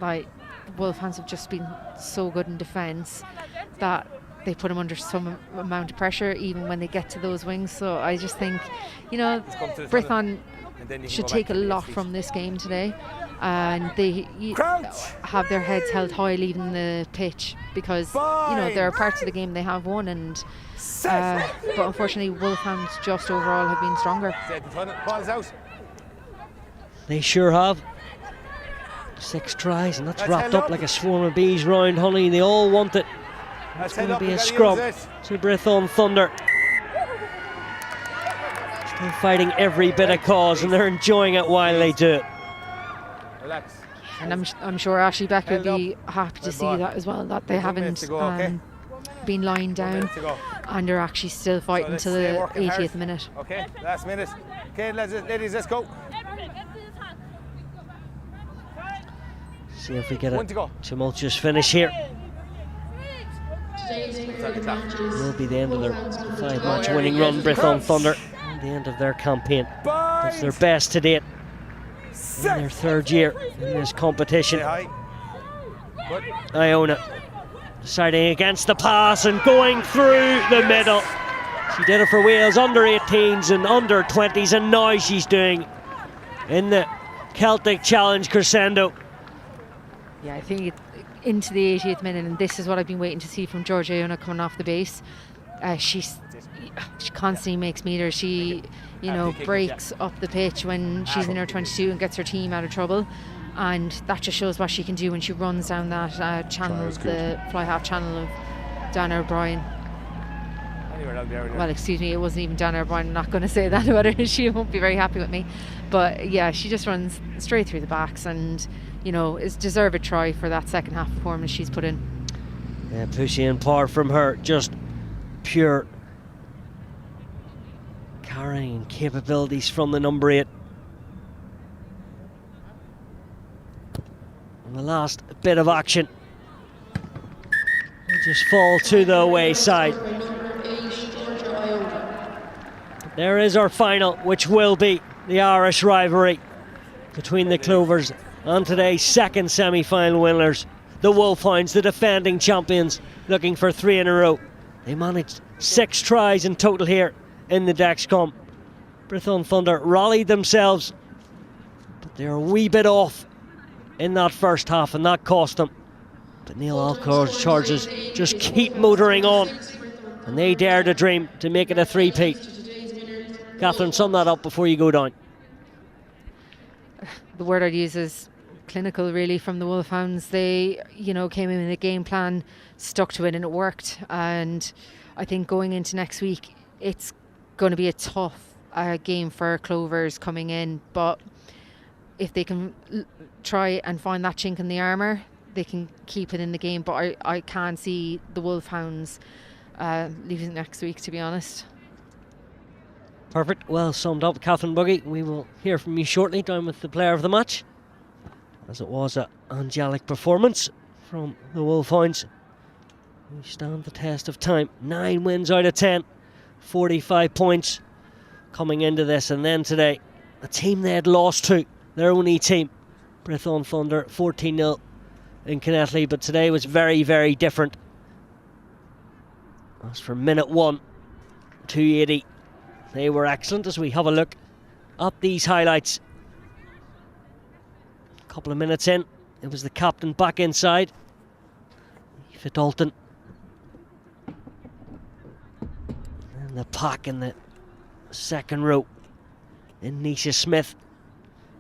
like, Wolfhounds have just been so good in defence that they put them under some amount of pressure even when they get to those wings. So I just think, Brython should take a lot from this game today. And they have their heads held high leaving the pitch because there are parts of the game they have won, and but unfortunately Wolfhounds just overall have been stronger. They sure have. 6 tries, and that's Let's wrapped head up up. like a swarm of bees round honey. They all want it. Let's It's going head to up, be we a gotta scrum use to Brython Thunder. Still fighting every bit of cause, and they're enjoying it while they do it. Relax. And I'm sure Ashley Beck will Held be happy to Good see boy. that as well, that they There's 1 minute haven't to go, okay? been lying 1 down, minute to go. and they're actually still fighting let's till stay the working 80th hard. minute. Okay, last minute. Okay, ladies, let's go. See if we get 1 to a go. tumultuous finish here. Start the clock. Will be the end of their 5-match winning run, Brython Thunder, and the end of their campaign. It's their best to date in their 3rd year in this competition. Say hi. Good. Iona deciding against the pass and going through the middle. She did it for Wales under 18s and under 20s, and now she's doing in the Celtic Challenge crescendo. Yeah, I think into the 80th minute, and this is what I've been waiting to see from Georgia Iona coming off the base. She constantly makes meters. She, breaks up the pitch when she's in her 22 and gets her team out of trouble. And that just shows what she can do when she runs down that channel, the fly half channel of Dana O'Brien. Well, excuse me, it wasn't even Dana O'Brien. I'm not going to say that about her. She won't be very happy with me. But yeah, she just runs straight through the backs, and is deserve a try for that second half performance she's put in. Yeah, pushy and par from her, just pure carrying capabilities from the number 8. And the last bit of action, they just fall to the away side. There is our final, which will be the Irish rivalry between the Clovers and today's second semi-final winners, the Wolfhounds, the defending champions, looking for 3 in a row. They managed 6 tries in total here in the Dexcom. Brython Thunder rallied themselves, but they're a wee bit off in that first half, and that cost them. But Neil Alcor's charges just keep motoring on, and they dare to dream to make it a 3-peat. Catherine, sum that up before you go down. The word I'd use is clinical, really, from the Wolfhounds. They, came in with a game plan, stuck to it, and it worked. And I think going into next week, it's going to be a tough game for Clovers coming in. But if they can try and find that chink in the armour, they can keep it in the game. But I can't see the Wolfhounds leaving next week, to be honest. Perfect. Well summed up, Catherine Buggy. We will hear from you shortly, down with the player of the match, as it was an angelic performance from the Wolfhounds. We stand the test of time. 9 wins out of 10, 45 points coming into this, and then today, a team they had lost to, their only team, Brython Thunder, 14-0 in Kinnetley, but today was very, very different. As for minute 1, 280. They were excellent. As we have a look at these highlights, a couple of minutes in, it was the captain back inside, Aoife Dalton, and the pack in the second row in Nisha Smith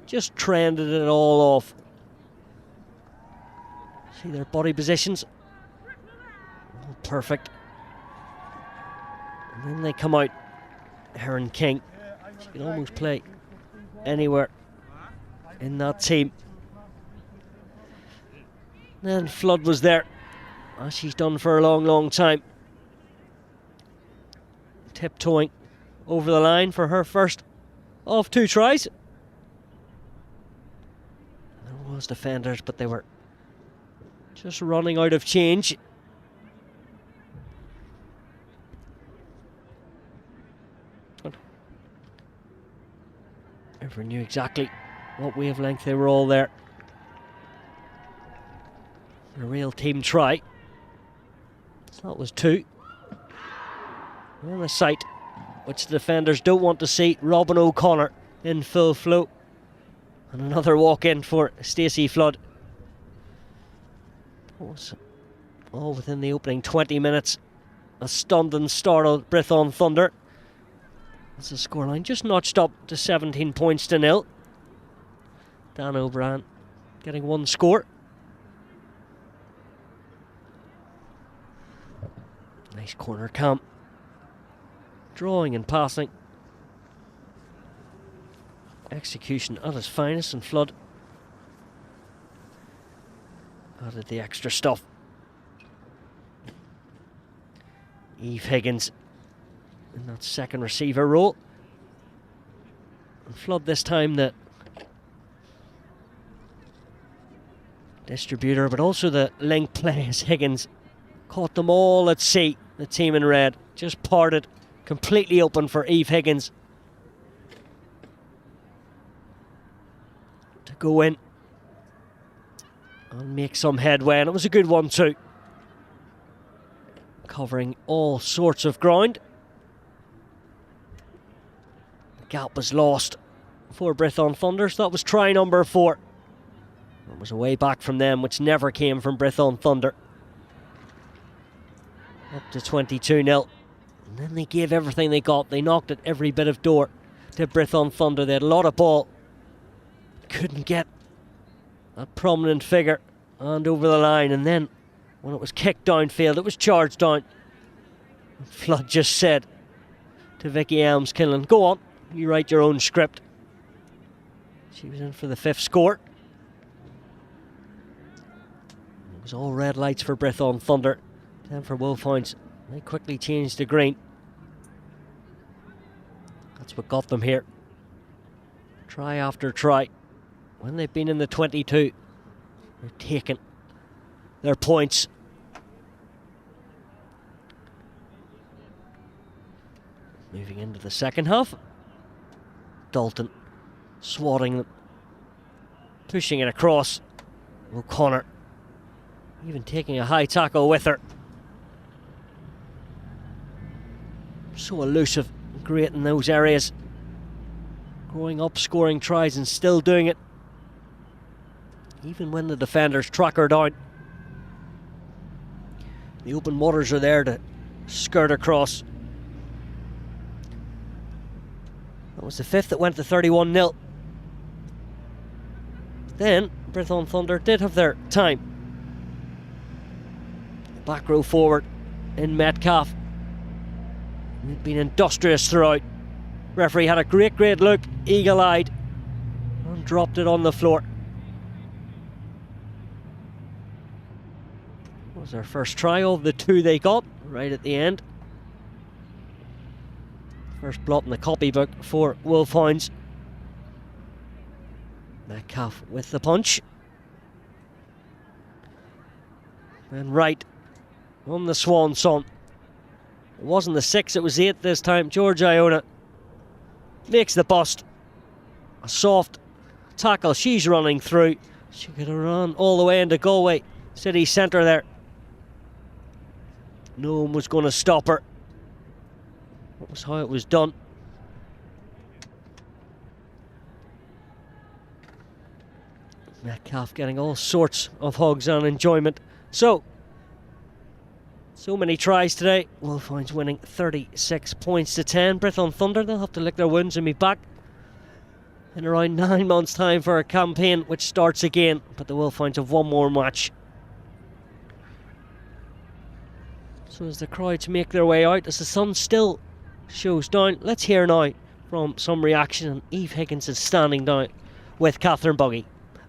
just trended it all off. See their body positions, all perfect, and then they come out. Erin King, she can almost play anywhere in that team. Then Flood was there, as she's done for a long, long time, tiptoeing over the line for her first of 2 tries. There was defenders, but they were just running out of change. Never knew exactly what wavelength they were all there. A real team try. So that was 2. On the sight, which the defenders don't want to see, Robin O'Connor in full flow. And another walk in for Stacey Flood. All within the opening 20 minutes. A stunned and startled Brython Thunder. As the scoreline just notched up to 17 points to 0. Dan O'Brien getting one score. Nice corner cam. Drawing and passing. Execution at its finest, and Flood added the extra stuff. Eve Higgins in that second receiver role. And Flood this time the distributor, but also the link play as Higgins caught them all at sea. The team in red just parted completely open for Eve Higgins to go in and make some headway, and it was a good one too, covering all sorts of ground. The gap was lost for Brython Thunder, so that was try number 4. It was a way back from them, which never came from Brython Thunder. Up to 22-0. And then they gave everything they got. They knocked at every bit of door to Brython Thunder. They had a lot of ball. Couldn't get that prominent figure and over the line. And then when it was kicked downfield, it was charged down. Flood just said to Vicky Elmskillen, "Go on, you write your own script." She was in for the 5th score. It was all red lights for Brython Thunder. Then for Wolfhounds, they quickly changed to green. That's what got them here. Try after try. When they've been in the 22, they're taking their points. Moving into the second half. Dalton swatting them. Pushing it across. O'Connor even taking a high tackle with her. So elusive, great in those areas. Growing up, scoring tries and still doing it. Even when the defenders track her down. The open waters are there to skirt across. That was the 5th that went to 31-0. Then Brython Thunder did have their time. Back row forward in Metcalf. He'd been industrious throughout. Referee had a great look, eagle-eyed, and dropped it on the floor. That was their first try of the 2 they got right at the end. First blot in the copybook for Wolfhounds. Metcalf with the punch. And right on the swan song. It wasn't the 6, it was 8 this time. George Iona makes the bust. A soft tackle. She's running through. She could have run all the way into Galway city centre there. No one was going to stop her. That was how it was done. Metcalf getting all sorts of hugs and enjoyment. So many tries today. Wolfhounds winning 36 points to 10. Brython Thunder, they'll have to lick their wounds and be back in around 9 months' time for a campaign which starts again. But the Wolfhounds have one more match. So as the crowds make their way out, as the sun still shows down, let's hear now from some reaction. And Eve Higgins is standing down with Catherine Buggy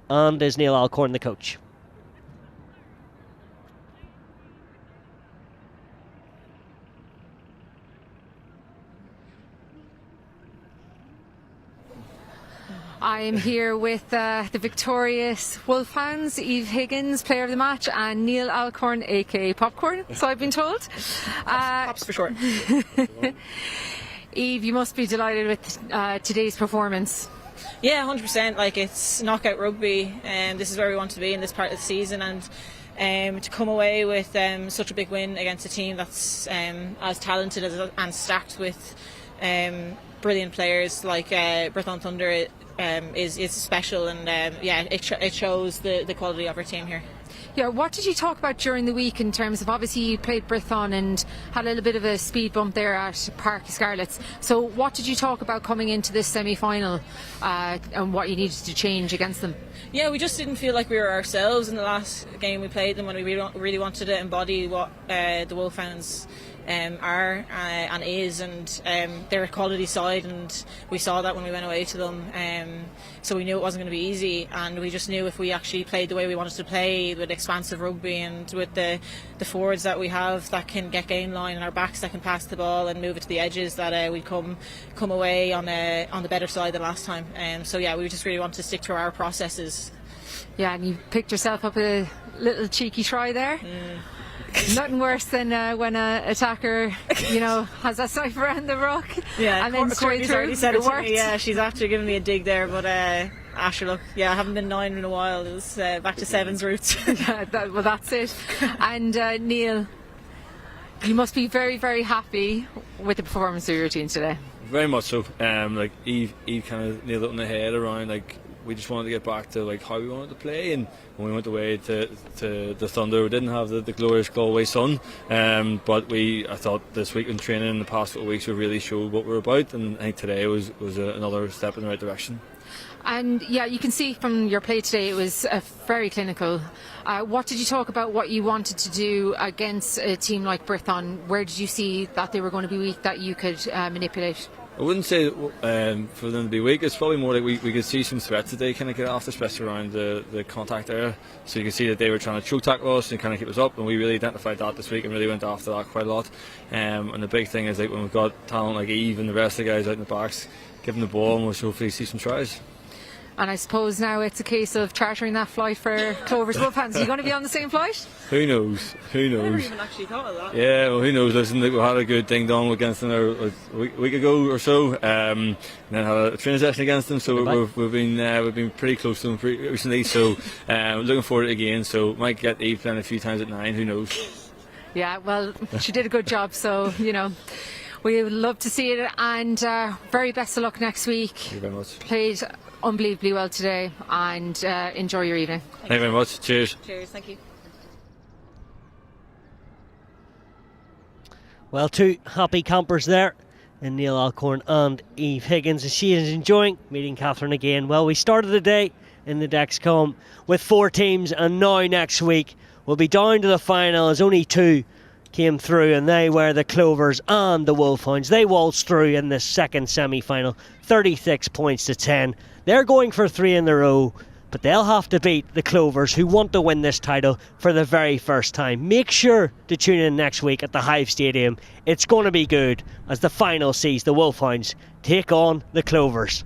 and is Neil Alcorn the coach. I'm here with the victorious Wolfhounds, Eve Higgins, player of the match, and Neil Alcorn, aka Popcorn, so I've been told. Pops for short. Eve, you must be delighted with today's performance. Yeah, 100%. Like, it's knockout rugby, and this is where we want to be in this part of the season. And to come away with such a big win against a team that's as talented and stacked with brilliant players like Brython Thunder is special, and yeah, it shows the quality of our team here. Yeah, what did you talk about during the week in terms of, obviously you played Brython and had a little bit of a speed bump there at Park Scarlets. So what did you talk about coming into this semi-final and what you needed to change against them? Yeah, we just didn't feel like we were ourselves in the last game we played them, when we really wanted to embody what the Wolfhounds are and is, and they're a quality side, and we saw that when we went away to them. So we knew it wasn't going to be easy, and we just knew if we actually played the way we wanted to play, with expansive rugby and with the forwards that we have that can get game line, and our backs that can pass the ball and move it to the edges, that we'd come away on the better side than last time. So yeah, we just really wanted to stick to our processes. Yeah, and you picked yourself up a little cheeky try there. Nothing worse than when an attacker, has that knife around the ruck, and then straight through. Already said it to me. Yeah, Yeah, she's after giving me a dig there, but Asher, look, I haven't been 9 in a while. It was back to 7's roots. Well, that's it. And Neil, you must be very, very happy with the performance of your team today. Very much so. Like Eve kind of nailed it on the head around, like, we just wanted to get back to like how we wanted to play, and when we went away to the Thunder, we didn't have the glorious Galway sun, but I thought this week in training in the past couple of weeks we really showed what we're about, and I think today was another step in the right direction. And yeah, you can see from your play today it was very clinical. What did you talk about what you wanted to do against a team like Brython? Where did you see that they were going to be weak that you could manipulate? I wouldn't say for them to be weak. It's probably more like we could see some threats that they kind of get after, especially around the contact area. So you can see that they were trying to choke tackle us and kind of keep us up, and we really identified that this week and really went after that quite a lot. And the big thing is, like, when we've got talent like Eve and the rest of the guys out in the backs, give them the ball and we'll hopefully see some tries. And I suppose now it's a case of chartering that flight for Clovers Wolfhounds. Are you going to be on the same flight? Who knows? I never even actually thought of that. Yeah, well, who knows? Listen, we had a good ding dong against them a week ago or so, and then had a training session against them. So we've been pretty close to them recently. So looking forward to it again. So might get Eve playing a few times at 9. Who knows? Yeah, well, she did a good job. So we would love to see it, and very best of luck next week. Thank you very much. Played unbelievably well today, and enjoy your evening. Thank you very much. Cheers. Cheers, thank you. Well, two happy campers there in Neil Alcorn and Eve Higgins, as she is enjoying meeting Catherine again. Well, we started the day in the Dexcom with 4 teams, and now next week we'll be down to the final as only 2 came through, and they were the Clovers and the Wolfhounds. They waltzed through in the second semi-final, 36 points to 10. They're going for 3 in a row, but they'll have to beat the Clovers, who want to win this title for the very first time. Make sure to tune in next week at the Hive Stadium. It's going to be good as the final sees the Wolfhounds take on the Clovers.